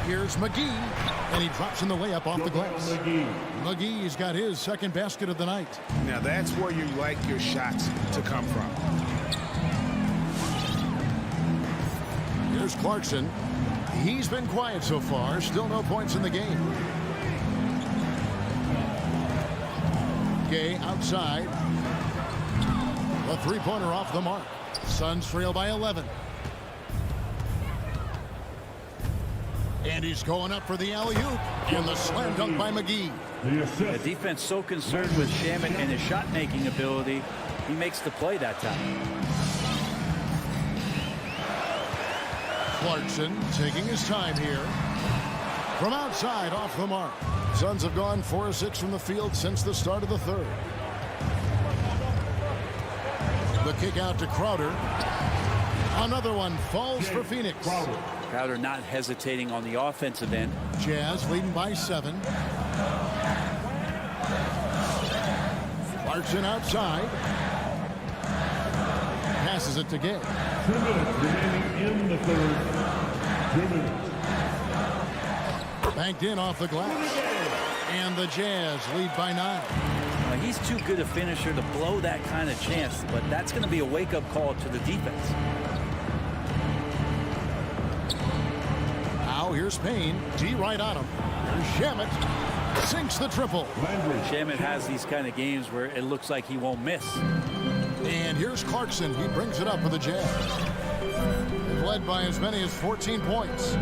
Here's McGee, and he drops in the layup off the glass. McGee's got his second basket of the night. Now that's where you like your shots to come from. Here's Clarkson. He's been quiet so far. Still no points in the game. Gay outside. A three-pointer off the mark. Suns trail by 11. And he's going up for the alley-oop. And the slam dunk by McGee. The defense so concerned with Shamet and his shot-making ability, he makes the play that time. Clarkson taking his time here. From outside, off the mark. Suns have gone 4 of 6 from the field since the start of the third. The kick out to Crowder. Another one falls for Phoenix. Crowder not hesitating on the offensive end. Jazz leading by 7. Clarkson outside. Passes it to Gay. 2 minutes remaining in the third. 2 minutes. Banked in off the glass. And the Jazz lead by 9. He's too good a finisher to blow that kind of chance, but that's going to be a wake-up call to the defense. Now here's Payne. D right on him. Here's Shamet. Sinks the triple. Shamet has these kind of games where it looks like he won't miss. And here's Clarkson. He brings it up for the Jazz. They've led by as many as 14 points.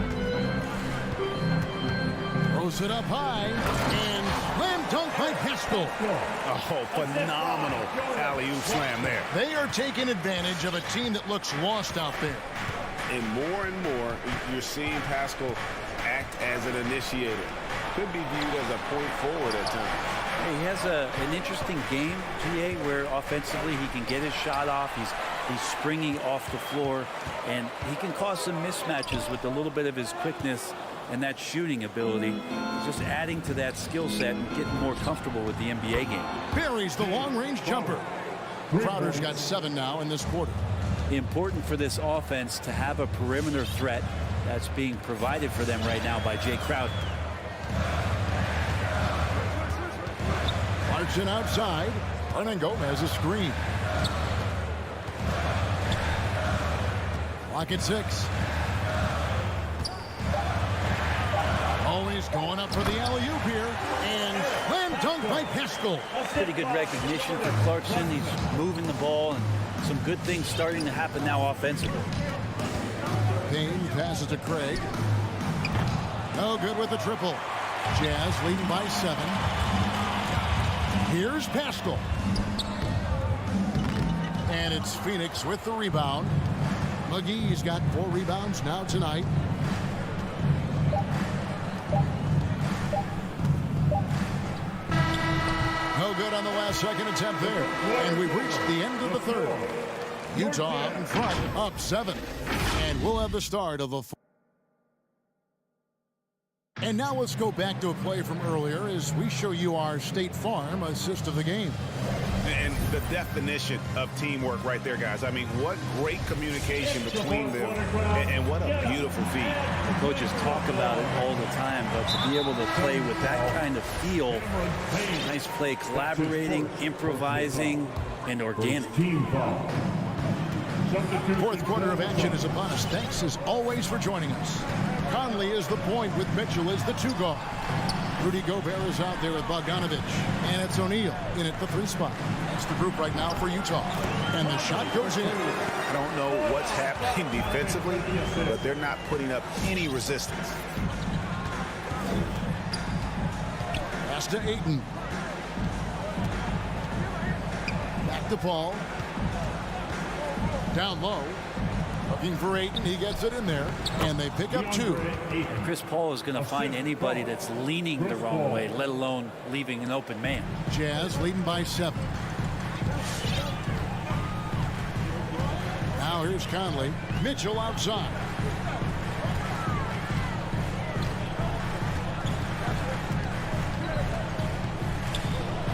Throws it up high. And slam dunk by Pascal. Oh, phenomenal alley-oop slam there. They are taking advantage of a team that looks lost out there. And more, you're seeing Pascal act as an initiator. Could be viewed as a point forward at times. He has an interesting game, GA, where offensively he can get his shot off. He's springing off the floor, and he can cause some mismatches with a little bit of his quickness and that shooting ability. Just adding to that skill set and getting more comfortable with the NBA game. Buries the long-range jumper. Crowder's got 7 now in this quarter. Important for this offense to have a perimeter threat that's being provided for them right now by Jay Crowder. Clarkson outside. Hernan Gomez a screen. Clock at 6. Always going up for the alley-oop here. And slam dunk by Pascal. Pretty good recognition for Clarkson. He's moving the ball, and some good things starting to happen now offensively. Payne passes to Craig. No good with the triple. Jazz leading by 7. Here's Pascal. And it's Phoenix with the rebound. McGee's got 4 rebounds now tonight. No good on the last second attempt there. And we've reached the end of the third. Utah out in front, up 7. And we'll have the start of the fourth. And now let's go back to a play from earlier as we show you our State Farm assist of the game. And the definition of teamwork right there, guys. I mean, what great communication between them, and what a beautiful feed. The coaches talk about it all the time, but to be able to play with that kind of feel, nice play, collaborating, improvising, and organic. Fourth quarter of action is upon us. Thanks as always for joining us. Conley is the point with Mitchell as the 2 guard. Rudy Gobert is out there with Bogdanovich. And it's O'Neal in at the 3 spot. That's the group right now for Utah. And the shot goes in. I don't know what's happening defensively, but they're not putting up any resistance. Pass to Ayton. Back to Paul. Down low. Looking for Ayton. He gets it in there. And they pick up 2. Chris Paul is going to find anybody that's leaning the wrong way, let alone leaving an open man. Jazz leading by 7. Now here's Conley. Mitchell outside.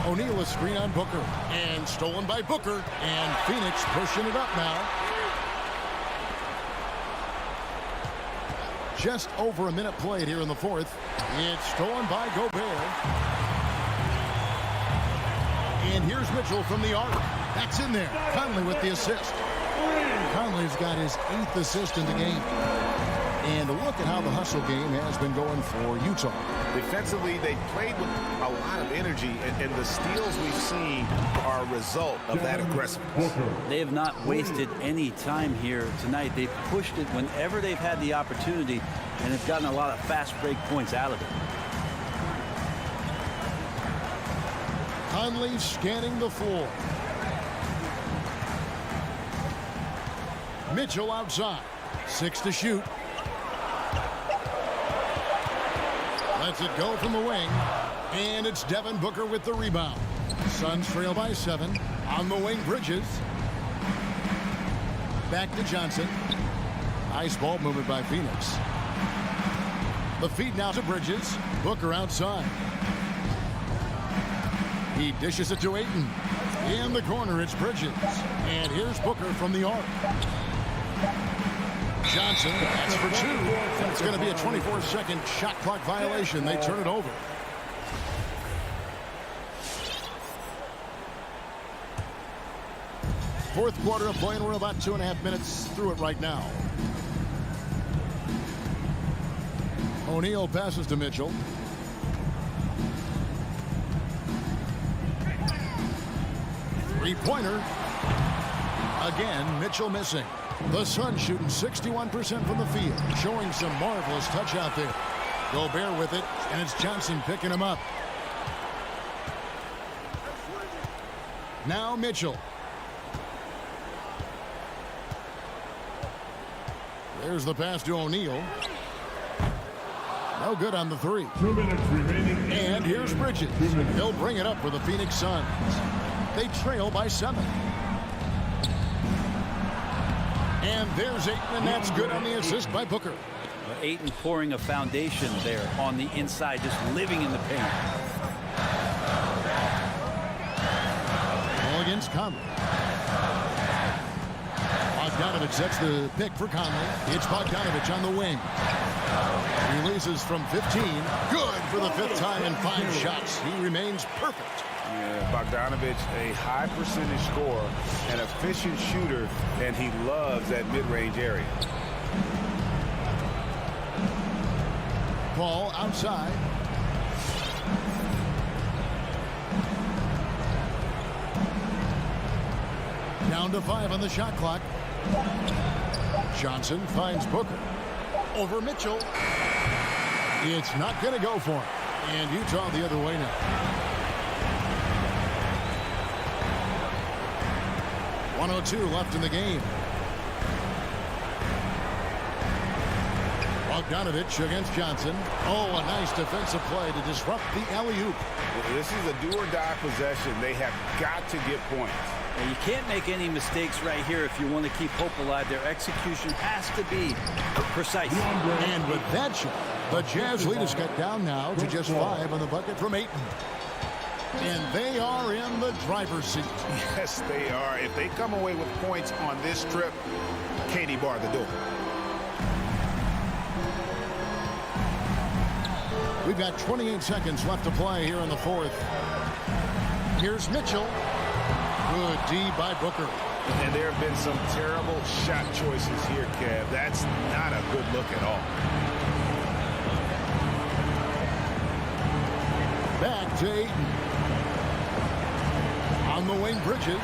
O'Neal a screen on Booker. And stolen by Booker. And Phoenix pushing it up now. Just over a minute played here in the fourth. It's stolen by Gobert. And here's Mitchell from the arc. That's in there. Conley with the assist. Conley's got his 8th assist in the game. And look at how the hustle game has been going for Utah. Defensively, they played with a lot of energy, and the steals we've seen are a result of that aggressiveness. They have not wasted any time here tonight. They've pushed it whenever they've had the opportunity, and have gotten a lot of fast break points out of it. Conley scanning the floor. Mitchell outside. 6 to shoot. Lets it go from the wing. And it's Devin Booker with the rebound. Suns trail by 7. On the wing, Bridges. Back to Johnson. Nice ball movement by Phoenix. The feed now to Bridges. Booker outside. He dishes it to Ayton. In the corner, it's Bridges. And here's Booker from the arc. Johnson, that's for two. It's going to be a 24-second shot clock violation. They turn it over. Fourth quarter of play, and we're about 2.5 minutes through it right now. O'Neal passes to Mitchell. Three-pointer. Again, Mitchell missing. The Suns shooting 61% from the field, showing some marvelous touch out there. Gobert with it, and it's Johnson picking him up. Now Mitchell. There's the pass to O'Neal. No good on the three. 2 minutes remaining. And here's Bridges. He'll bring it up for the Phoenix Suns. They trail by 7. And there's Ayton, and that's good on the assist by Booker. Ayton pouring a foundation there on the inside, just living in the paint. Ball against Conley. Bogdanovich sets the pick for Conley. It's Bogdanovich on the wing. Releases from 15. Good for the 5th time in 5 shots. He remains perfect. Yeah, Bogdanovich, a high percentage scorer, an efficient shooter, and he loves that mid-range area. Ball outside. Down to 5 on the shot clock. Johnson finds Booker. Over Mitchell. It's not going to go for him. And Utah the other way now. 1:02 left in the game. Bogdanovich against Johnson. Oh, a nice defensive play to disrupt the alley-oop. This is a do-or-die possession. They have got to get points. And you can't make any mistakes right here if you want to keep hope alive. Their execution has to be precise. And with that shot, the Jazz lead is cut down now to just 5 on the bucket from Ayton. And they are in the driver's seat. Yes, they are. If they come away with points on this trip, Katie bar the door. We've got 28 seconds left to play here in the 4th. Here's Mitchell. Good D by Booker. And there have been some terrible shot choices here, Kev. That's not a good look at all. Back to Ayton. On the wing, Bridges.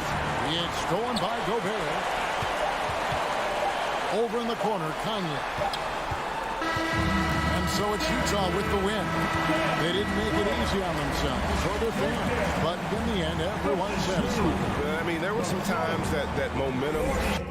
It's stolen by Gobert. Over in the corner, Conley. And so it's Utah with the win. They didn't make it easy on themselves or their fans, but in the end, everyone's satisfied. I mean, there were some times that momentum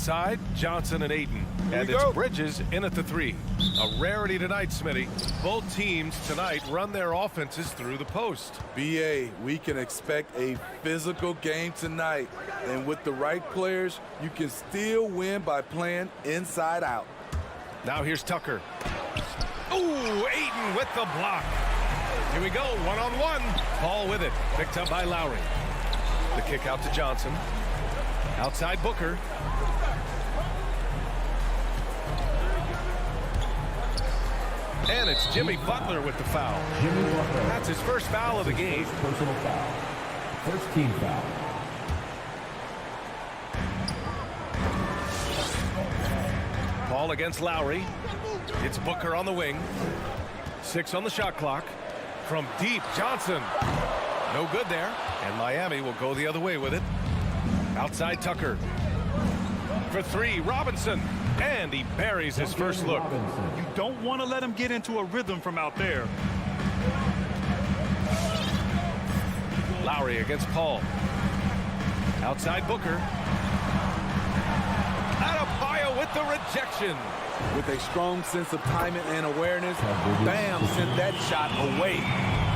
inside, Johnson and Ayton. And it's Bridges in at the 3. A rarity tonight, Smitty. Both teams tonight run their offenses through the post. BA, we can expect a physical game tonight. And with the right players, you can still win by playing inside out. Now here's Tucker. Ooh, Ayton with the block. Here we go, one-on-one. Paul with it, picked up by Lowry. The kick out to Johnson. Outside Booker. And it's Jimmy Butler with the foul. That's his first foul of the game. Personal foul. First team foul. Paul against Lowry. It's Booker on the wing. 6 on the shot clock. From deep, Johnson. No good there. And Miami will go the other way with it. Outside Tucker. For 3, Robinson. And he buries his first look. You don't want to let him get into a rhythm from out there. Lowry against Paul. Outside Booker. Adebayo with the rejection. With a strong sense of timing and awareness, Bam sent that shot away.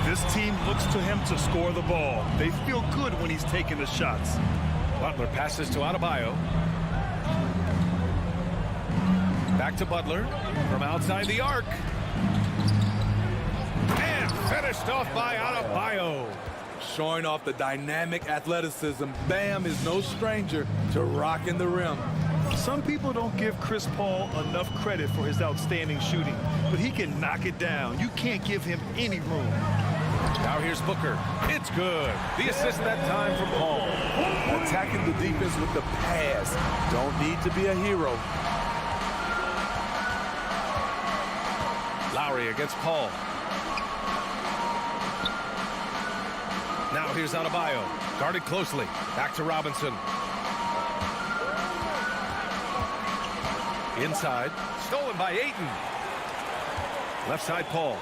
This team looks to him to score the ball. They feel good when he's taking the shots. Butler passes to Adebayo. Back to Butler from outside the arc. And finished off by Adebayo. Showing off the dynamic athleticism, Bam is no stranger to rocking the rim. Some people don't give Chris Paul enough credit for his outstanding shooting, but he can knock it down. You can't give him any room. Now here's Booker. It's good. The assist that time from Paul. Attacking the defense with the pass. Don't need to be a hero. Lowry against Paul. Now here's Adebayo. Guarded closely. Back to Robinson. Inside. Stolen by Ayton. Left side Paul.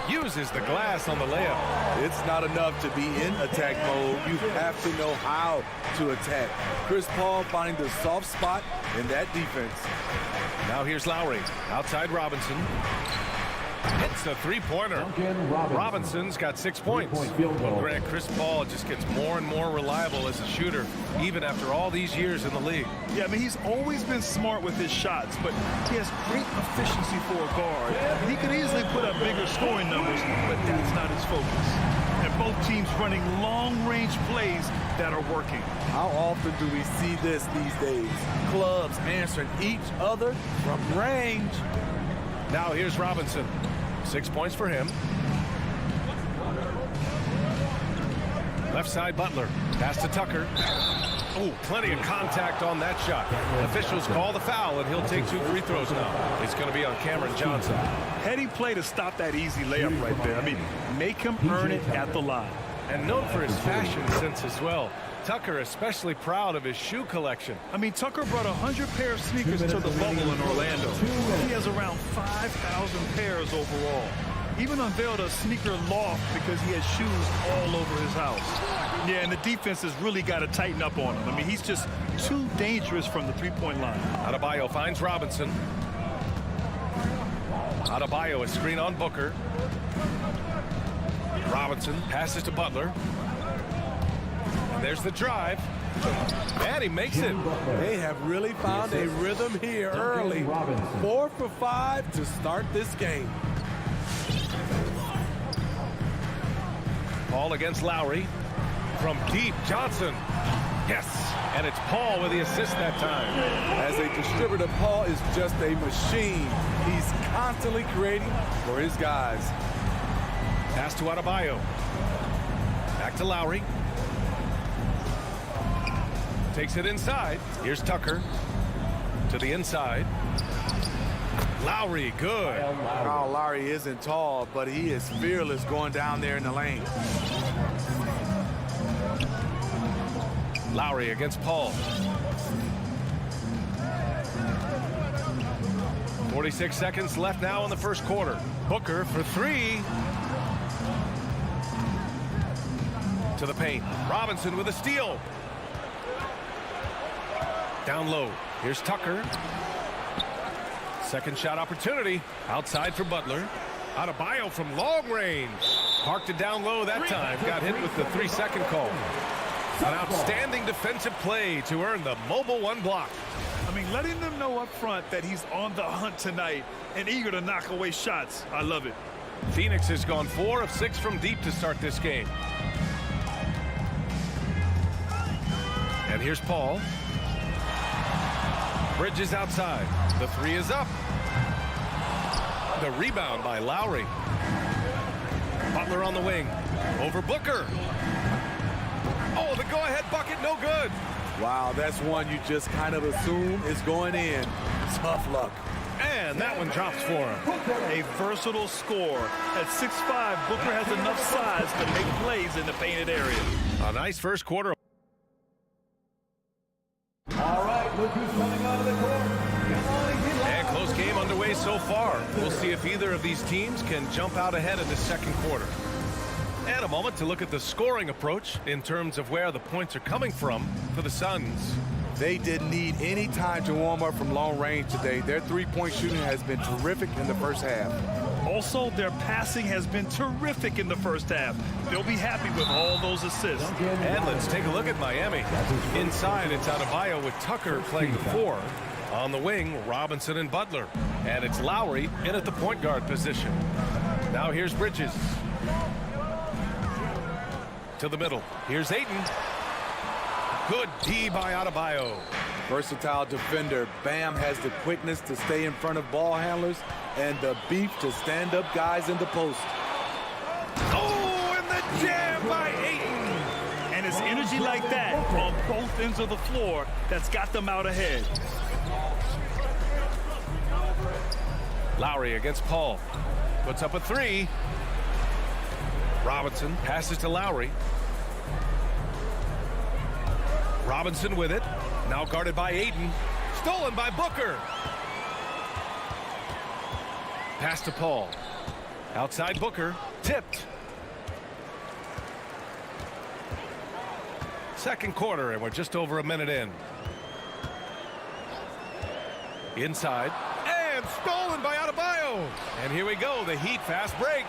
Uses the glass on the layup. It's not enough to be in attack mode. You have to know how to attack. Chris Paul finding the soft spot in that defense. Now here's Lowry. Outside Robinson. Hits the three-pointer. Robinson's got 6 points. Well, Grant, Chris Paul just gets more and more reliable as a shooter, even after all these years in the league. Yeah, I mean, he's always been smart with his shots, but he has great efficiency for a guard. And he could easily put up bigger scoring numbers, but that's not his focus. And both teams running long-range plays that are working. How often do we see this these days? Clubs answering each other from range. Now here's Robinson. 6 points for him. Left side Butler. Pass to Tucker. Oh, plenty of contact on that shot. Officials call the foul, and he'll take 2 free throws now. It's going to be on Cameron Johnson. Heady play to stop that easy layup right there. I mean, make him earn it at the line. And known for his fashion sense as well. Tucker especially proud of his shoe collection. I mean, Tucker brought 100 pair of sneakers to the bubble in Orlando. He has around 5,000 pairs overall. Even unveiled a sneaker loft because he has shoes all over his house. Yeah, and the defense has really got to tighten up on him. I mean, he's just too dangerous from the three-point line. Adebayo finds Robinson. Adebayo is screen on Booker. Robinson passes to Butler. And there's the drive. And he makes it. They have really found a rhythm here early. 4 for 5 to start this game. Paul against Lowry. From deep, Johnson. Yes. And it's Paul with the assist that time. As a distributor, Paul is just a machine. He's constantly creating for his guys. Pass to Adebayo. Back to Lowry. Takes it inside. Here's Tucker. To the inside. Lowry, good. Kyle Lowry isn't tall, but he is fearless going down there in the lane. Lowry against Paul. 46 seconds left now in the first quarter. Booker for 3. To the paint. Robinson with a steal. Down low. Here's Tucker. Second shot opportunity. Outside for Butler. Adebayo from long range. Parked it down low that time. Got hit with the 3-second call. An outstanding defensive play to earn the mobile 1 block. I mean, letting them know up front that he's on the hunt tonight and eager to knock away shots. I love it. Phoenix has gone 4 of 6 from deep to start this game. And here's Paul. Bridges outside. The 3 is up. The rebound by Lowry. Butler on the wing. Over Booker. Oh, the go-ahead bucket, no good. Wow, that's one you just kind of assume is going in. Tough luck. And that one drops for him. A versatile scorer. At 6'5", Booker has enough size to make plays in the painted area. A nice first quarter. All right, look who's coming out of the court. And close game underway so far. We'll see if either of these teams can jump out ahead in the second quarter. And a moment to look at the scoring approach in terms of where the points are coming from for the Suns. They didn't need any time to warm up from long range today. Their three-point shooting has been terrific in the first half. Also, their passing has been terrific in the first half. They'll be happy with all those assists. And let's take a look at Miami. Inside, it's Adebayo with Tucker playing the 4. On the wing, Robinson and Butler. And it's Lowry in at the point guard position. Now here's Bridges. To the middle. Here's Ayton. Good D by Adebayo. Versatile defender. Bam has the quickness to stay in front of ball handlers and the beef to stand up guys in the post. on both ends of the floor that's got them out ahead. Lowry against Paul. Puts up a three. Robinson passes to Lowry. Robinson with it. Now guarded by Ayton. Stolen by Booker. Pass to Paul. Outside Booker. Tipped. Second quarter, and we're just over a minute in. Inside. And stolen by Adebayo. And here we go, the Heat fast break.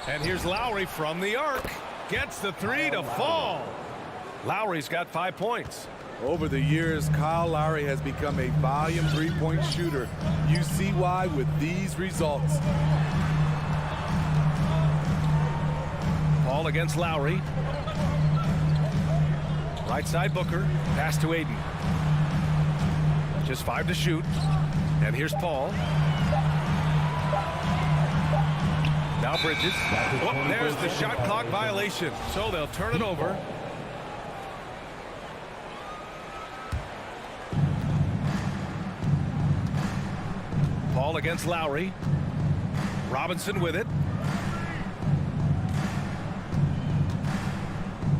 And here's Lowry from the arc. Gets the three to fall. Lowry's got 5 points. Over the years, Kyle Lowry has become a volume three-point shooter. You see why with these results. Paul against Lowry. Right side Booker. Pass to Ayton. Just 5 to shoot. And here's Paul. Now Bridges. Oh, there's the shot clock violation. So they'll turn it over. Paul against Lowry. Robinson with it.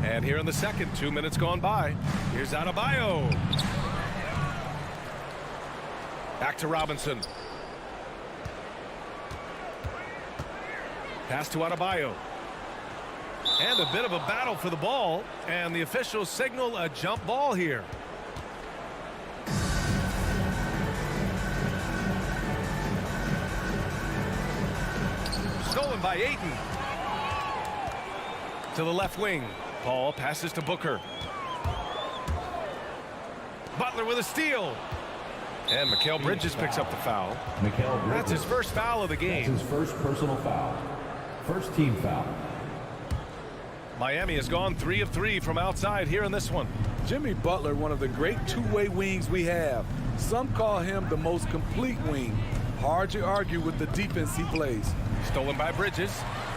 And here in the second, 2 minutes gone by. Here's Adebayo. Back to Robinson. Pass to Adebayo. And a bit of a battle for the ball. And the officials signal a jump ball here. Stolen by Ayton. To the left wing. Paul passes to Booker. Butler with a steal. And Mikal Bridges picks up the foul. That's his first foul of the game. That's his first personal foul. First team foul. Miami has gone 3 of 3 from outside here in this one. Jimmy Butler, one of the great two-way wings we have. Some call him the most complete wing. Hard to argue with the defense he plays. Stolen by Bridges.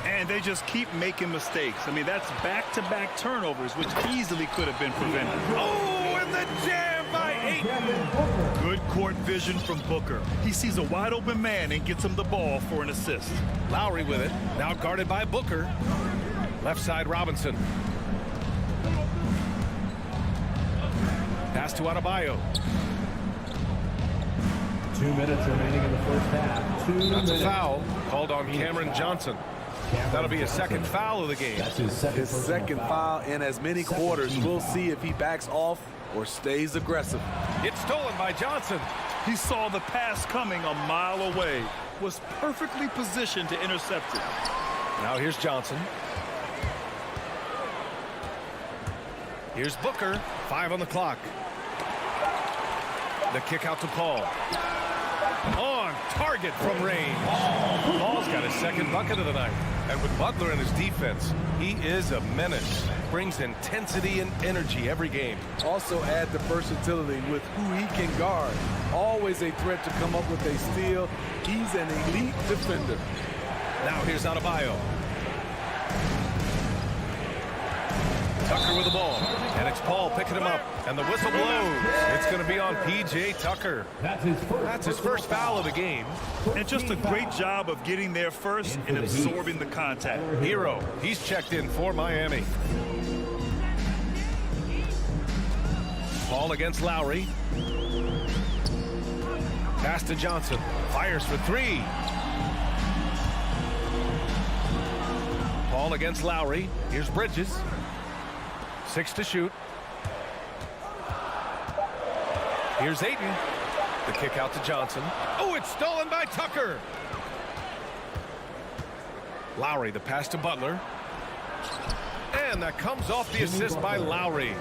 And they just keep making mistakes. I mean, that's back-to-back turnovers, which easily could have been prevented. Oh, and the jam by Ayton. Good court vision from Booker. He sees a wide-open man and gets him the ball for an assist. Lowry with it. Now guarded by Booker. Left side Robinson. Pass to Adebayo. 2 minutes remaining in the first half. That's a foul called on Cameron Johnson. That'll be his second foul of the game. That's his second foul in as many quarters. We'll see if he backs off or stays aggressive. It's stolen by Johnson. He saw the pass coming a mile away. Was perfectly positioned to intercept it. Now here's Johnson. Here's Booker. 5 on the clock. The kick out to Paul. On target from range. Paul's got his second bucket of the night. And with Butler in his defense, he is a menace. Brings intensity and energy every game. Also add the versatility with who he can guard. Always a threat to come up with a steal. He's an elite defender. Now here's Adebayo. Tucker with the ball. And it's Paul picking him up. And the whistle blows. It's going to be on P.J. Tucker. That's his first foul of the game. And just a great job of getting there first and absorbing the contact. Hero. He's checked in for Miami. Paul against Lowry. Pass to Johnson. Fires for 3. Paul against Lowry. Here's Bridges. 6 to shoot. Here's Ayton. The kick out to Johnson. Oh, it's stolen by Tucker. Lowry, the pass to Butler. And that comes off the assist by Lowry.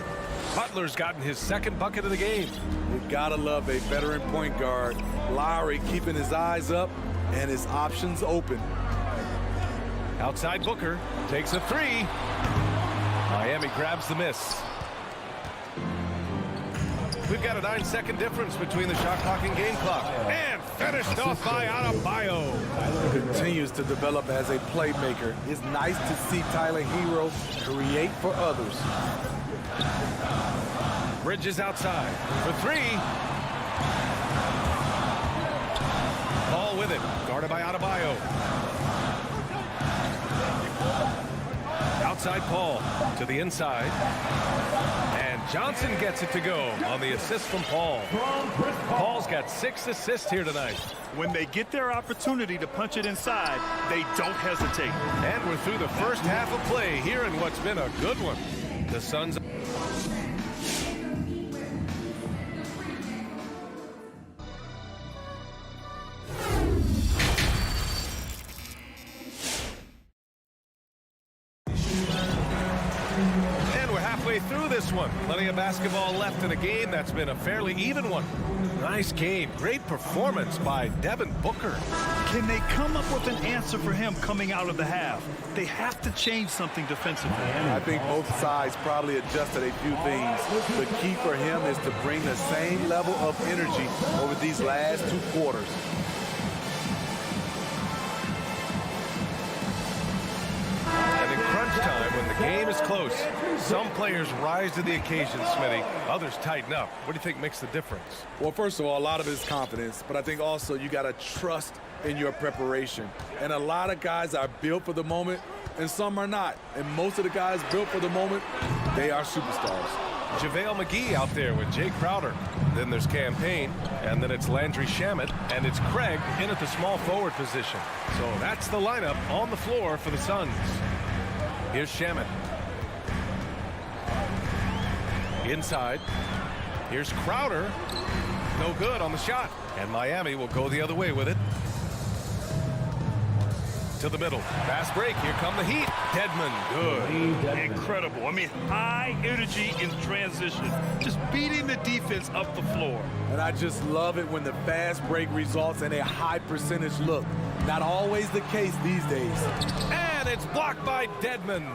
Butler's gotten his second bucket of the game. You gotta love a veteran point guard. Lowry keeping his eyes up and his options open. Outside Booker takes a 3. Miami grabs the miss. We've got a 9-second difference between the shot clock and game clock. And finished off by Adebayo. Continues to develop as a playmaker. It's nice to see Tyler Hero create for others. Bridges outside for three. Ball with it. Guarded by Adebayo. Outside Paul to the inside. And Johnson gets it to go on the assist from Paul. Paul's got 6 assists here tonight. When they get their opportunity to punch it inside, they don't hesitate. And we're through the first half of play here in what's been a good one. The Suns. Through this one. Plenty of basketball left in a game that's been a fairly even one. Nice game. Great performance by Devin Booker. Can they come up with an answer for him coming out of the half? They have to change something defensively. I think both sides probably adjusted a few things. The key for him is to bring the same level of energy over these last 2 quarters. Time when the game is close, some players rise to the occasion, Smitty. Others tighten up. What do you think makes the difference? Well, first of all, a lot of it is confidence, but I think also you got to trust in your preparation. And a lot of guys are built for the moment, and some are not. And most of the guys built for the moment, they are superstars. JaVale McGee out there with Jay Crowder. Then there's Campaign, and then it's Landry Shamet, and it's Craig in at the small forward position. So that's the lineup on the floor for the Suns. Here's Shamet. Inside. Here's Crowder. No good on the shot. And Miami will go the other way with it. To the middle. Fast break. Here come the Heat. Dedmon. Good. Incredible. I mean, high energy in transition. Just beating the defense up the floor. And I just love it when the fast break results in a high percentage look. Not always the case these days. And it's blocked by Dedmon.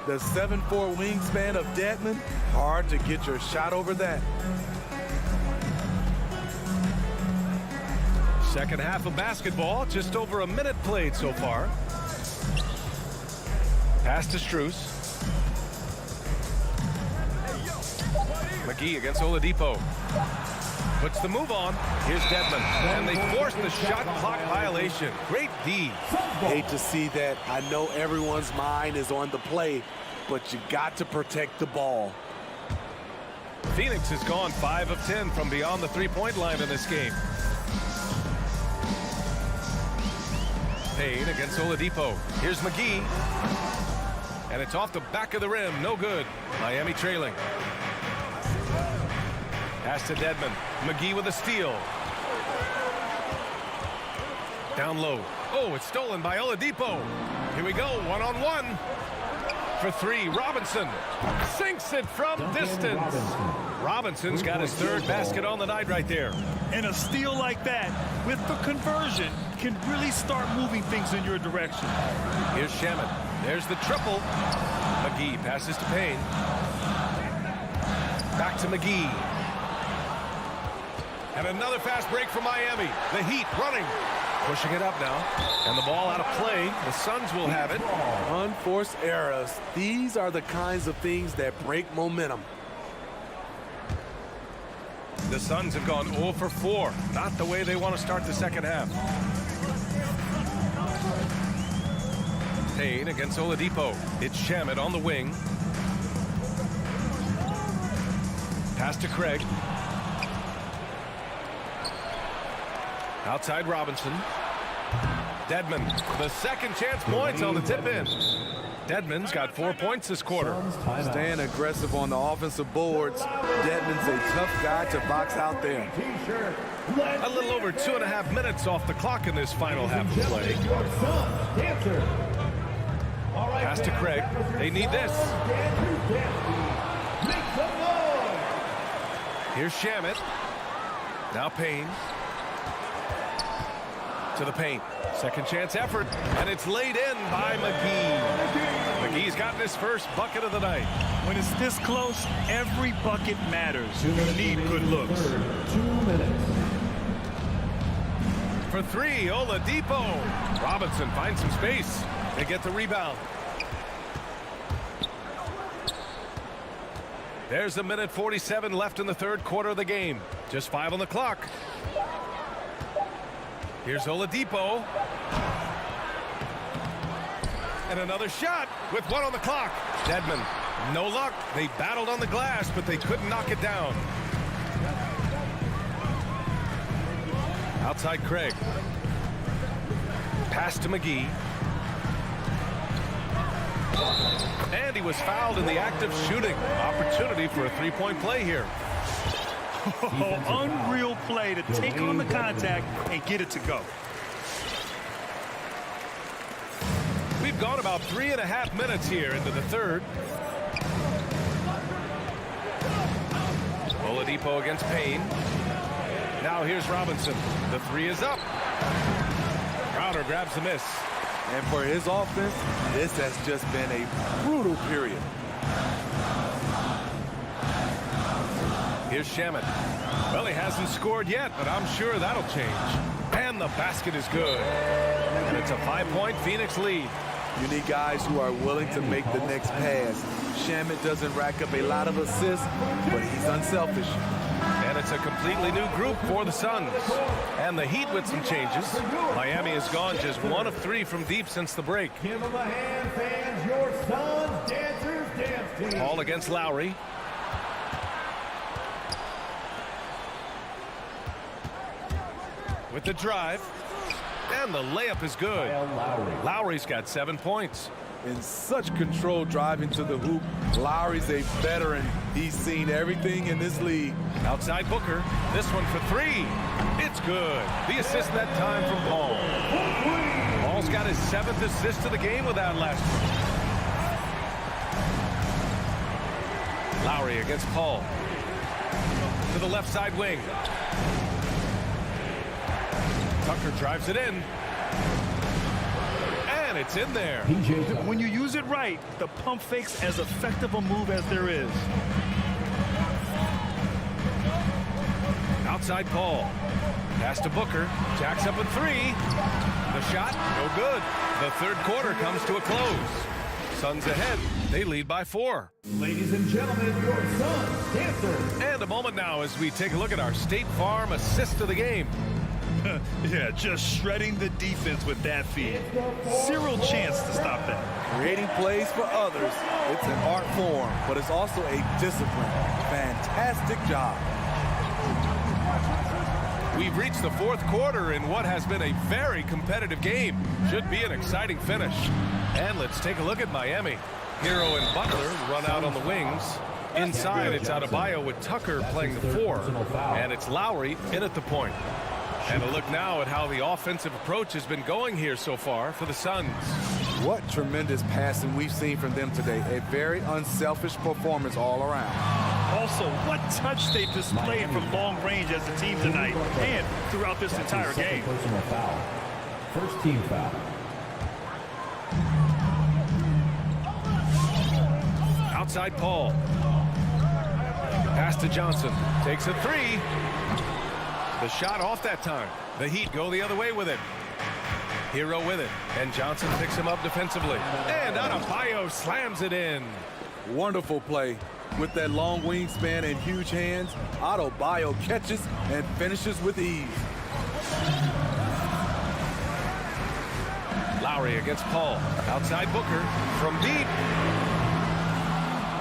The 7'4" wingspan of Dedmon, hard to get your shot over that. Second half of basketball, just over a minute played so far. Pass to Strus. McGee against Oladipo. Puts the move on. Here's Dedmon. And they force the shot clock violation. Great D. Hate to see that. I know everyone's mind is on the play, but you got to protect the ball. Phoenix has gone 5 of 10 from beyond the three-point line in this game. Payne against Oladipo. Here's McGee. And it's off the back of the rim. No good. Miami trailing. Pass to Dedmon. McGee with a steal. Down low. Oh, it's stolen by Oladipo. Here we go. One-on-one. For three, Robinson sinks it from distance. Robinson's got his third basket on the night right there. And a steal like that with the conversion can really start moving things in your direction. Here's Shamet. There's the triple. McGee passes to Payne. Back to McGee. And another fast break for Miami. The Heat running. Pushing it up now. And the ball out of play. The Suns will have it. Unforced errors. These are the kinds of things that break momentum. The Suns have gone 0 for 4. Not the way they want to start the second half. Payne against Oladipo. It's Shamet on the wing. Pass to Craig. Outside Robinson. Dedmon, the second chance points on the tip in. Dedmon's got 4 points this quarter. Staying aggressive on the offensive boards. Dedmon's a tough guy to box out there. A little over 2.5 minutes off the clock in this final half of play. Pass to Craig. They need this. Here's Shamet. Now Payne. To the paint. Second chance effort. And it's laid in by McGee. McGee's gotten his first bucket of the night. When it's this close, every bucket matters. You need good looks. 2 minutes. For three, Oladipo. Robinson finds some space. They get the rebound. There's a minute 47 left in the third quarter of the game. Just 5 on the clock. Here's Oladipo. And another shot with 1 on the clock. Dedmon, no luck. They battled on the glass, but they couldn't knock it down. Outside Craig. Pass to McGee. And he was fouled in the act of shooting. Opportunity for a three-point play here. Unreal play to take on the contact and get it to go. We've gone about 3.5 minutes here into the third. Oladipo against Payne. Now here's Robinson. The three is up. Crowder grabs the miss. And for his offense, this has just been a brutal period. Here's Shamet. Well, he hasn't scored yet, but I'm sure that'll change. And the basket is good. And it's a 5-point Phoenix lead. You need guys who are willing to make the next pass. Shamet doesn't rack up a lot of assists, but he's unselfish. And it's a completely new group for the Suns. And the Heat with some changes. Miami has gone just 1 of 3 from deep since the break. Give them a hand, fans. Your Suns Dancers Dance Team. Ball against Lowry. With the drive. And the layup is good. Lowry's got 7 points. In such control driving to the hoop, Lowry's a veteran. He's seen everything in this league. Outside Booker. This one for 3. It's good. The assist that time from Paul. Paul's got his 7th assist of the game with that last one. Lowry against Paul. To the left side wing. Tucker drives it in. And it's in there. When you use it right, the pump fake's as effective a move as there is. Outside Paul. Pass to Booker. Jacks up a 3. The shot, no good. The third quarter comes to a close. Suns ahead. They lead by 4. Ladies and gentlemen, your Suns Dancers. And a moment now as we take a look at our State Farm assist of the game. Yeah, just shredding the defense with that feed. Zero chance to stop that. Creating plays for others, it's an art form, but it's also a discipline. Fantastic job. We've reached the fourth quarter in what has been a very competitive game. Should be an exciting finish. And let's take a look at Miami. Hero and Butler run out on the wings. Inside, it's Adebayo with Tucker playing the 4. And it's Lowry in at the point. And a look now at how the offensive approach has been going here so far for the Suns. What tremendous passing we've seen from them today. A very unselfish performance all around. Also, what touch they've displayed from long range as a team tonight and throughout this entire game. Personal foul. First team foul. Outside Paul. Pass to Johnson. Takes a 3. The shot off that time. The Heat go the other way with it. Hero with it. And Johnson picks him up defensively. And Adebayo slams it in. Wonderful play. With that long wingspan and huge hands, Adebayo catches and finishes with ease. Lowry against Paul. Outside Booker from deep.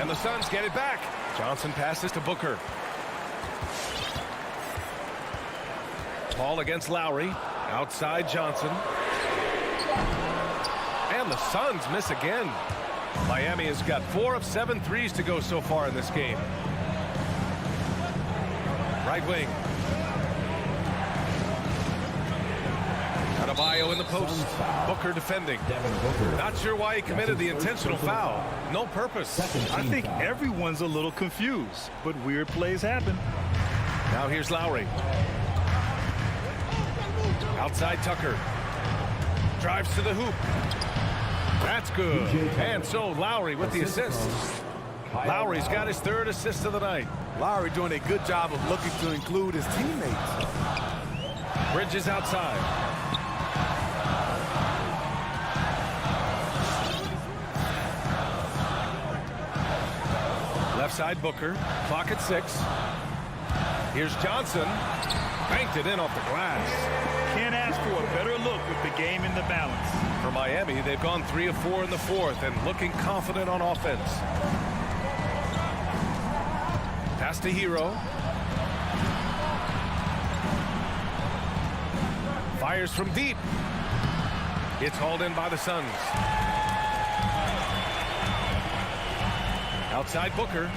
And the Suns get it back. Johnson passes to Booker. Paul against Lowry. Outside Johnson. And the Suns miss again. Miami has got 4 of 7 threes to go so far in this game. Right wing. Adebayo in the post. Booker defending. Not sure why he committed the intentional foul. No purpose. I think everyone's a little confused, but weird plays happen. Now here's Lowry. Outside Tucker. Drives to the hoop. That's good. And so Lowry with the assist. Lowry's got his 3rd assist of the night. Lowry doing a good job of looking to include his teammates. Bridges outside. Left side Booker. Clock at 6. Here's Johnson. Banked it in off the glass. Can't ask for a better look with the game in the balance. For Miami, they've gone 3 of 4 in the 4th and looking confident on offense. Pass to Hero. Fires from deep. It's hauled in by the Suns. Outside Booker.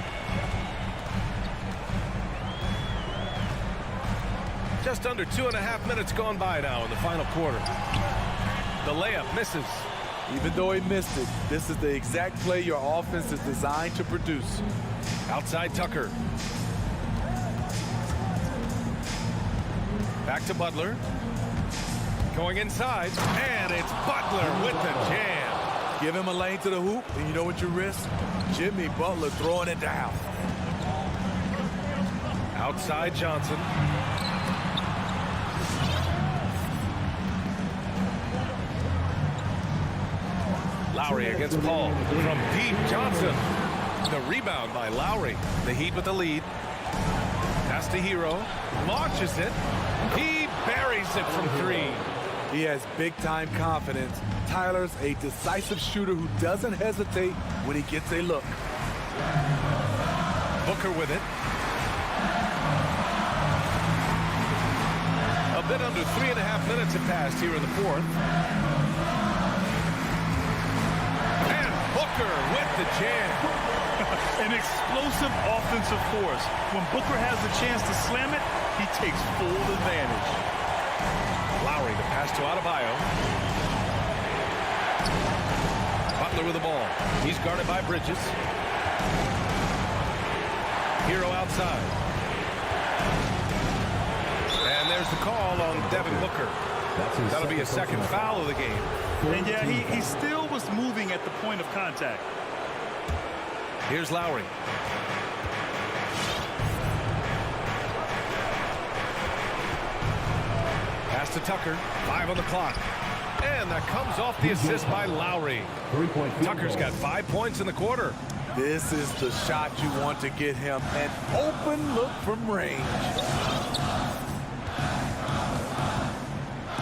Just under 2.5 minutes gone by now in the final quarter. The layup misses. Even though he missed it, this is the exact play your offense is designed to produce. Outside Tucker. Back to Butler. Going inside, and it's Butler with the jam. Give him a lane to the hoop, and you know what you risk? Jimmy Butler throwing it down. Outside Johnson. Lowry against Paul. From deep, Johnson. The rebound by Lowry. The Heat with the lead. Pass to Hero. Launches it. He buries it from 3. He has big-time confidence. Tyler's a decisive shooter who doesn't hesitate when he gets a look. Booker with it. A bit under 3.5 minutes have passed here in the 4th. And Booker with the jam. An explosive offensive force. When Booker has a chance to slam it, he takes full advantage. Lowry, the pass to Adebayo. Butler with the ball. He's guarded by Bridges. Hero outside. And there's the call on Devin Booker. That'll be a second foul of the game. And yeah, he still was moving at the point of contact. Here's Lowry. Pass to Tucker. 5 on the clock. And that comes off the assist by Lowry. Tucker's got 5 points in the quarter. This is the shot you want to get him. An open look from range.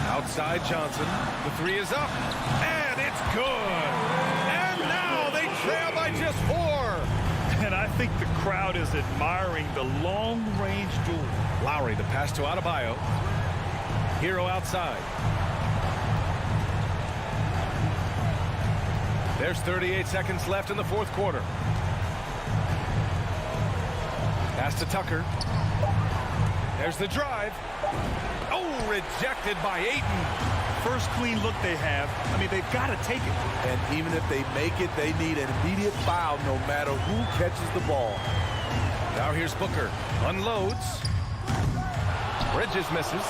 Outside Johnson. The 3 is up. And it's good. And now they trail by just 4. And I think the crowd is admiring the long-range duel. Lowry, the pass to Adebayo. Hero outside. There's 38 seconds left in the 4th quarter. Pass to Tucker. There's the drive. Oh, rejected by Ayton. First clean look they have. I mean, they've got to take it. And even if they make it, they need an immediate foul no matter who catches the ball. Now here's Booker. Unloads. Bridges misses.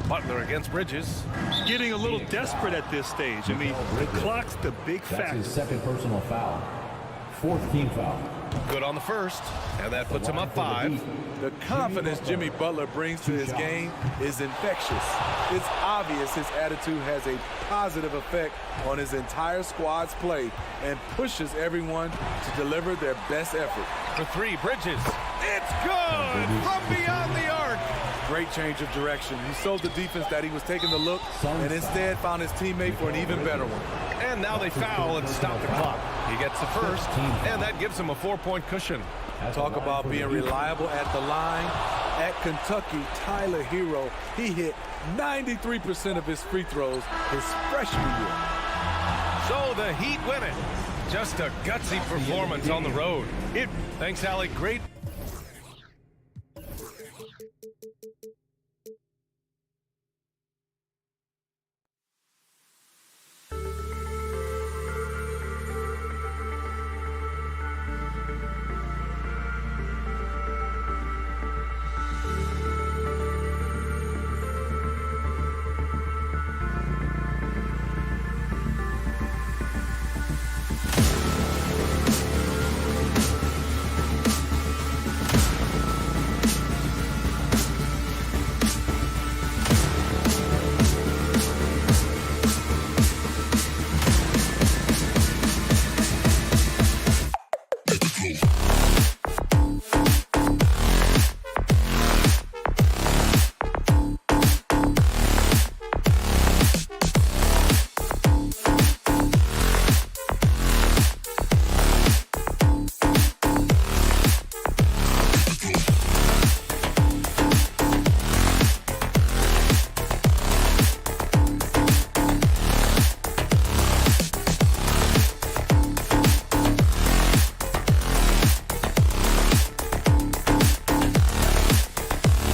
Butler against Bridges. Getting a little desperate at this stage. I mean, the clock's the big factor. That's his 2nd personal foul. 4th team foul. Good on the first, and that puts him up 5. The confidence Jimmy Butler brings to his game is infectious. It's obvious his attitude has a positive effect on his entire squad's play and pushes everyone to deliver their best effort. For 3, Bridges. It's good from beyond the arc. Great change of direction. He sold the defense that he was taking the look and instead found his teammate for an even better one. And now they foul and stop the clock. He gets the first, and that gives him a 4-point cushion. Talk about being reliable at the line. At Kentucky, Tyler Hero, he hit 93% of his free throws his freshman year. So the Heat win it. Just a gutsy performance on the road. Thanks, Allie. Great